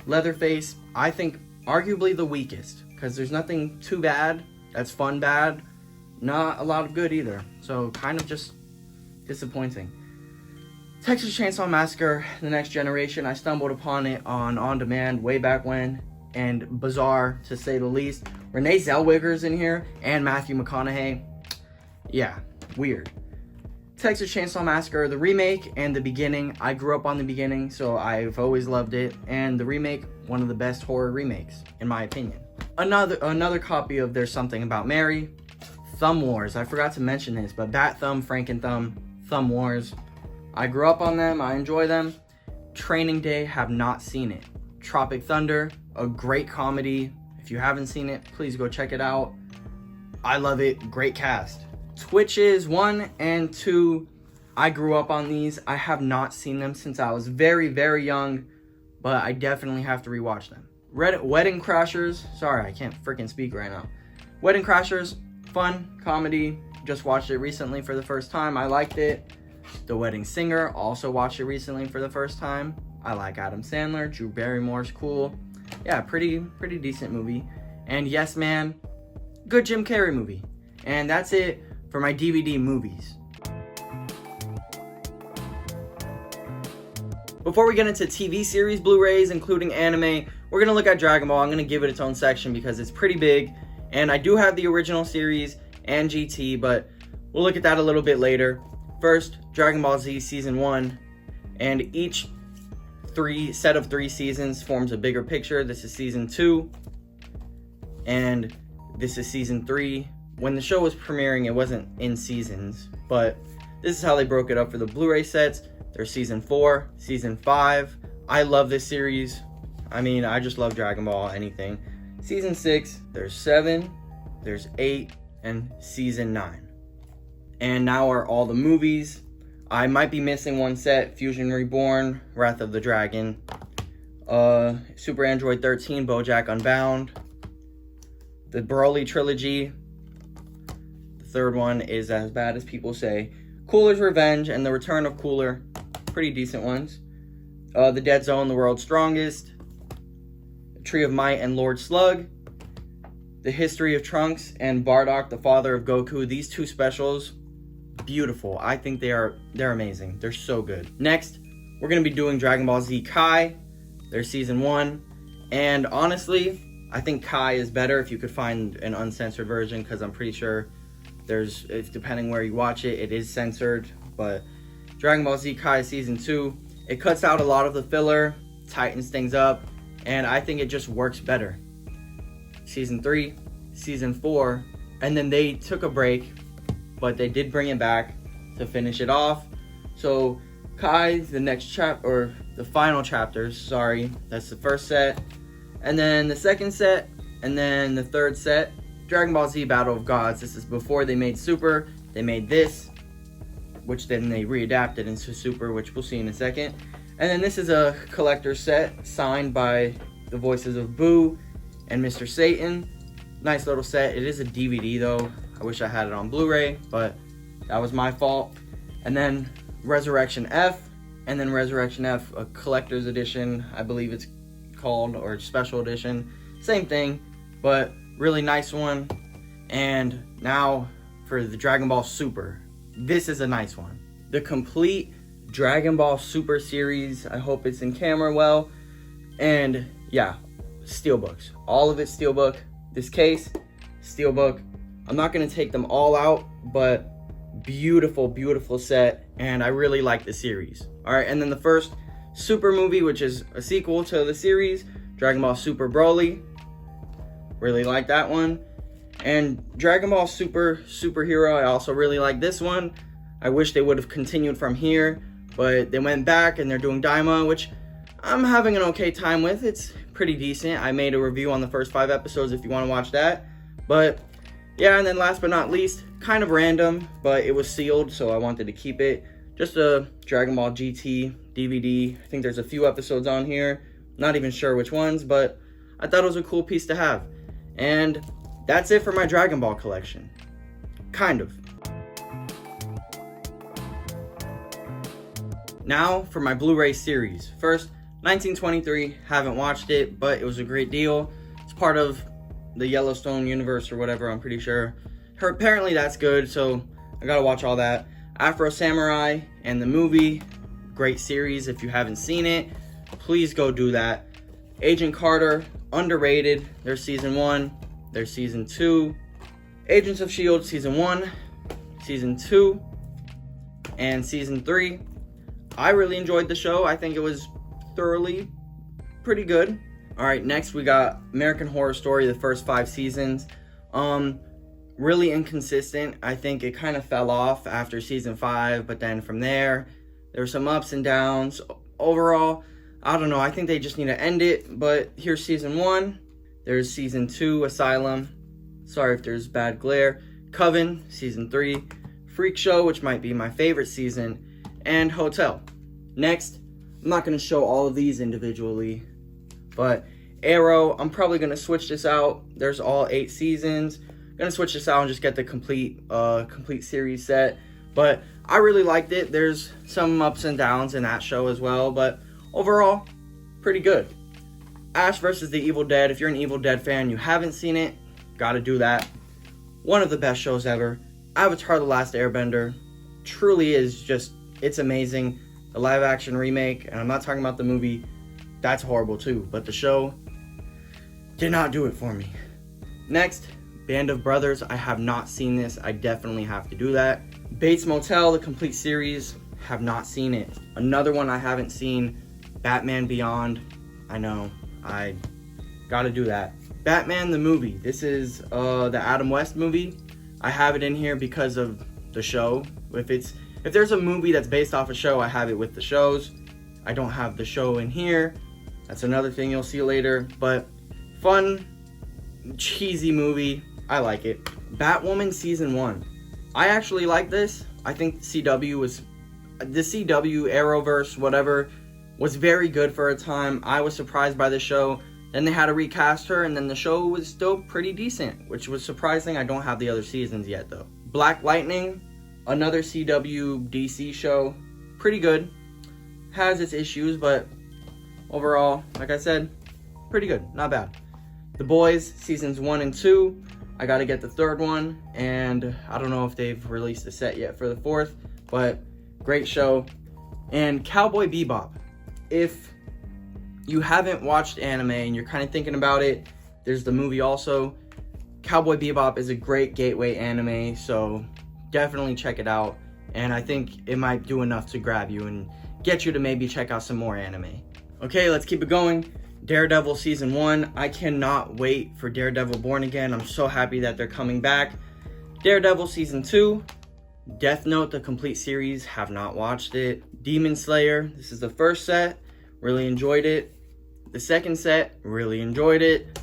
Leatherface, I think arguably the weakest, because there's nothing too bad that's fun bad. Not a lot of good either, so kind of just disappointing. Texas Chainsaw Massacre, The Next Generation, I stumbled upon it on demand way back when, and bizarre to say the least. Renee Zellweger's in here, and Matthew McConaughey. Yeah, weird. Texas Chainsaw Massacre, the remake and the beginning. I grew up on the beginning, so I've always loved it. And the remake, one of the best horror remakes, in my opinion. Another copy of There's Something About Mary. Thumb Wars, I forgot to mention this, but Bat Thumb, Franken Thumb Wars. I grew up on them, I enjoy them. Training Day, have not seen it. Tropic Thunder, a great comedy. If you haven't seen it, please go check it out. I love it, great cast. Twitches 1 and 2, I grew up on these. I have not seen them since I was very, very young, but I definitely have to rewatch them. Wedding Crashers, sorry, I can't freaking speak right now. Wedding Crashers, fun, comedy, just watched it recently for the first time, I liked it. The Wedding Singer, also watched it recently for the first time. I like Adam Sandler, Drew Barrymore's cool. Yeah, pretty decent movie. And Yes Man, good Jim Carrey movie. And that's it for my DVD movies. Before we get into TV series Blu-rays, including anime, we're going to look at Dragon Ball. I'm going to give it its own section because it's pretty big. And I do have the original series and GT, but we'll look at that a little bit later. First, Dragon Ball Z Season 1. And each set of 3 seasons forms a bigger picture. This is Season 2. And this is Season 3. When the show was premiering, it wasn't in seasons, but this is how they broke it up for the Blu-ray sets. There's Season 4, Season 5. I love this series. I mean, I just love Dragon Ball, anything. Season 6, there's 7, there's 8, and Season 9. And now are all the movies. I might be missing one set, Fusion Reborn, Wrath of the Dragon, Super Android 13, BoJack Unbound, the Broly trilogy. Third one is As Bad as People Say. Cooler's Revenge and The Return of Cooler. Pretty decent ones. The Dead Zone, The World's Strongest. Tree of Might and Lord Slug. The History of Trunks and Bardock, the Father of Goku. These 2 specials, beautiful. I think they're amazing. They're so good. Next, we're going to be doing Dragon Ball Z Kai, their season 1. And honestly, I think Kai is better if you could find an uncensored version, because I'm pretty sure it's depending where you watch it, it is censored. But Dragon Ball Z Kai season 2, it cuts out a lot of the filler, tightens things up, and I think it just works better. Season 3, season 4, and then they took a break, but they did bring it back to finish it off. So Kai, the next or the final chapters, sorry, that's the first set, and then the second set, and then the third set, Dragon Ball Z Battle of Gods. This is before they made Super. They made this, which then they readapted into Super, which we'll see in a second. And then this is a collector's set signed by the voices of Boo and Mr. Satan. Nice little set. It is a DVD though. I wish I had it on Blu-ray, but that was my fault. And then Resurrection F, and then Resurrection F, a collector's edition, I believe it's called, or special edition. Same thing, but really nice one. And now for the Dragon Ball Super. This is a nice one. The complete Dragon Ball Super series. I hope it's in camera well. And yeah, steelbooks. All of it steelbook. This case, steelbook. I'm not going to take them all out, but beautiful, beautiful set. And I really like the series. Alright, and then the first Super movie, which is a sequel to the series, Dragon Ball Super Broly. Really like that one. And Dragon Ball Super Superhero, I also really like this one. I wish they would have continued from here, but they went back and they're doing Daima, which I'm having an okay time with. It's pretty decent. I made a review on the first 5 episodes if you want to watch that. But yeah, and then last but not least, kind of random, but it was sealed, so I wanted to keep it. Just a Dragon Ball GT DVD. I think there's a few episodes on here. Not even sure which ones, but I thought it was a cool piece to have. And that's it for my Dragon Ball collection. Kind of. Now for my Blu-ray series. First, 1923. Haven't watched it, but it was a great deal. It's part of the Yellowstone universe or whatever, I'm pretty sure. Apparently that's good, so I gotta watch all that. Afro Samurai and the movie. Great series. If you haven't seen it, please go do that. Agent Carter, underrated. There's season 1. There's season 2. Agents of S.H.I.E.L.D. season 1, season 2, and season 3. I really enjoyed the show. I think it was thoroughly pretty good. Alright, next we got American Horror Story, the first 5 seasons. Really inconsistent. I think it kind of fell off after season 5, but then from there were some ups and downs. Overall, I don't know, I think they just need to end it, but here's season 1. There's season 2, Asylum. Sorry if there's bad glare. Coven, season 3. Freak Show, which might be my favorite season. And Hotel. Next, I'm not going to show all of these individually, but Arrow, I'm probably going to switch this out. There's all 8 seasons. I'm going to switch this out and just get the complete series set. But I really liked it. There's some ups and downs in that show as well, but overall, pretty good. Ash vs. the Evil Dead. If you're an Evil Dead fan, you haven't seen it, gotta do that. One of the best shows ever. Avatar: The Last Airbender truly is just, it's amazing. The live action remake, and I'm not talking about the movie, that's horrible too, but the show did not do it for me. Next, Band of Brothers. I have not seen this. I definitely have to do that. Bates Motel, the complete series, have not seen it. Another one I haven't seen, Batman Beyond. I know, I gotta do that. Batman the movie. This is the Adam West movie. I have it in here because of the show. If there's a movie that's based off a show, I have it with the shows. I don't have the show in here. That's another thing you'll see later. But fun, cheesy movie. I like it. Batwoman season 1. I actually like this. I think the CW Arrowverse, whatever, was very good for a time. I was surprised by the show. Then they had to recast her, and then the show was still pretty decent, which was surprising. I don't have the other seasons yet, though. Black Lightning, another CW DC show. Pretty good. Has its issues, but overall, like I said, pretty good. Not bad. The Boys, seasons 1 and 2. I gotta get the 3rd one, and I don't know if they've released a set yet for the 4th, but great show. And Cowboy Bebop. If you haven't watched anime and you're kind of thinking about it, there's the movie also. Cowboy Bebop is a great gateway anime, so definitely check it out. And I think it might do enough to grab you and get you to maybe check out some more anime. Okay, let's keep it going. Daredevil Season 1. I cannot wait for Daredevil Born Again. I'm so happy that they're coming back. Daredevil Season 2. Death Note, the complete series. Have not watched it. Demon Slayer. This is the first set. Really enjoyed it. The second set. Really enjoyed it.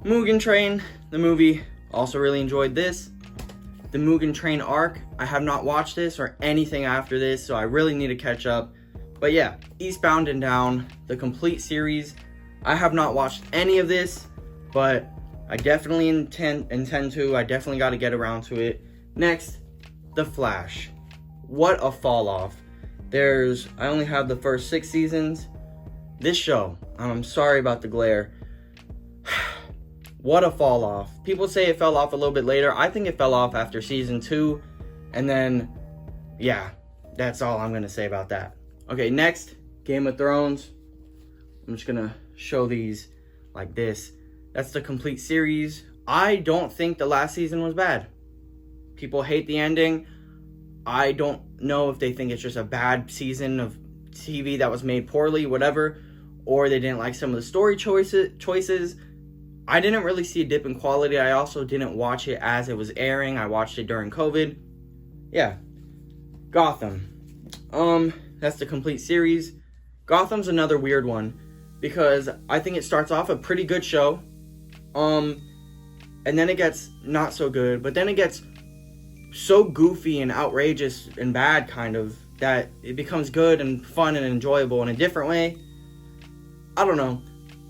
Mugen Train, the movie. Also really enjoyed this. The Mugen Train arc. I have not watched this or anything after this, so I really need to catch up. But yeah, Eastbound and Down, the complete series. I have not watched any of this, but I definitely intend to. I definitely got to get around to it. Next, The Flash. What a fall off. I only have the first 6 seasons. This show, I'm sorry about the glare. What a fall off. People say it fell off a little bit later. I think it fell off after season 2. And then, yeah, that's all I'm going to say about that. Okay, next, Game of Thrones. I'm just going to show these like this. That's the complete series. I don't think the last season was bad. People hate the ending. I don't know if they think it's just a bad season of TV that was made poorly, whatever, or they didn't like some of the story choices. I didn't really see a dip in quality. I also didn't watch it as it was airing. I watched it during COVID. Yeah. Gotham. That's the complete series. Gotham's another weird one because I think it starts off a pretty good show. And then it gets not so good, but then it gets so goofy and outrageous and bad kind of that it becomes good and fun and enjoyable in a different way. I don't know.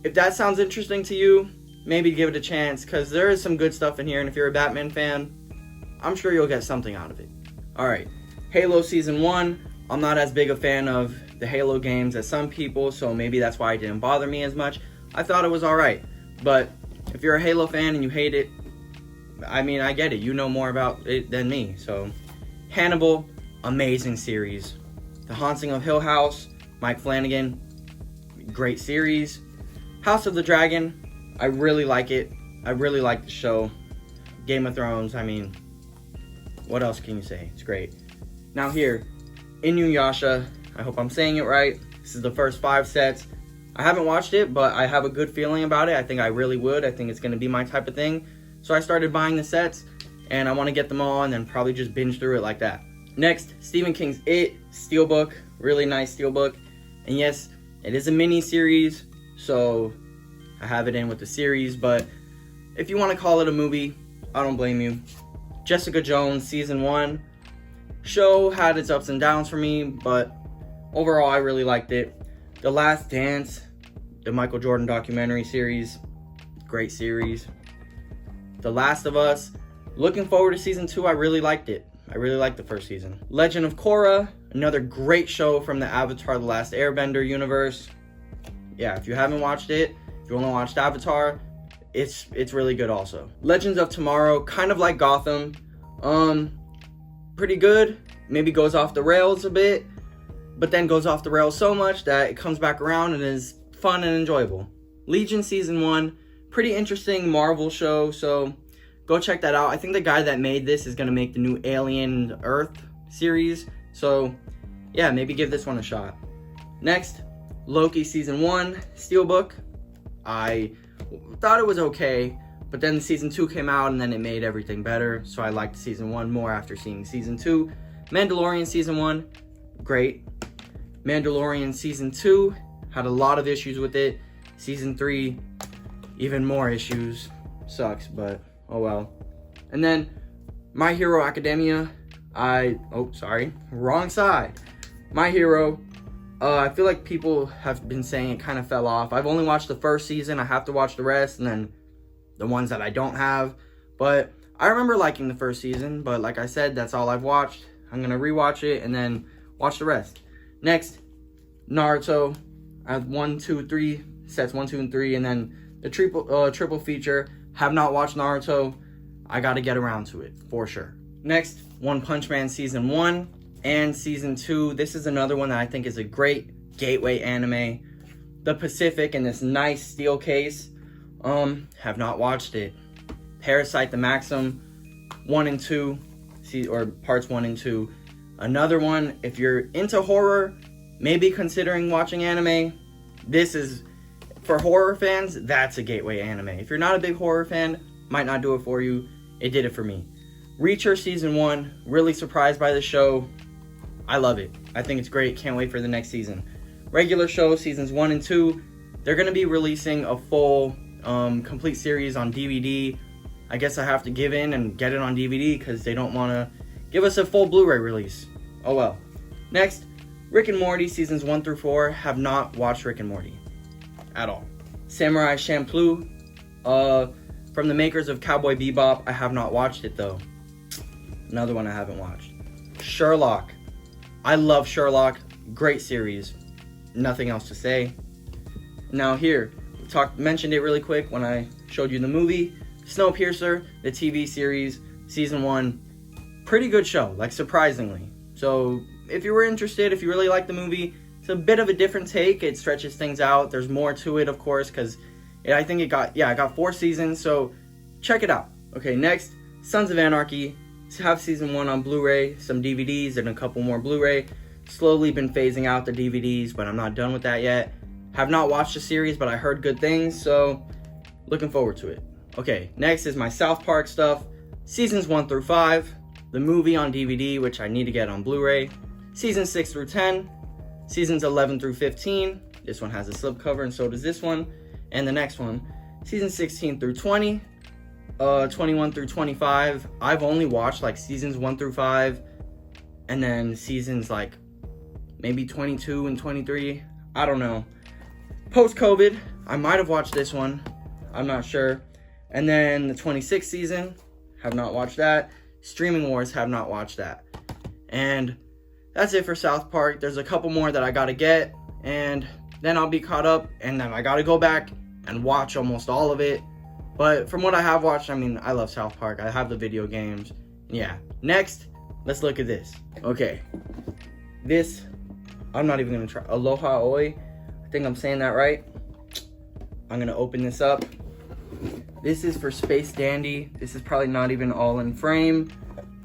If that sounds interesting to you, maybe give it a chance, because there is some good stuff in here, and if you're a Batman fan, I'm sure you'll get something out of it. Alright, Halo Season 1. I'm not as big a fan of the Halo games as some people, so maybe that's why it didn't bother me as much. I thought it was alright, but if you're a Halo fan and you hate it, I mean, I get it. You know more about it than me, so. Hannibal, amazing series. The Haunting of Hill House, Mike Flanagan, great series. House of the Dragon, I really like it. I really like the show. Game of Thrones, I mean, what else can you say? It's great. Now here, Inuyasha, I hope I'm saying it right. This is the first 5 sets. I haven't watched it, but I have a good feeling about it. I think I really would. I think it's going to be my type of thing. So I started buying the sets, and I want to get them all and then probably just binge through it like that. Next, Stephen King's It, Steelbook, really nice Steelbook. And yes, it is a mini series, so I have it in with the series, but if you want to call it a movie, I don't blame you. Jessica Jones, Season 1. Show had its ups and downs for me, but overall I really liked it. The Last Dance, the Michael Jordan documentary series, great series. The Last of Us, looking forward to Season 2, I really liked it. I really liked the first season. Legend of Korra, another great show from the Avatar The Last Airbender universe. Yeah, if you haven't watched it, if you only watched Avatar, it's really good also. Legends of Tomorrow, kind of like Gotham. Pretty good. Maybe goes off the rails a bit, but then goes off the rails so much that it comes back around and is fun and enjoyable. Legion Season 1, pretty interesting Marvel show, so go check that out. I think the guy that made this is going to make the new Alien Earth series, so yeah, maybe give this one a shot. Next, Loki Season 1, Steelbook. I thought it was okay, but then Season 2 came out and then it made everything better, so I liked Season 1 more after seeing Season 2. Mandalorian Season 1, great. Mandalorian Season 2, had a lot of issues with it. Season 3, even more issues. Sucks, but oh well. And then My Hero Academia, wrong side. My Hero, I feel like people have been saying it kind of fell off. I've only watched the first season. I have to watch the rest, and then the ones that I don't have. But I remember liking the first season, but like I said, that's all I've watched. I'm going to rewatch it and then watch the rest. Next, Naruto. I have 1, 2, 3 sets, 1, 2, and 3, and then the triple feature. Have not watched Naruto. I got to get around to it for sure. Next, One Punch Man Season 1. and season 2. This is another one that I think is a great gateway anime. The Pacific in this nice steel case. Have not watched it. Parasite the Maxim 1 and 2, or parts 1 and 2. Another one, if you're into horror, maybe considering watching anime, this is, for horror fans, that's a gateway anime. If you're not a big horror fan, might not do it for you. It did it for me. Reacher season 1, really surprised by the show. I love it. I think it's great. Can't wait for the next season. Regular show seasons 1 and 2, they're going to be releasing a full complete series on DVD. I guess I have to give in and get it on DVD because they don't want to give us a full Blu-ray release. Oh well. Next, Rick and Morty seasons 1 through 4. Have not watched Rick and Morty at all. Samurai Champloo, from the makers of Cowboy Bebop. I have not watched it though. Another one I haven't watched. Sherlock. I love Sherlock. Great series. Nothing else to say. Now here, mentioned it really quick when I showed you the movie. Snowpiercer, the TV series, season 1. Pretty good show, like surprisingly. So if you were interested, if you really like the movie, it's a bit of a different take. It stretches things out. There's more to it, of course, because I think it got 4 seasons, so check it out. Okay, next, Sons of Anarchy. Have season 1 on Blu-ray, some DVDs, and a couple more Blu-ray. Slowly been phasing out the DVDs, but I'm not done with that yet. Have not watched the series, but I heard good things, so looking forward to it. Okay, next is my South Park stuff. Seasons 1 through 5. The movie on DVD, which I need to get on Blu-ray. Seasons 6 through 10. Seasons 11 through 15. This one has a slipcover, and so does this one. And the next one. Seasons 16 through 20. 21 through 25. I've only watched like seasons 1 through 5, and then seasons like maybe 22 and 23. I don't know. Post-COVID, I might have watched this one. I'm not sure. And then the 26th season, have not watched that. Streaming Wars, have not watched that. And that's it for South Park. There's a couple more that I gotta get, and then I'll be caught up, and then I gotta go back and watch almost all of it. But from what I have watched, I mean, I love South Park. I have the video games. Yeah. Next, let's look at this. Okay. This, I'm not even going to try. Aloha Oi. I think I'm saying that right. I'm going to open this up. This is for Space Dandy. This is probably not even all in frame,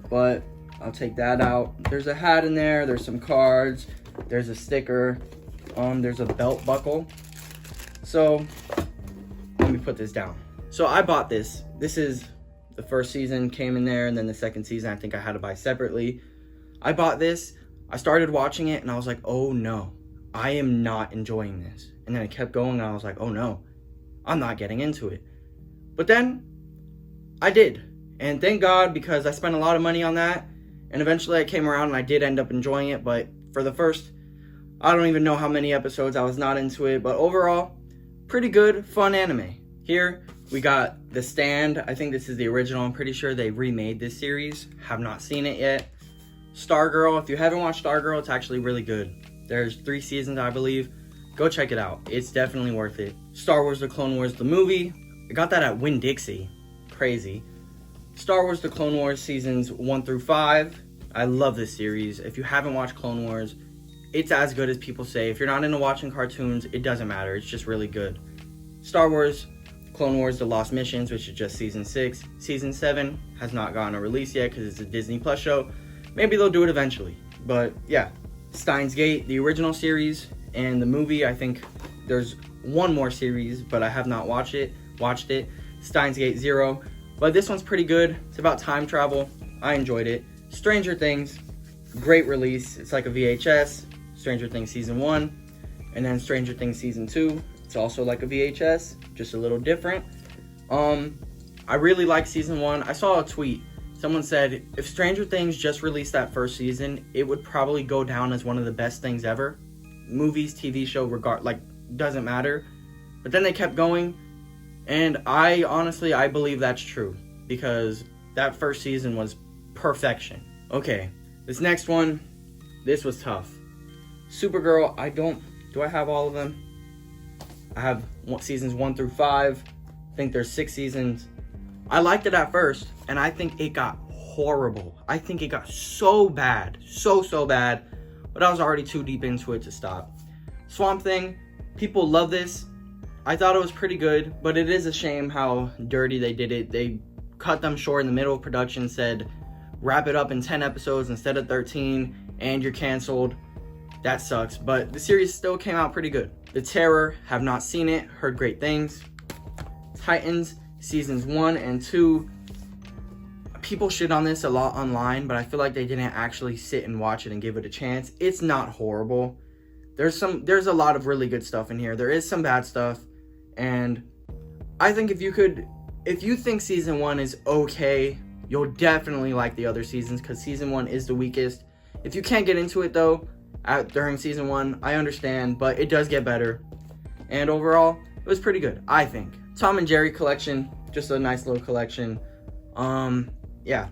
but I'll take that out. There's a hat in there. There's some cards. There's a sticker. There's a belt buckle. So, let me put this down. So I bought this. This is the first season, came in there, and then the second season I think I had to buy separately. I bought this. I started watching it, and I was like, oh no, I am not enjoying this. And then it kept going, and I was like, oh no, I'm not getting into it. But then I did. And thank God, because I spent a lot of money on that. And eventually I came around and I did end up enjoying it. But for the first, I don't even know how many episodes, I was not into it. But overall, pretty good, fun anime. Here, we got The Stand. I think this is the original. I'm pretty sure they remade this series. Have not seen it yet. Stargirl. If you haven't watched Stargirl, it's actually really good. There's 3 seasons, I believe. Go check it out. It's definitely worth it. Star Wars The Clone Wars, the movie. I got that at Winn-Dixie. Crazy. Star Wars The Clone Wars seasons 1 through 5. I love this series. If you haven't watched Clone Wars, it's as good as people say. If you're not into watching cartoons, it doesn't matter. It's just really good. Star Wars Clone Wars The Lost Missions, which is just season 6. Season 7 has not gotten a release yet because it's a Disney Plus show. Maybe they'll do it eventually. But yeah, Steins Gate, the original series, and the movie. I think there's one more series, but I have not watched it. Steins Gate 0. But this one's pretty good. It's about time travel. I enjoyed it. Stranger Things, great release. It's like a VHS. Stranger Things season 1, and then Stranger Things season 2. It's also like a VHS, just a little different. I really like season 1. I saw a tweet. Someone said, if Stranger Things just released that first season, it would probably go down as one of the best things ever. Movies, TV show, doesn't matter. But then they kept going, and I believe that's true, because that first season was perfection. Okay, this next one, this was tough. Supergirl, do I have all of them? I have seasons 1 through 5. I think there's 6 seasons. I liked it at first, and I think it got horrible. I think it got so bad, so bad, but I was already too deep into it to stop. Swamp Thing, people love this. I thought it was pretty good, but it is a shame how dirty they did it. They cut them short in the middle of production, said wrap it up in 10 episodes instead of 13, and you're canceled. That sucks, but the series still came out pretty good. The Terror, have not seen it, heard great things. Titans, seasons 1 and 2. People shit on this a lot online, but I feel like they didn't actually sit and watch it and give it a chance. It's not horrible. There's a lot of really good stuff in here. There is some bad stuff, and I think if you think season 1 is okay, you'll definitely like the other seasons, because season 1 is the weakest. If you can't get into it though, during season 1, I understand, but it does get better. And overall, it was pretty good, I think. Tom and Jerry collection, just a nice little collection. Yeah,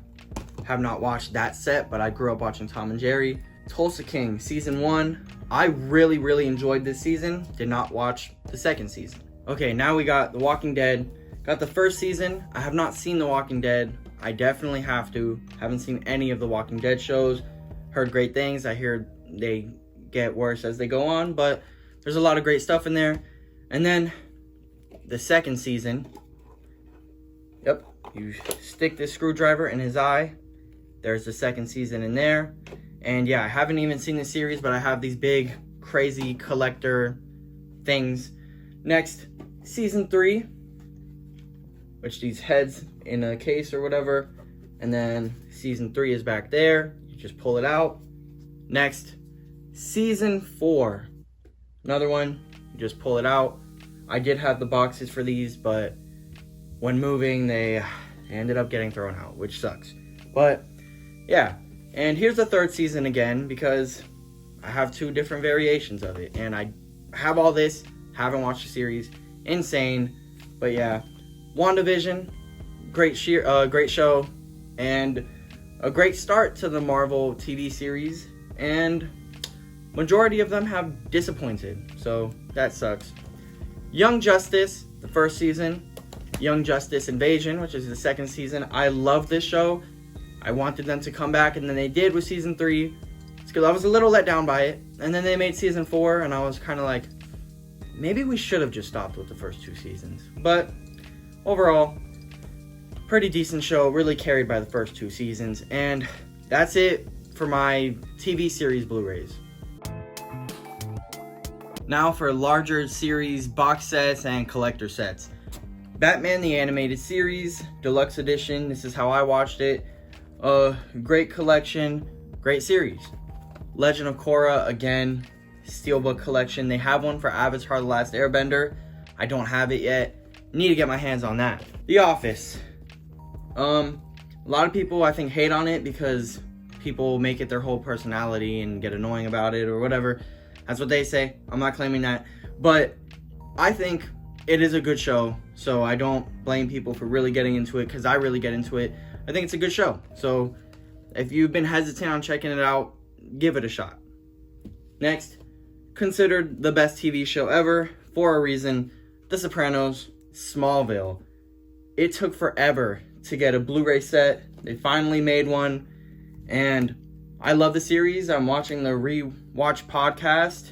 have not watched that set, but I grew up watching Tom and Jerry. Tulsa King, season 1. I really enjoyed this season. Did not watch the second season. Okay, now we got The Walking Dead. Got the first season. I have not seen The Walking Dead. I definitely have to. Haven't seen any of The Walking Dead shows. Heard great things. I hear they get worse as they go on, but there's a lot of great stuff in there. And then the second season. Yep, you stick this screwdriver in his eye. There's the second season in there. And yeah, I haven't even seen the series, but I have these big, crazy collector things. Next, season 3, which these heads in a case or whatever. And then season 3 is back there. You just pull it out. Next, season 4. Another one, you just pull it out. I did have the boxes for these, but when moving, they ended up getting thrown out, which sucks. But yeah, and here's the third season again, because I have 2 different variations of it, and I have all this, haven't watched the series, insane. But yeah, WandaVision, great show, and a great start to the Marvel TV series, and majority of them have disappointed, so that sucks. Young Justice, the first season. Young Justice Invasion, which is the second season. I love this show. I wanted them to come back, and then they did with season 3. It's because I was a little let down by it. And then they made season 4, and I was kind of like, maybe we should have just stopped with the first 2 seasons. But overall, pretty decent show, really carried by the first 2 seasons. And that's it for my TV series Blu-rays. Now for larger series box sets and collector sets. Batman the Animated Series, Deluxe Edition. This is how I watched it. Great collection, great series. Legend of Korra, again, Steelbook collection. They have one for Avatar The Last Airbender. I don't have it yet. Need to get my hands on that. The Office. A lot of people, I think, hate on it because people make it their whole personality and get annoying about it or whatever. That's what they say. I'm not claiming that. But I think it is a good show, so I don't blame people for really getting into it, because I really get into it. I think it's a good show. So if you've been hesitant on checking it out, give it a shot. Next, considered the best TV show ever for a reason, The Sopranos, Smallville. It took forever to get a Blu-ray set. They finally made one, and I love the series. I'm watching the rewatch podcast.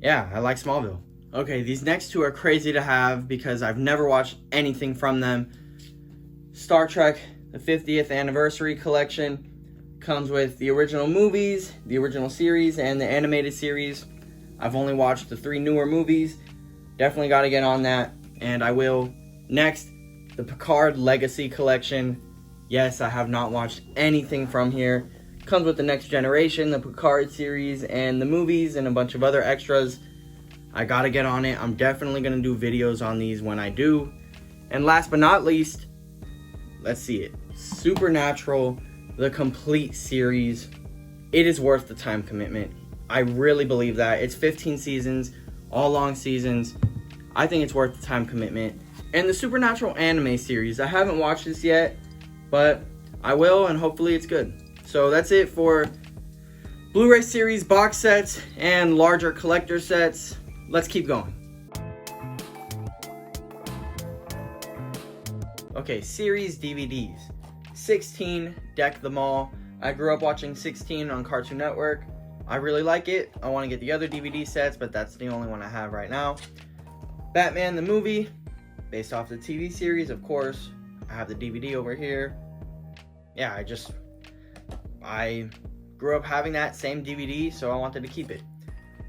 Yeah, I like Smallville. Okay, these next 2 are crazy to have because I've never watched anything from them. Star Trek, the 50th Anniversary Collection. Comes with the original movies, the original series, and the animated series. I've only watched the 3 newer movies. Definitely got to get on that, and I will. Next, the Picard Legacy Collection. Yes, I have not watched anything from here. Comes with the Next Generation, the Picard series, and the movies, and a bunch of other extras. I gotta get on it. I'm definitely gonna do videos on these when I do. And last but not least, let's see it. Supernatural, the complete series. It is worth the time commitment. I really believe that. It's 15 seasons, all long seasons. I think it's worth the time commitment. And the Supernatural anime series. I haven't watched this yet, but I will, and hopefully it's good. So that's it for Blu-ray series box sets and larger collector sets. Let's keep going. Okay, series DVDs. 16, Deck the Mall. I grew up watching 16 on Cartoon Network. I really like it. I want to get the other DVD sets, but that's the only one I have right now. Batman the movie, based off the TV series, of course. I have the DVD over here. Yeah, I grew up having that same DVD, so I wanted to keep it.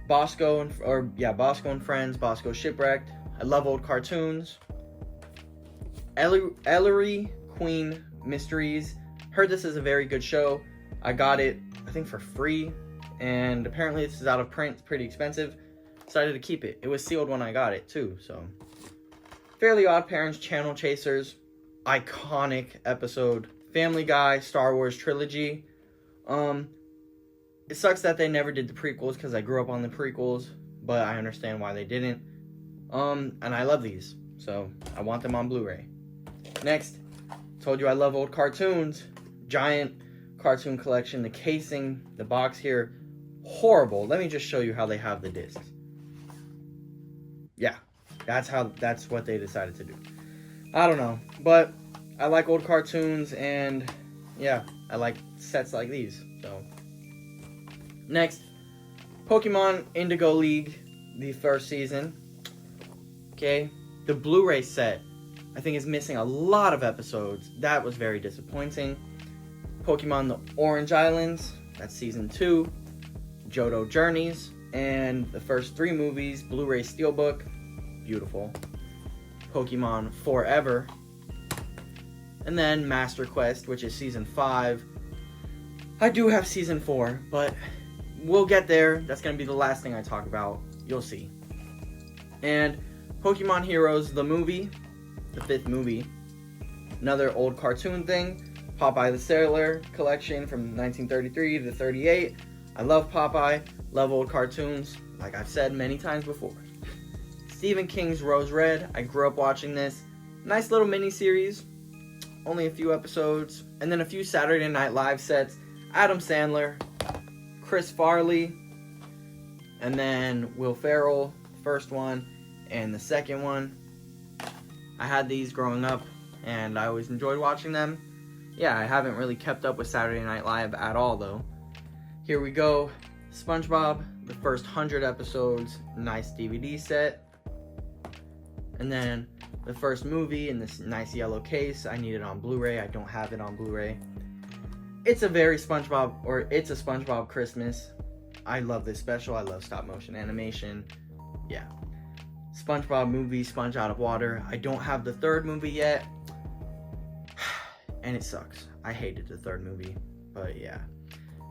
Bosco and Friends, Bosco Shipwrecked. I love old cartoons. Ellery Queen Mysteries. Heard this is a very good show. I got it, I think, for free, and apparently this is out of print. It's pretty expensive. Decided to keep it. It was sealed when I got it too, so. Fairly Odd Parents, Channel Chasers, iconic episode. Family Guy, Star Wars trilogy. It sucks that they never did the prequels because I grew up on the prequels, but I understand why they didn't. And I love these, so I want them on Blu-ray. Next, told you I love old cartoons. Giant cartoon collection. The casing, the box here, horrible. Let me just show you how they have the discs. Yeah, that's what they decided to do. I don't know, but I like old cartoons, and yeah, I like sets like these. So next, Pokemon Indigo League, the first season. Okay, the Blu-ray set, I think, is missing a lot of episodes. That was very disappointing. Pokemon The Orange Islands, that's season 2. Johto Journeys, and the first 3 movies, Blu-ray Steelbook, beautiful. Pokemon Forever. And then Master Quest, which is season 5. I do have season 4, but we'll get there. That's going to be the last thing I talk about. You'll see. And Pokemon Heroes, the movie, the 5th movie. Another old cartoon thing. Popeye the Sailor collection from 1933 to 38. I love Popeye, love old cartoons, like I've said many times before. Stephen King's Rose Red, I grew up watching this. Nice little mini-series, only a few episodes. And then a few Saturday Night Live sets. Adam Sandler, Chris Farley, and then Will Ferrell, first one, and the second one. I had these growing up, and I always enjoyed watching them. Yeah, I haven't really kept up with Saturday Night Live at all, though. Here we go. SpongeBob, the first 100 episodes, nice DVD set. And then the first movie in this nice yellow case. I need it on Blu-ray. I don't have it on Blu-ray. It's a SpongeBob Christmas. I love this special. I love stop motion animation. Yeah. SpongeBob movie, Sponge Out of Water. I don't have the 3rd movie yet. And it sucks. I hated the 3rd movie. But yeah.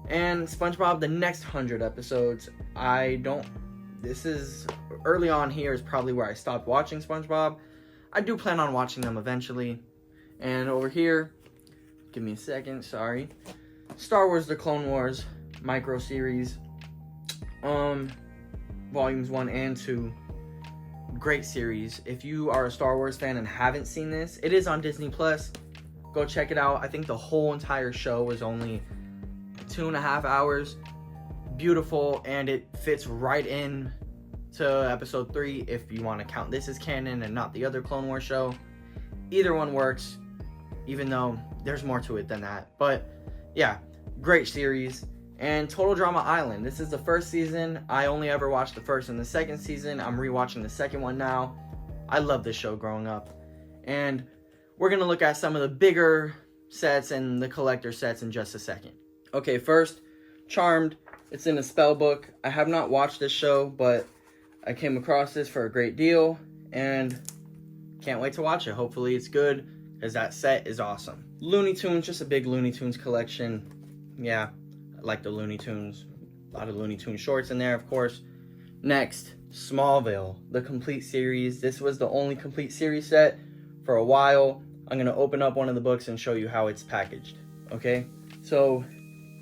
And SpongeBob, the next 100 episodes. This is early on here is probably where I stopped watching SpongeBob. I do plan on watching them eventually. And over here, give me a second, sorry. Star Wars The Clone Wars micro series. Volumes 1 and 2. Great series. If you are a Star Wars fan and haven't seen this, it is on Disney Plus. Go check it out. I think the whole entire show was only 2.5 hours. Beautiful, and it fits right in to episode 3 if you want to count this as canon and not the other Clone Wars show. Either one works, even though there's more to it than that. But yeah, great series. And Total Drama Island. This is the first season. I only ever watched the first and the second season. I'm rewatching the second one now. I love this show growing up. And we're going to look at some of the bigger sets and the collector sets in just a second. Okay, first, Charmed. It's in a spell book. I have not watched this show, but I came across this for a great deal, and can't wait to watch it. Hopefully it's good, because that set is awesome. Looney Tunes, just a big Looney Tunes collection. Yeah, I like the Looney Tunes. A lot of Looney Tunes shorts in there, of course. Next, Smallville, the complete series. This was the only complete series set for a while. I'm going to open up one of the books and show you how it's packaged, okay? So,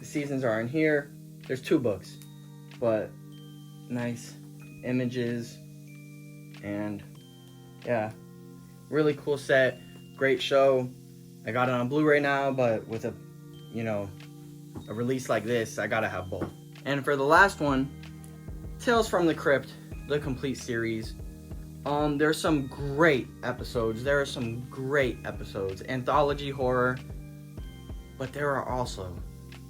the seasons are in here. There's 2 books, but nice images, and yeah, really cool set, great show. I got it on Blu-ray now, but with a release like this, I gotta have both. And for the last one, Tales from the Crypt, the complete series. There's some great episodes. Anthology horror. but there are also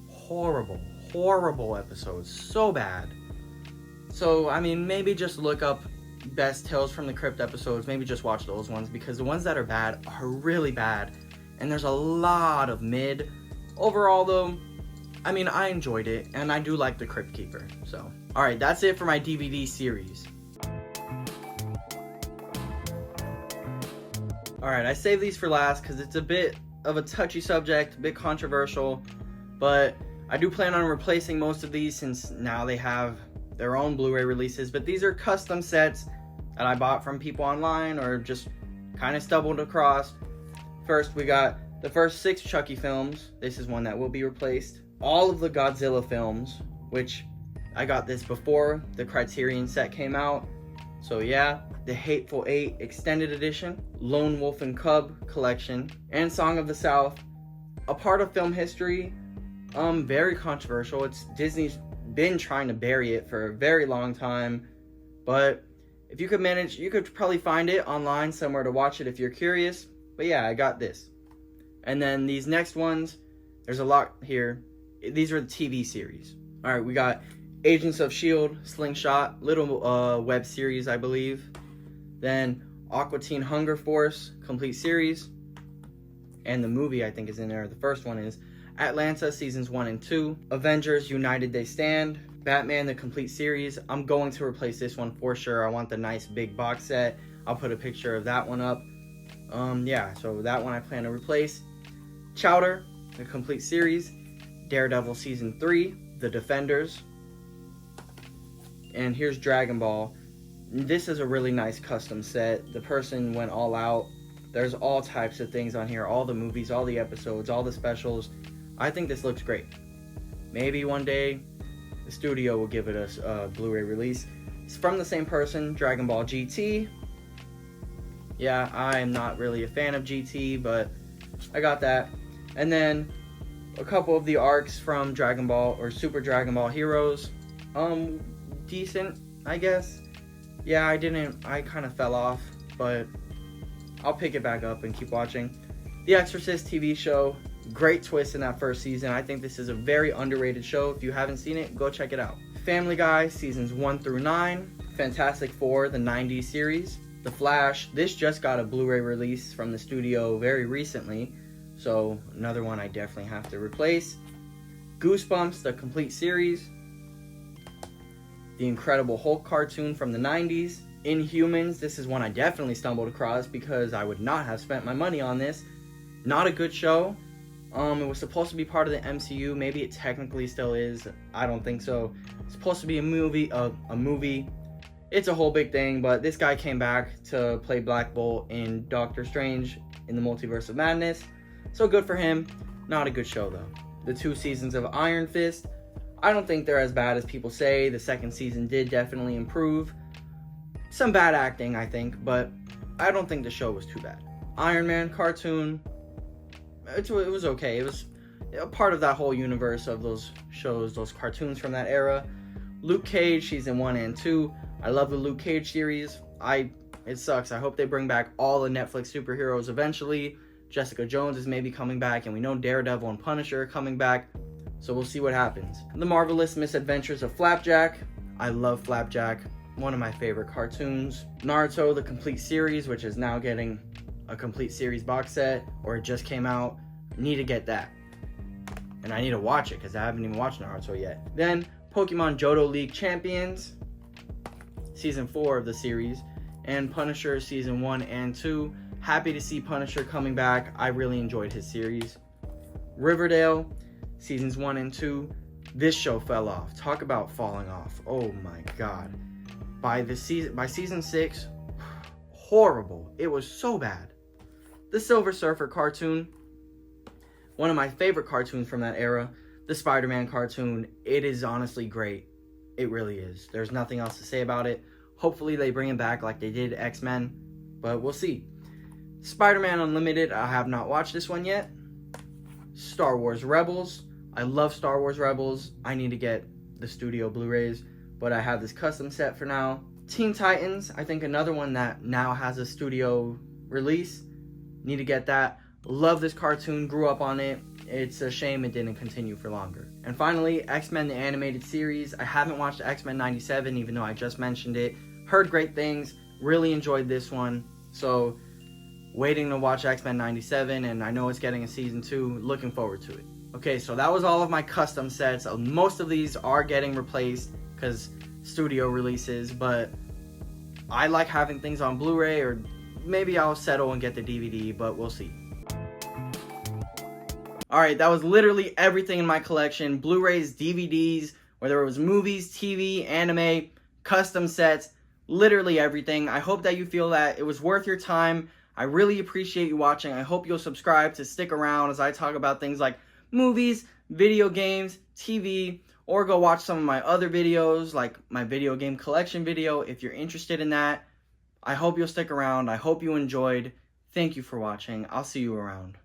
horrible episodes. So bad. So, I mean, maybe just look up best Tales from the Crypt episodes. Maybe just watch those ones, because the ones that are bad are really bad. And there's a lot of mid. Overall, though, I mean, I enjoyed it, and I do like The Crypt Keeper. So, alright, that's it for my DVD series. Alright, I saved these for last because it's a bit of a touchy subject, a bit controversial, but I do plan on replacing most of these since now they have their own Blu-ray releases. But these are custom sets that I bought from people online or just kind of stumbled across. First, we got the first 6 Chucky films. This is one that will be replaced. All of the Godzilla films, which I got this before the Criterion set came out. So yeah, the Hateful Eight Extended Edition, Lone Wolf and Cub Collection, and Song of the South. A part of film history, very controversial. Disney's been trying to bury it for a very long time, but if you could manage, you could probably find it online somewhere to watch it if you're curious. But yeah, I got this. And then these next ones, there's a lot here. These are the TV series. Alright, we got Agents of S.H.I.E.L.D., Slingshot, little web series, I believe. Then Aqua Teen Hunger Force, complete series. And the movie, I think, is in there. The first one is Atlanta, seasons 1 and 2. Avengers, United They Stand. Batman, the complete series. I'm going to replace this one for sure. I want the nice big box set. I'll put a picture of that one up. Yeah, so that one I plan to replace. Chowder, the complete series. Daredevil, season 3. The Defenders. And here's Dragon Ball. This is a really nice custom set. The person went all out. There's all types of things on here. All the movies, all the episodes, all the specials. I think this looks great. Maybe one day the studio will give it a Blu-ray release. It's from the same person, Dragon Ball GT. Yeah, I am not really a fan of GT, but I got that. And then a couple of the arcs from Dragon Ball or Super Dragon Ball Heroes. Decent, I guess. Yeah, I kind of fell off, but I'll pick it back up and keep watching. The Exorcist TV show, great twist in that first season. I think this is a very underrated show. If you haven't seen it, go check it out. Family Guy, seasons 1 through 9. Fantastic Four, the 90s series. The Flash, this just got a Blu-ray release from the studio very recently, so another one I definitely have to replace. Goosebumps, the complete series. The Incredible Hulk cartoon from the 90s. Inhumans, this is one I definitely stumbled across because I would not have spent my money on this. Not a good show. It was supposed to be part of the MCU. Maybe it technically still is. I don't think so. It's supposed to be a movie. It's a whole big thing, but this guy came back to play Black Bolt in Doctor Strange in the Multiverse of Madness. So good for him. Not a good show though. The 2 seasons of Iron Fist. I don't think they're as bad as people say. The second season did definitely improve. Some bad acting, I think, but I don't think the show was too bad. Iron Man cartoon, it was okay. It was a part of that whole universe of those shows, those cartoons from that era. Luke Cage, season 1 and 2. I love the Luke Cage series. It sucks. I hope they bring back all the Netflix superheroes eventually. Jessica Jones is maybe coming back, and we know Daredevil and Punisher are coming back. So we'll see what happens. The Marvelous Misadventures of Flapjack. I love Flapjack. One of my favorite cartoons. Naruto, the complete series, which is now getting a complete series box set, or it just came out. Need to get that. And I need to watch it because I haven't even watched Naruto yet. Then Pokemon Johto League Champions, season 4 of the series, and Punisher season 1 and 2. Happy to see Punisher coming back. I really enjoyed his series. Riverdale, seasons 1 and 2. This show fell off. Talk about falling off. Oh my god. By season 6, horrible. It was so bad. The Silver Surfer cartoon, one of my favorite cartoons from that era. The Spider-Man cartoon, it is honestly great. It really is. There's nothing else to say about it. Hopefully they bring it back like they did X-Men, but we'll see. Spider-Man Unlimited, I have not watched this one yet. Star Wars Rebels, I love Star Wars Rebels. I need to get the studio Blu-rays, but I have this custom set for now. Teen Titans, I think another one that now has a studio release. Need to get that. Love this cartoon, grew up on it. it's a shame it didn't continue for longer. And finally, X-Men the Animated Series. I haven't watched X-Men 97, even though I just mentioned it. Heard great things, really enjoyed this one. So, waiting to watch X-Men 97, and I know it's getting a season 2. Looking forward to it. Okay, so that was all of my custom sets. Most of these are getting replaced because studio releases, but I like having things on Blu-ray, or maybe I'll settle and get the DVD, but we'll see. Alright, that was literally everything in my collection. Blu-rays, DVDs, whether it was movies, TV, anime, custom sets, literally everything. I hope that you feel that it was worth your time. I really appreciate you watching. I hope you'll subscribe to stick around as I talk about things like movies, video games, TV, or go watch some of my other videos, like my video game collection video, if you're interested in that. I hope you'll stick around. I hope you enjoyed. Thank you for watching. I'll see you around.